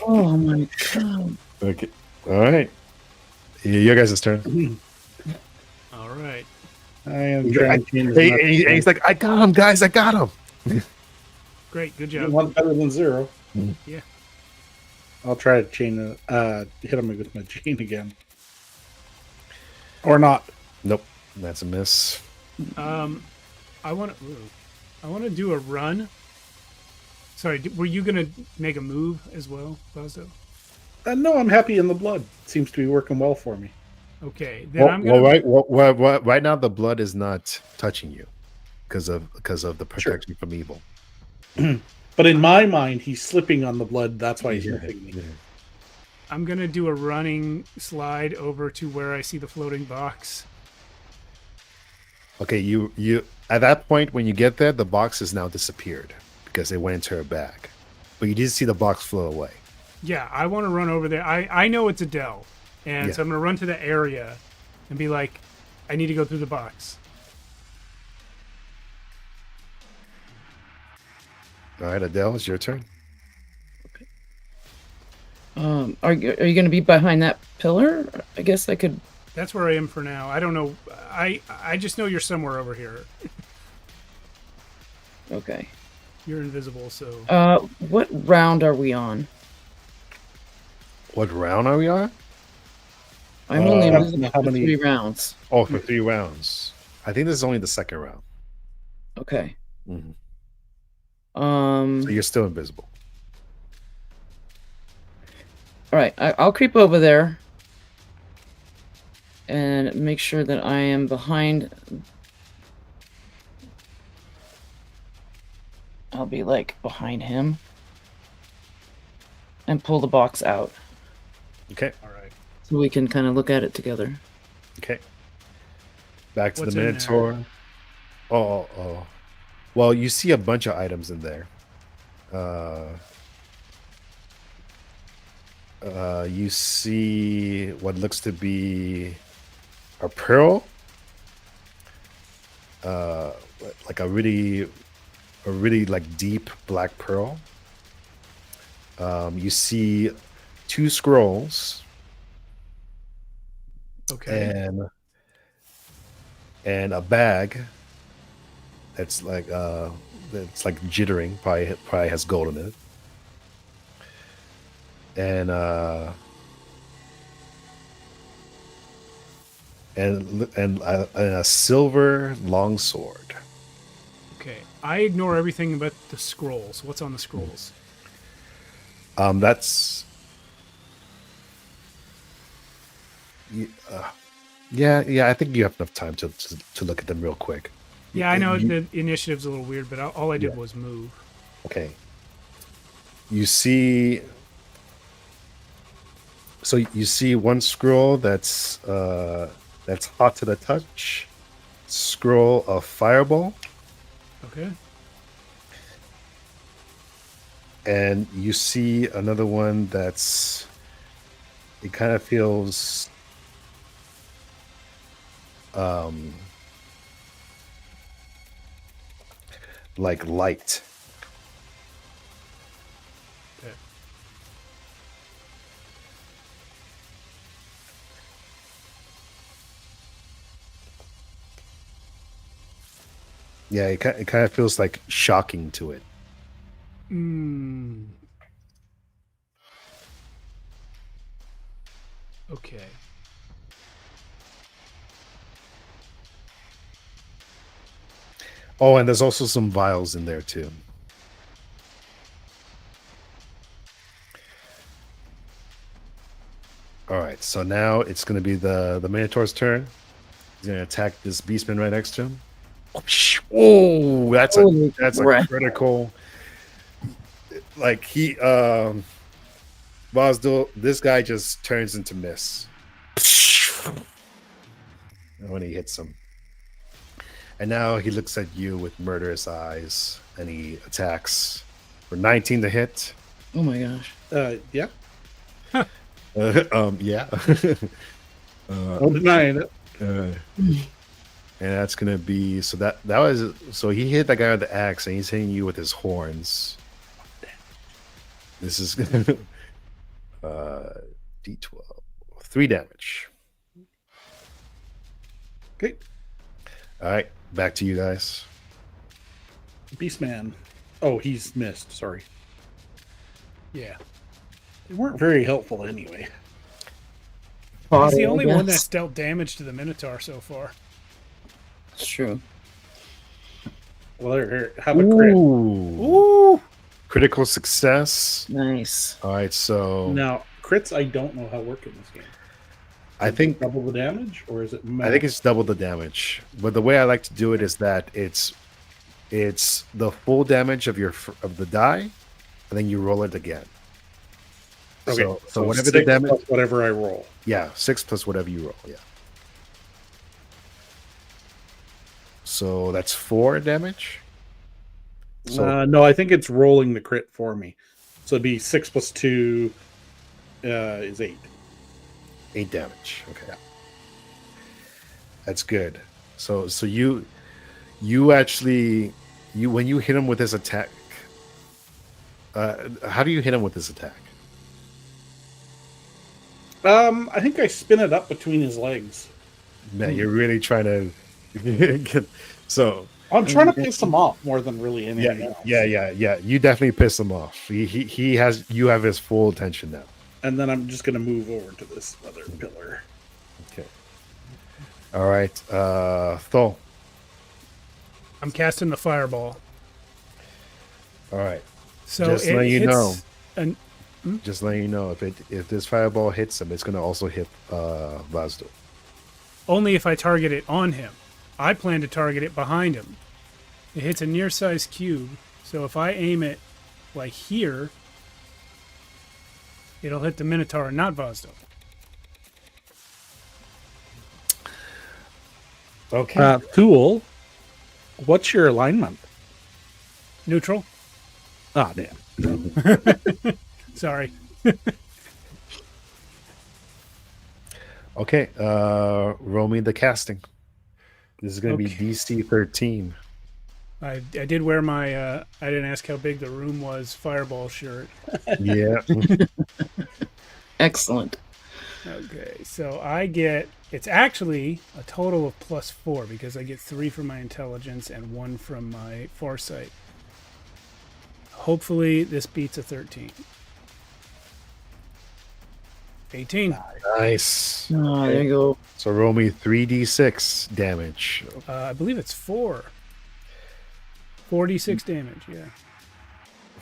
Oh my god. Okay. All right. Your guys' turn. All right. I am trying to change And he's like, I got him, guys. I got him. Great, good You job. want better than 0. Yeah. I'll try to hit him with my chain again. Or not. Nope, that's a miss. I want to do a run. Sorry, were you gonna make a move as well, Bozdo? No, I'm happy in the blood. Oh, Seems to be working well for me. Okay, then I'm gonna. Right now the blood is not touching you because of the protection from evil. But in my mind, he's slipping on the blood. That's why he's hitting me. Yeah. I'm gonna do a running slide over to where I see the floating box. Okay, you at that point when you get there, the box has now disappeared because it went into her bag, but you did see the box float away. Yeah, I want to run over there. I know it's a Dell, and so I'm gonna run to the area and be like, I need to go through the box. All right, Adele, it's your turn. Are you going to be behind that pillar? I guess I could. That's where I am for now. I don't know. I just know you're somewhere over here. Okay. You're invisible, so. What round are we on? What round are we on? I'm only invisible how for many- 3 rounds. Oh, for 3 rounds. I think this is only the second round. Okay. Mhm. So you're still invisible. All right. I'll creep over there and make sure that I am behind. I'll be like behind him and pull the box out Okay. All right. so we can kind of look at it together. Okay. Back to What's the in Minotaur. Oh. Well, you see a bunch of items in there. You see what looks to be a pearl. Like a really like deep black pearl. You see 2 scrolls Okay. and a bag that's like jittering, probably has gold in it. And a silver longsword. Okay. I ignore everything but the scrolls. What's on the scrolls? That's yeah. I think you have enough time to look at them real quick. Yeah, I know the initiative's a little weird, but all I did was move. Okay. You see. So you see one scroll that's hot to the touch. Scroll of fireball. Okay. And you see another one that's, it kind of feels like light. Okay. Yeah, it kind of feels like shocking to it. Okay. Oh, and there's also some vials in there too. All right, so now it's going to be the Minotaur's turn. He's going to attack this beastman right next to him. Oh, that's Holy a crap. critical. Like he, Bosdil, this guy just turns into miss when he hits him. And now he looks at you with murderous eyes, and he attacks for 19 to hit. Oh my gosh. Yeah. Yeah. No denying it. And that's gonna be so he hit that guy with the axe, and he's hitting you with his horns. This is D12, 3 damage. Okay. All right, back to you guys. Beastman. Oh, he's missed. Sorry. Yeah. They weren't very helpful anyway. He's the I only one guess. that's dealt damage to the Minotaur so far. It's true. Well, here, have a crit. Ooh! Critical success. Nice. All right, so Now, crits, I don't know how work in this game. I Is it think double the damage, or is it? it's double the damage. But the way I like to do it is that it's the full damage of the die, and then you roll it again. Okay. So whatever the 6 damage, plus whatever I roll. yeah, 6 plus whatever you roll, yeah. So that's 4 damage. So No, I think it's rolling the crit for me. So it'd be 6 plus 2 is 8. 8 damage. Okay, that's good. So you actually when you hit him with this attack, how do you hit him with this attack? I think I spin it up between his legs. Man, you're really trying to get, so I'm trying to piss him off more than really anything else. yeah. You definitely piss him off. He has, you have his full attention now. And then I'm just going to move over to this other pillar. Okay. All right. Thol. I'm casting the fireball. All right. So Just it letting you hits know. an- Just letting you know, if this fireball hits him, it's going to also hit Vazdo. only if I target it on him. I plan to target it behind him. It hits a near-sized cube, so if I aim it like here, it'll hit the Minotaur and not Vazdo. Okay. Cool. What's your alignment? Neutral? Ah, damn. Sorry. Okay. Roll me the casting. This is going to be DC 13. I did wear my, I didn't ask how big the room was, fireball shirt. Yeah. Excellent. Okay, so I get, it's actually a total of +4 because I get 3 from my intelligence and 1 from my foresight. Hopefully this beats a 13. 18. Nice. Oh, there you go. So roll me 3d6 damage. I believe it's 4. 46 damage, yeah.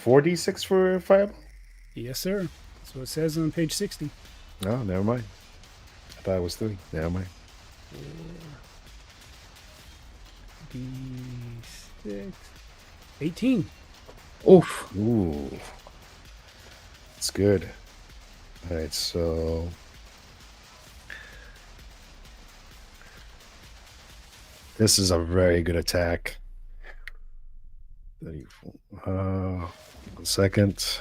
4d6 for fireball? Yes, sir. That's what it says on page 60. No, never mind. I thought it was 3. Never mind. D6. 18. Oof. Ooh. It's good. All right, so this is a very good attack. 34. 1 second.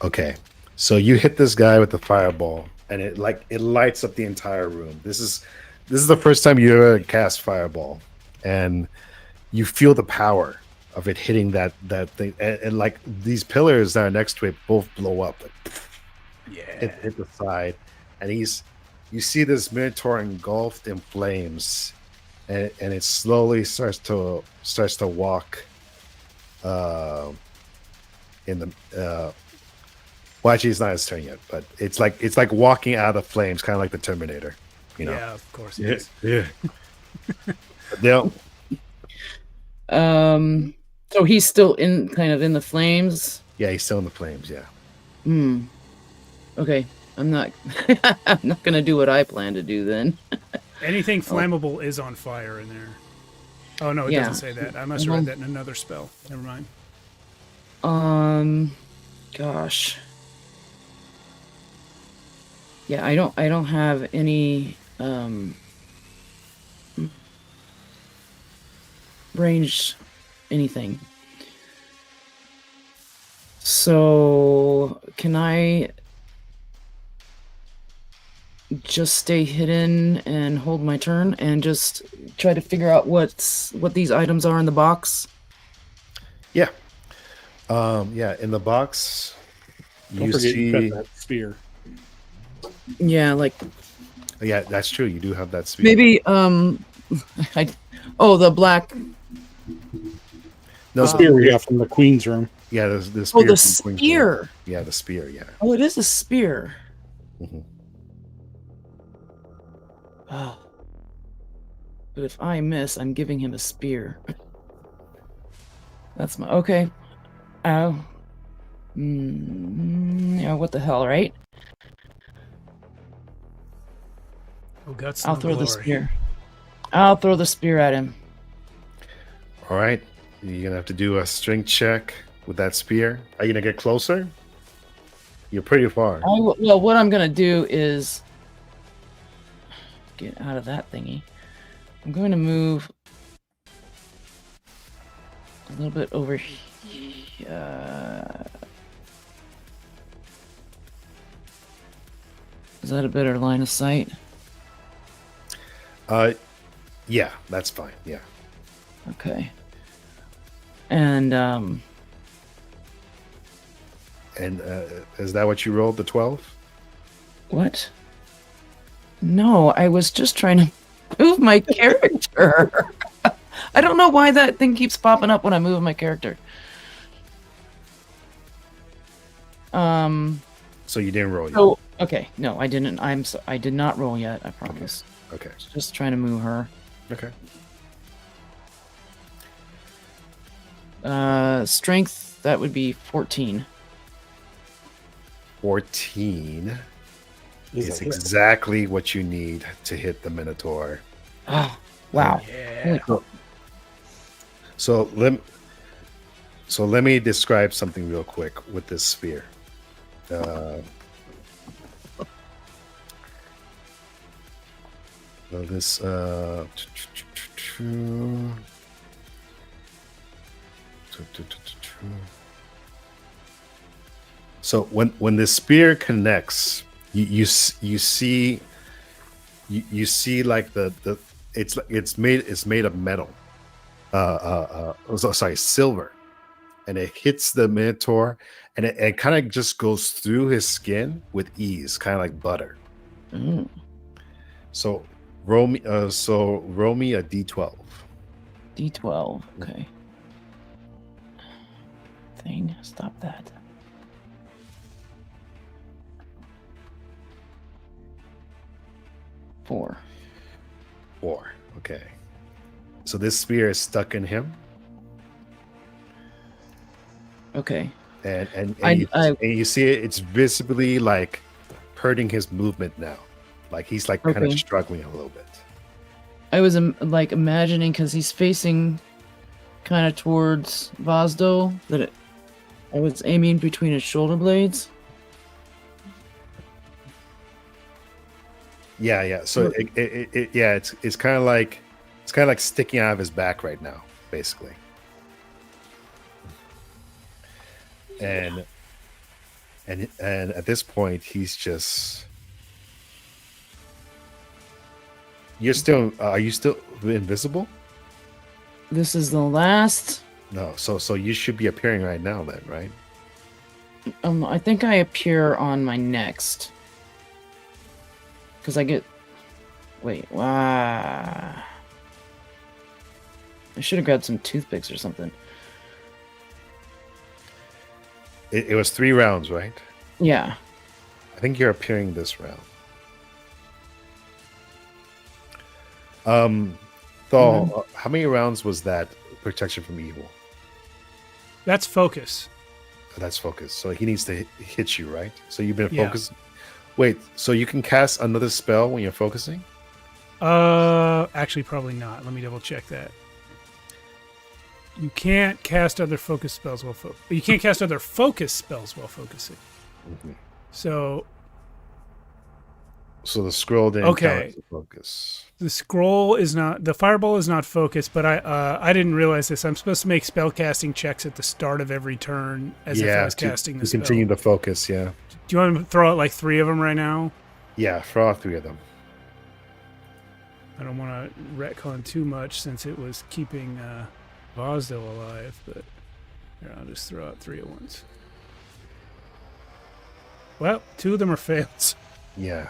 Okay, so you hit this guy with the fireball, and it lights up the entire room. This is the first time you ever cast fireball, and you feel the power of it hitting that thing, and like these pillars that are next to it both blow up. Like, Yeah. hit the side, and you see this Minotaur engulfed in flames, and it slowly starts to walk in the well, actually it's not his turn yet, but it's like walking out of flames, kind of like the Terminator, you know. Yeah, of course it is. Yeah. But they'll So he's still in the flames. yeah, he's still in the flames, yeah. Hmm. Okay. I'm not I'm not gonna do what I plan to do then. Anything flammable is on fire in there. Oh, no, it Yeah. doesn't say that. I must have read that in another spell. Never mind. Gosh. Yeah, I don't have any range anything. So can I just stay hidden and hold my turn and just try to figure out what these items are in the box? Yeah. Yeah, in the box Don't you forget you see got that spear. Yeah, like Yeah, that's true. You do have that spear. maybe the black. No, Spear we got from the Queen's room. yeah, the spear. Oh, the from Queen's Room. spear. Yeah, the spear. Yeah. Oh, it is a spear. Mhm. Oh. But if I miss, I'm giving him a spear. That's my okay. Oh. Yeah, what the hell, right? Oh, guts. I'll no throw the glory. spear. I'll throw the spear at him. All right. You're gonna have to do a strength check with that spear. Are you gonna get closer? You're pretty far. Well, what I'm gonna do is get out of that thingy. I'm going to move a little bit over here. Is that a better line of sight? Yeah, that's fine. Yeah. Okay. And And is that what you rolled? The 12? what? No, I was just trying to move my character. I don't know why that thing keeps popping up when I move my character. So you didn't roll yet. Oh, okay. No, I didn't. I did not roll yet. I promise. Okay. Just trying to move her. Okay. Strength, that would be 14. 14 is a hit. exactly what you need to hit the Minotaur. Oh, wow. Yeah. Holy crap. So let me describe something real quick with this spear. So when the spear connects, you see like the it's made of metal. Sorry, silver, and it hits the Minotaur, and it kind of just goes through his skin with ease, kind of like butter. Mm. So roll me a d12. D12. Okay. Thing. Stop that. Four. 4. Okay. So this spear is stuck in him, Okay. and I- you see it's visibly like hurting his movement now, like he's like kind Okay. of struggling a little bit. I was like imagining because he's facing kind of towards Vazdo that I was aiming between his shoulder blades. Yeah. So it's kind of like sticking out of his back right now, basically. And at this point, he's just. Are you still invisible? This is the last. No. So you should be appearing right now, then, right? I think I appear on my next. Because I get. Wait, wow. I should have grabbed some toothpicks or something. It was 3 rounds, right? Yeah. I think you're appearing this round. Thal, how many rounds was that protection from evil? That's focus. That's focus. So he needs to hit you, right? So you've been Yeah. focused. Wait, so you can cast another spell when you're focusing? Actually, probably not. Let me double check that. You can't cast other focus spells while you can't cast other focus spells while focusing. Mhm. So So the scroll didn't Okay. count as a focus. the scroll is not, the fireball is not focused, but I didn't realize this. I'm supposed to make spell casting checks at the start of every turn as if I was casting the to spell. continue the focus, yeah. Do you want to throw out like 3 of them right now? Yeah, throw out 3 of them. I don't want to retcon too much since it was keeping Vazdo alive, but here, I'll just throw out 3 at once. Well, 2 of them are fails. Yeah.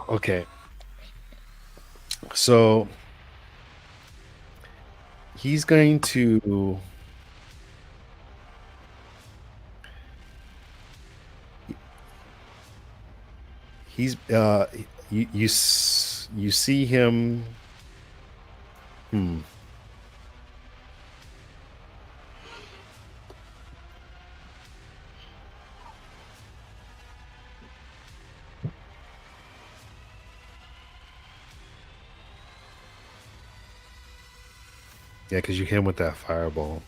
Okay. So he's going to. He's you see him. Hmm. Yeah, because you hit him with that fireball.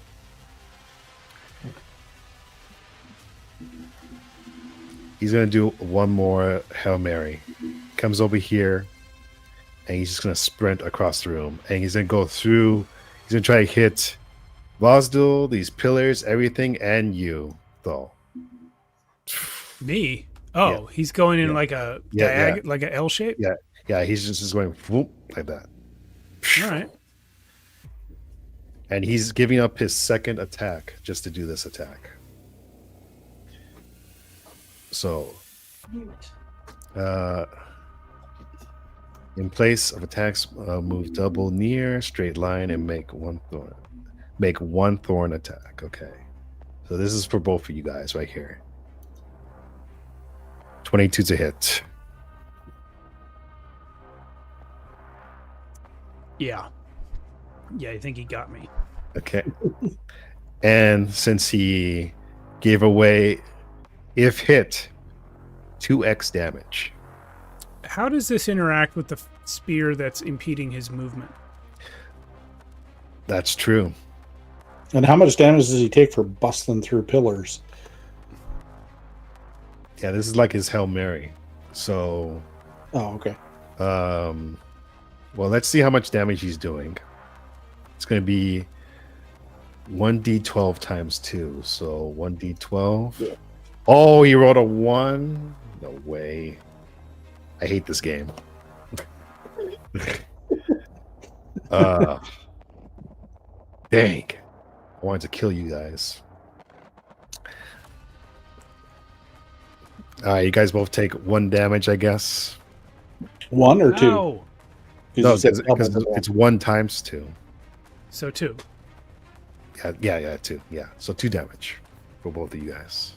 He's gonna do one more Hail Mary. Comes over here, and he's just gonna sprint across the room, and he's gonna go through. He's gonna try to hit Vozdul, these pillars, everything, and you, though. Me? Oh, he's going in Yeah. like a Yeah. like a L shape. Yeah. He's just going whoop, like that, All right. and he's giving up his second attack just to do this attack. So, in place of attacks, move double near, straight line, and make one thorn. Make one thorn attack. Okay. So this is for both of you guys right here. 22 to hit. Yeah. Yeah, I think he got me. Okay. And since he gave away, if hit, 2x damage. How does this interact with the spear that's impeding his movement? That's true. And how much damage does he take for busting through pillars? Yeah, this is like his Hail Mary. So, Oh, okay. well, let's see how much damage he's doing. It's going to be 1d12 times 2. So 1d12. Yeah. Oh, he rolled a 1. No way. I hate this game. Dang. I wanted to kill you guys. All right, you guys both take 1 damage, I guess. 1 or 2? Ow. No, you said because double. it's 1 times 2. So 2. Yeah, 2. Yeah, so 2 damage for both of you guys.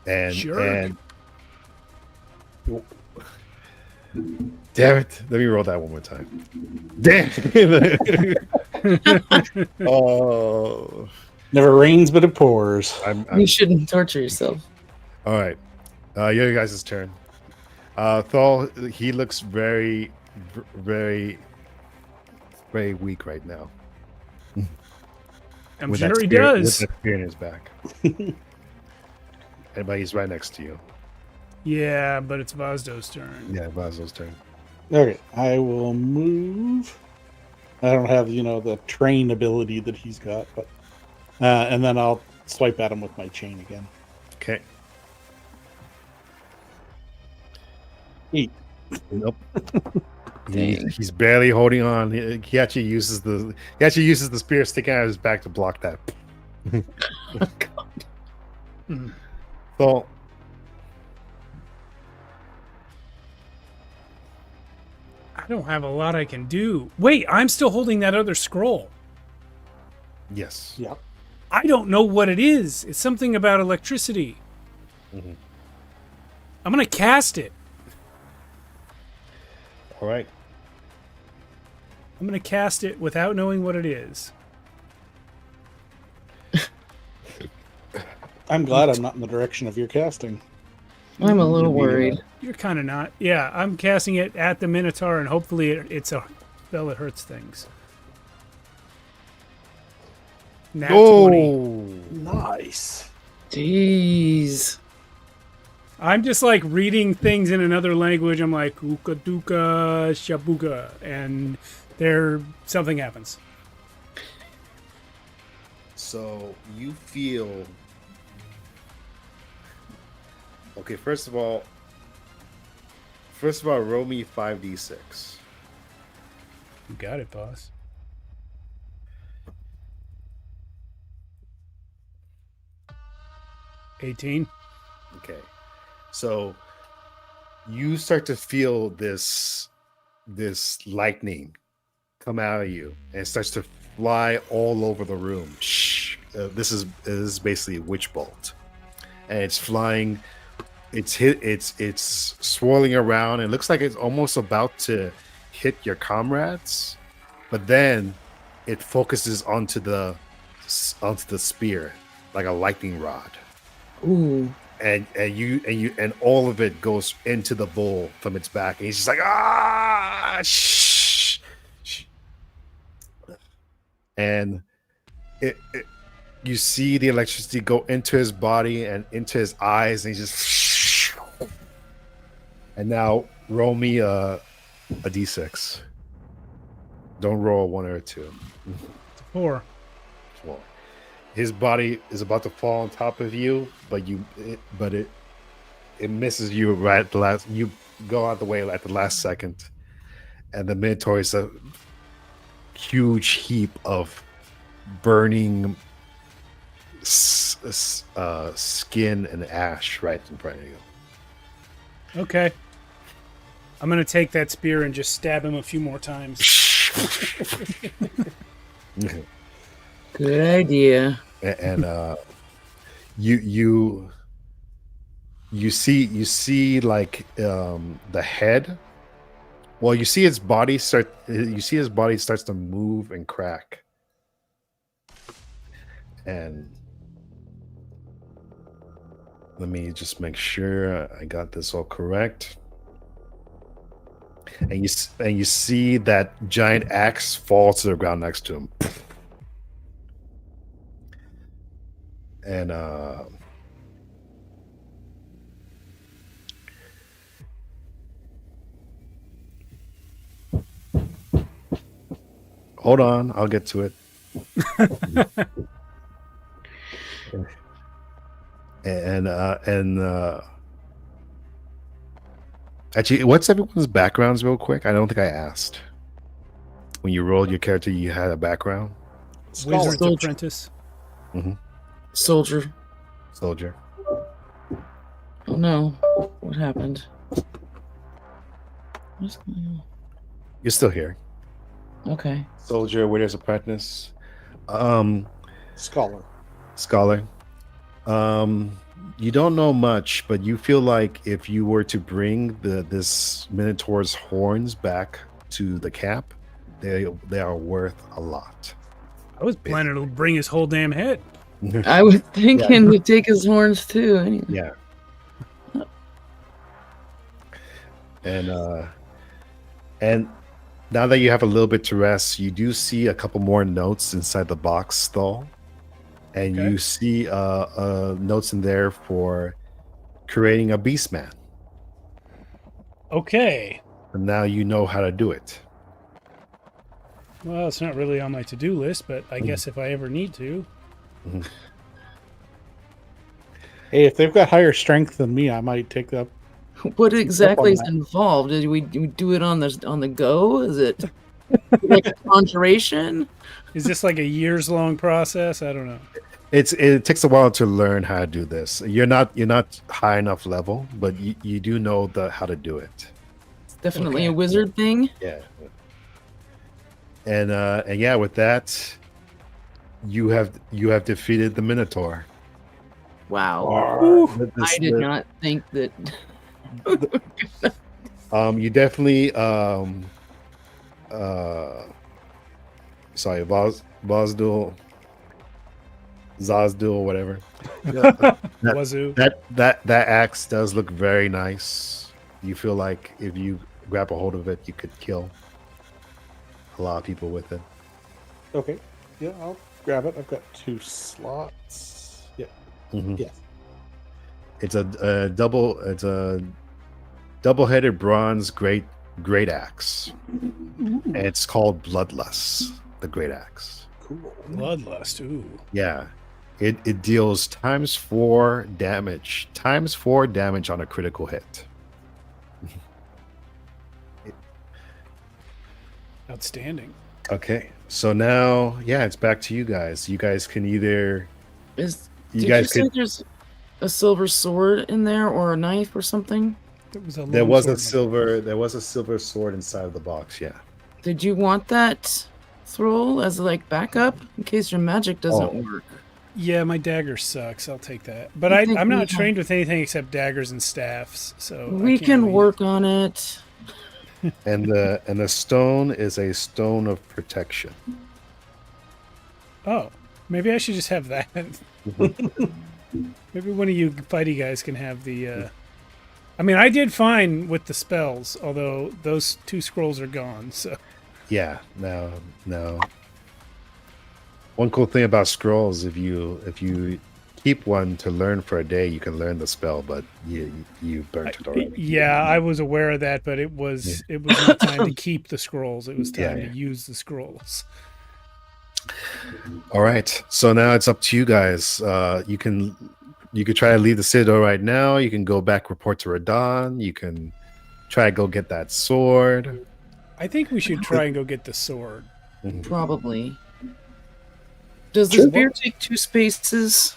And Sure. and damn it! Let me roll that one more time. Damn. Oh, Never rains, but it pours. You shouldn't torture yourself. all right. Your guys' turn. Thal, he looks very, very, very weak right now. I'm With sure that he spear- does. With that spear in his back. But he's right next to you. Yeah, but it's Vazdo's turn. Yeah, Basil's turn. Okay, I will move. I don't have, the train ability that he's got, but and then I'll swipe at him with my chain again. Okay. 8. Nope. Dang. He's barely holding on. He actually uses the spear sticking out of his back to block that. Mm. So I don't have a lot I can do. Wait, I'm still holding that other scroll. yes. Yep. I don't know what it is. It's something about electricity. Mhm. I'm going to cast it. All right. I'm going to cast it without knowing what it is. I'm glad I'm not in the direction of your casting. I'm a little worried. You're kind of not. Yeah, I'm casting it at the Minotaur, and hopefully it's a spell that hurts things. Nat 20. Nice. Jeez. I'm just like reading things in another language. I'm like, uka duka shabuka, and something happens. So you feel. Okay, first of all, roll me 5d6. You got it, boss. 18. Okay. So you start to feel this lightning come out of you, and it starts to fly all over the room. Shh. This is basically a witch bolt, and it's flying. It's swirling around. It looks like it's almost about to hit your comrades, but then it focuses onto the spear like a lightning rod. Ooh. And all of it goes into the bull from its back, and he's just like, ah, shh. And you see the electricity go into his body and into his eyes, and he's just. And now roll me a d6. Don't roll a 1 or a 2. 4. 4. His body is about to fall on top of you, but it misses you right at the last. You go out the way at the last second, and the Minotaur is a huge heap of burning skin and ash right in front of you. Okay. I'm going to take that spear and just stab him a few more times. Good idea. And you see like the head. Well, you see his body starts to move and crack. And let me just make sure I got this all correct. And you see that giant axe fall to the ground next to him. And hold on, I'll get to it. and actually, what's everyone's backgrounds real quick? I don't think I asked. When you rolled your character, you had a background? Wizard's Soldier. apprentice. Mm-hmm. Soldier. Soldier. Oh no. What happened? What's going on? You're still here. Okay. Soldier, Wizard's apprentice. Scholar. Scholar. You don't know much, but you feel like if you were to bring this Minotaur's horns back to the camp, they are worth a lot. I was planning to bring his whole damn head. I was thinking to take his horns too. Anyway. Yeah. And now that you have a little bit to rest, you do see a couple more notes inside the box stall. And Okay. you see notes in there for creating a Beastman. Okay. And now you know how to do it. Well, it's not really on my to-do list, but I guess if I ever need to. Hey, if they've got higher strength than me, I might take that. What exactly is that. involved? Did we do it on the go? Is it like a conjuration? Is this like a years-long process? I don't know. It takes a while to learn how to do this. You're not high enough level, but you do know how to do it. It's definitely Okay. a wizard thing. Yeah. And yeah, with that, you have defeated the Minotaur. Wow. This- I did not think that. You definitely sorry, Zazdul, whatever. Wazoo. That axe does look very nice. You feel like if you grab a hold of it, you could kill a lot of people with it. Okay. Yeah, I'll grab it. I've got 2 slots. Yeah. Mhm. Yes. It's a double-headed bronze great axe, and it's called Bloodlust, the great axe. Cool. Bloodlust. Ooh. Yeah, it deals ×4 damage, ×4 damage on a critical hit. Outstanding. Okay, so now, yeah, it's back to you guys. You guys can either Is you did guys you say could there's a silver sword in there or a knife or something? There was a longsword. silver sword inside of the box. Yeah. Did you want that thrall as like backup in case your magic doesn't work? Yeah, my dagger sucks. I'll take that. But I think I'm we not have- trained with anything except daggers and staffs, so I We can't can really- work on it. And the stone is a stone of protection. Oh, maybe I should just have that. Maybe one of you fighty guys can have the. I mean, I did fine with the spells, although those 2 scrolls are gone. So Yeah. No. One cool thing about scrolls, if you keep one to learn for a day, you can learn the spell, but you burnt it already. yeah, I was aware of that, but it was not time to keep the scrolls. It was time Yeah. to use the scrolls. All right. So now it's up to you guys. You could try to leave the Citadel right now. You can go back, report to Radon. You can try to go get that sword. I think we should try and go get the sword. Probably. Does the Sure. spear take 2 spaces?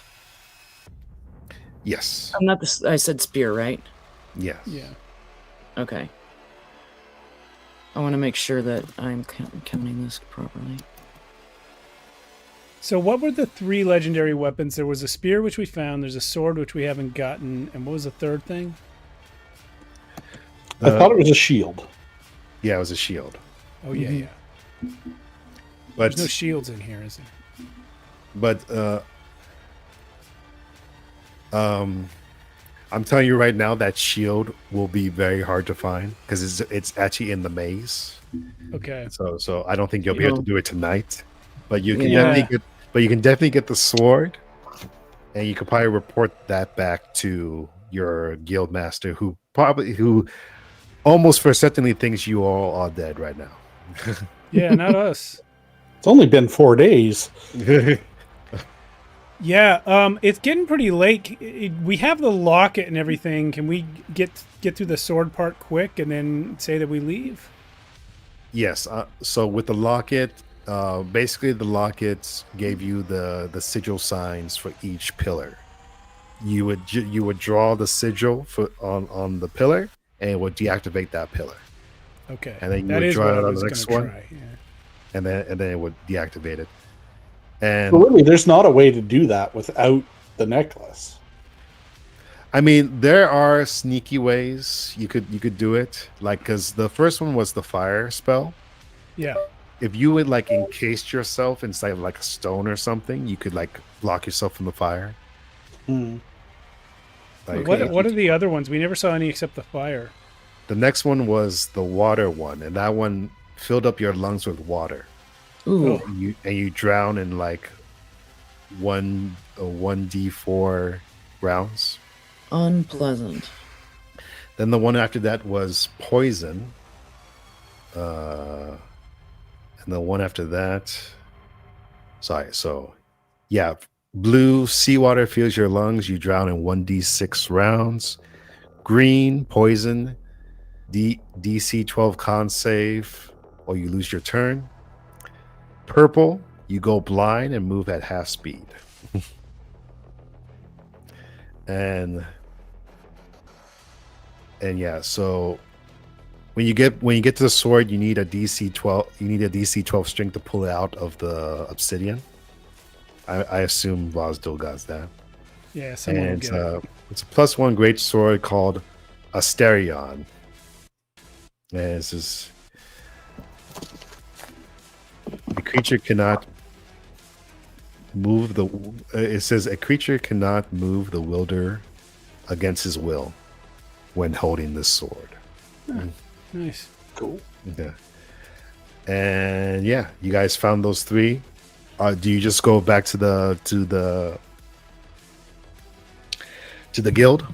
Yes. I'm not the. I said spear, right? Yes. Yeah. Okay. I want to make sure that I'm counting this properly. So what were the 3 legendary weapons? There was a spear, which we found. There's a sword, which we haven't gotten. And what was the third thing? I thought it was a shield. Yeah, it was a shield. Oh, yeah, Mhm. yeah. But There's no shields in here, is there? But I'm telling you right now that shield will be very hard to find because it's actually in the maze. Okay. So I don't think you'll be able to do it tonight. But you can Yeah. definitely get the sword, and you could probably report that back to your guild master, who almost for certainly thinks you all are dead right now. Yeah, not us. It's only been 4 days. Yeah, it's getting pretty late. We have the locket and everything. Can we get through the sword part quick and then say that we leave? Yes. So with the locket, basically the locket gave you the sigil signs for each pillar. You would draw the sigil on the pillar, and it would deactivate that pillar. Okay. And then you that would is draw what it I on was the going next to one, try. Yeah. and then it would deactivate it. And But really, there's not a way to do that without the necklace. I mean, there are sneaky ways you could do it, like because the first one was the fire spell. Yeah. If you would like encase yourself inside of like a stone or something, you could like block yourself from the fire. Hmm. Like, What are the other ones? We never saw any except the fire. the next one was the water one, and that one filled up your lungs with water. Ooh. And you drown in like 1d4 rounds. Unpleasant. Then the one after that was poison. And the one after that, yeah, blue seawater fills your lungs. You drown in 1d6 rounds. Green, poison, DC 12 con save, or you lose your turn. Purple, you go blind and move at half speed. and yeah, so when you get to the sword, you need a DC 12. You need a DC 12 strength to pull it out of the obsidian. I assume Rosdil got that. Yeah, someone will And get it. it's a +1 great sword called Asterion. And it's just a creature cannot move the. It says a creature cannot move the wielder against his will when holding this sword. Nice. Cool. Yeah. And yeah, you guys found those 3. Do you just go back to the guild?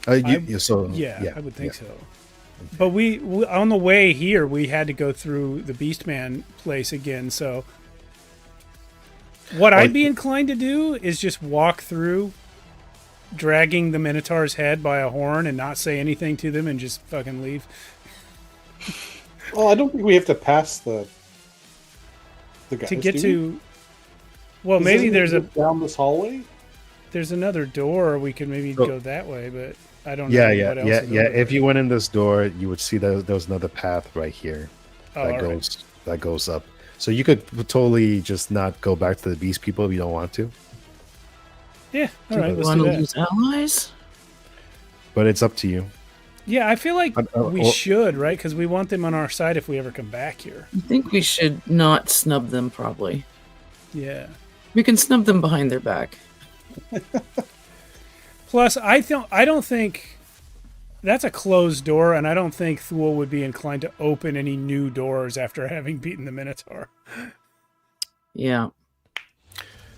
Yeah, I would think so. But we on the way here, we had to go through the Beastman place again. So what I'd be inclined to do is just walk through, dragging the Minotaur's head by a horn and not say anything to them and just fucking leave. Well, I don't think we have to pass the guys To get do we? to... Well, Does maybe this there's a... lead down this hallway. there's another door. We could maybe So- go that way, but I don't Yeah, know yeah, what else yeah, is yeah. over If there. you went in this door, you would see that there was another path right here Oh, that all right. goes up. So you could totally just not go back to the beast people if you don't want to, Yeah, all right, let's Want do to that. lose allies? but it's up to you. Yeah, I feel like we or- should, right? Because we want them on our side if we ever come back here. I think we should not snub them. Probably Yeah. we can snub them behind their back. Plus, I don't think that's a closed door, and I don't think Thule would be inclined to open any new doors after having beaten the Minotaur. Yeah.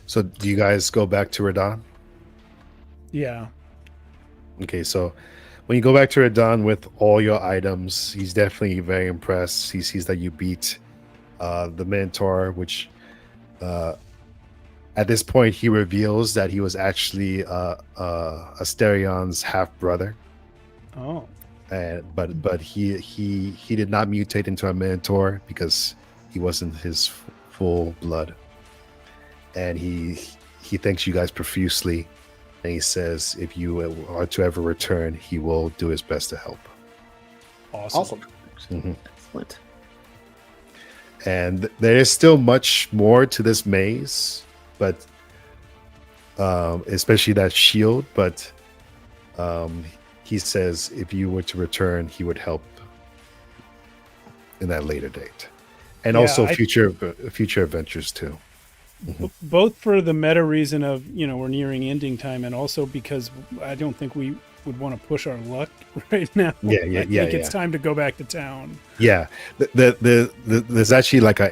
So do you guys go back to Radon? Yeah. Okay, so when you go back to Radon with all your items, he's definitely very impressed. He sees that you beat the Minotaur, which at this point he reveals that he was actually Asterion's half brother. Oh. But he did not mutate into a Minotaur because he wasn't his full blood, and he thanks you guys profusely, and he says if you are to ever return, he will do his best to help. Awesome. Mhm. Excellent. And there is still much more to this maze, but especially that shield. But he says if you were to return, he would help in that later date, and Yeah, also future adventures too. Both for the meta reason of, we're nearing ending time, and also because I don't think we would want to push our luck right now. Yeah, I think it's time to go back to town. Yeah, there's actually like a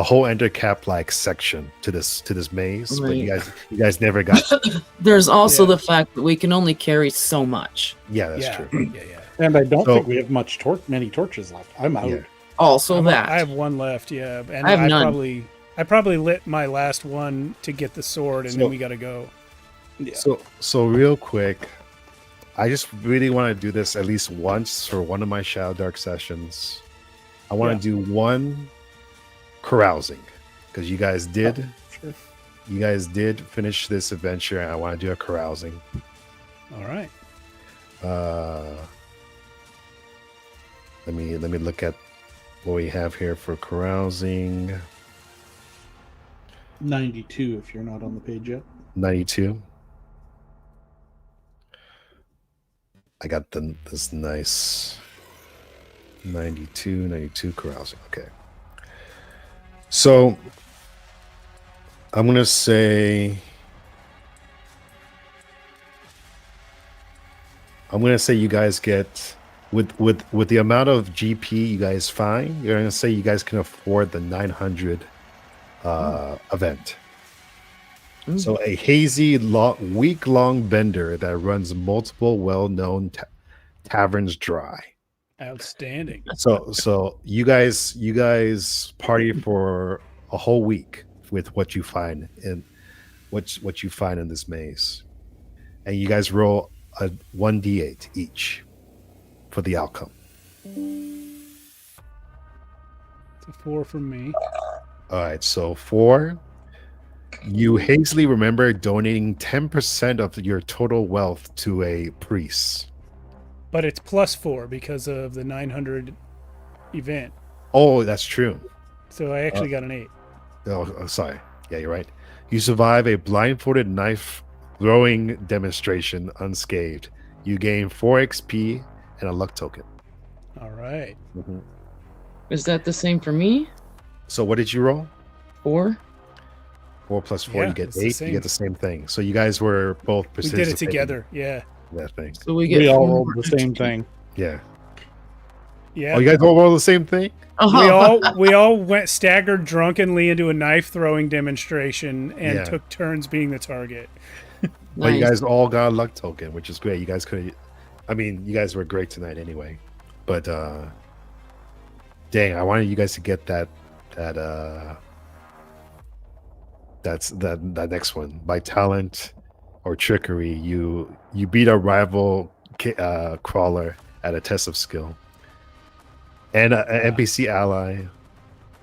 whole ender cap like section to this maze, but you guys never got. There's also Yeah. the fact that we can only carry so much. Yeah, that's Yeah. true. Yeah. And I don't So- think we have many torches left. I'm out. Yeah. Also that. I have one left, yeah, and I have none. I probably lit my last one to get the sword, and So- then we got to go. Yeah. So real quick, I just really want to do this at least once for one of my Shadowdark sessions. I want to do one carousing because you guys did. Sure. You guys did finish this adventure, and I want to do a carousing. All right. Let me look at what we have here for carousing. 92 if you're not on the page yet. 92. I got this nice 92 carousing. Okay. So I'm gonna say you guys get with the amount of GP you guys find, you're gonna say you guys can afford the 900 event. So a hazy week-long bender that runs multiple well-known taverns dry. Outstanding. So you guys party for a whole week with what you find in what you find in this maze, and you guys roll a 1d8 each for the outcome. It's a 4 from me. All right, so 4. You hazily remember donating 10% of your total wealth to a priest. But it's +4 because of the 900 event. Oh, that's true. So I actually got an 8. Oh, sorry. Yeah, you're right. You survive a blindfolded knife throwing demonstration unscathed. You gain 4 XP and a luck token. All right. Is that the same for me? So what did you roll? 4? 4 plus 4, Yeah, you get it's the 8. You same. get the same thing. So you guys were both We did it participating together. Yeah. in that thing. So we get We all 4 rolled the same thing. Yeah. Yeah. Oh, you guys all roll the same thing? We all went staggered drunkenly into a knife throwing demonstration and Yeah. took turns being the target. But you Nice. guys all got a luck token, which is great. You guys could, you guys were great tonight anyway. But dang, I wanted you guys to get that next one by talent or trickery. You beat a rival crawler at a test of skill, and an NPC ally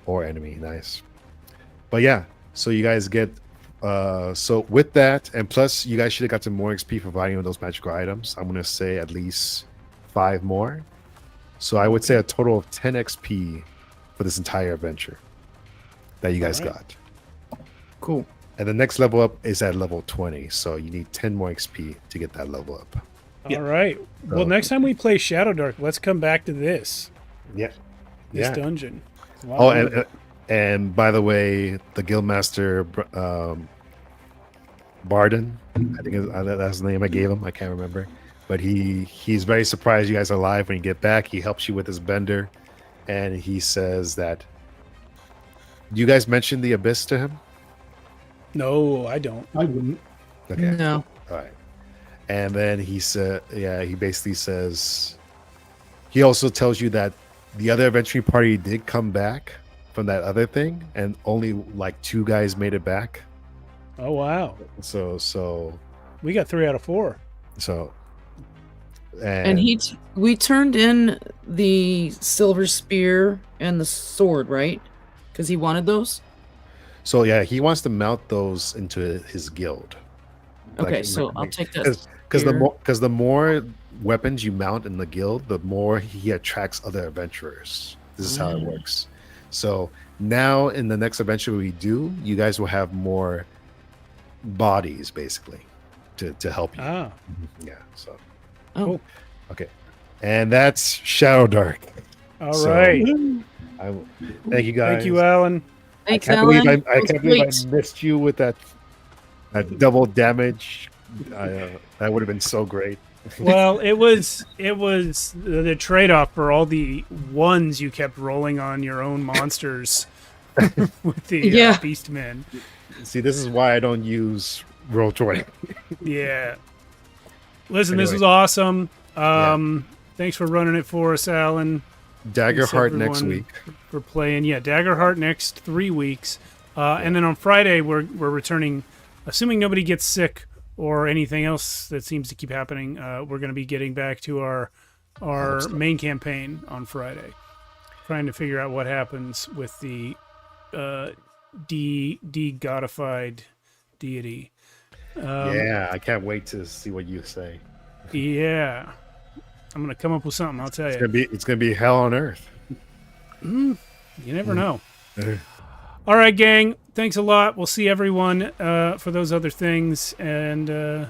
or enemy. Nice. But yeah, so you guys get So with that, and plus you guys should have got some more XP for finding those magical items. I'm gonna say at least 5 more. So I would say a total of 10 XP for this entire adventure that you guys Alright. got. Cool. And the next level up is at level 20. So you need 10 more XP to get that level up. Yeah. All right. Well, So- next time we play Shadowdark, let's come back to this Yeah. this Yeah. dungeon. It's a lot Oh, of fun. and by the way, the guildmaster Barden, I think that's the name I gave him. I can't remember, but he's very surprised you guys are alive when you get back. He helps you with his bender, and he says that. You guys mentioned the abyss to him? No, I don't. I wouldn't. Okay, No. all right. And then he said, yeah, he basically says. He also tells you that the other adventuring party did come back from that other thing, and only like 2 guys made it back. Oh wow, So we got 3 out of 4. And we turned in the silver spear and the sword, right? Because he wanted those. So yeah, he wants to mount those into his guild. Okay, so I'll take that. Because the more weapons you mount in the guild, the more he attracts other adventurers. This is how it works. So now in the next adventure we do, you guys will have more bodies basically to help you. Ah, Yeah. So Oh, cool. okay, and that's Shadowdark. all So- right. Thank you guys. Thank you, Alan. thanks, I Alan. can't That was believe I great. missed you with that double damage. That would have been so great. Well, it was the trade-off for all the ones you kept rolling on your own monsters with the Yeah. Beastmen. See, this is why I don't use Roll20. Yeah. Listen, this Anyway. was awesome. Thanks for running it for us, Alan. Daggerheart Thanks, next everyone, week. for playing. Yeah, Daggerheart next 3 weeks, and then on Friday we're returning. Assuming nobody gets sick or anything else that seems to keep happening, we're going to be getting back to our so. main campaign on Friday, trying to figure out what happens with the de-godified deity. Yeah, I can't wait to see what you say. Yeah. I'm going to come up with something, I'll tell you. It's gonna be hell on earth. You never know. Uh, All right, gang. Thanks a lot. We'll see everyone for those other things. And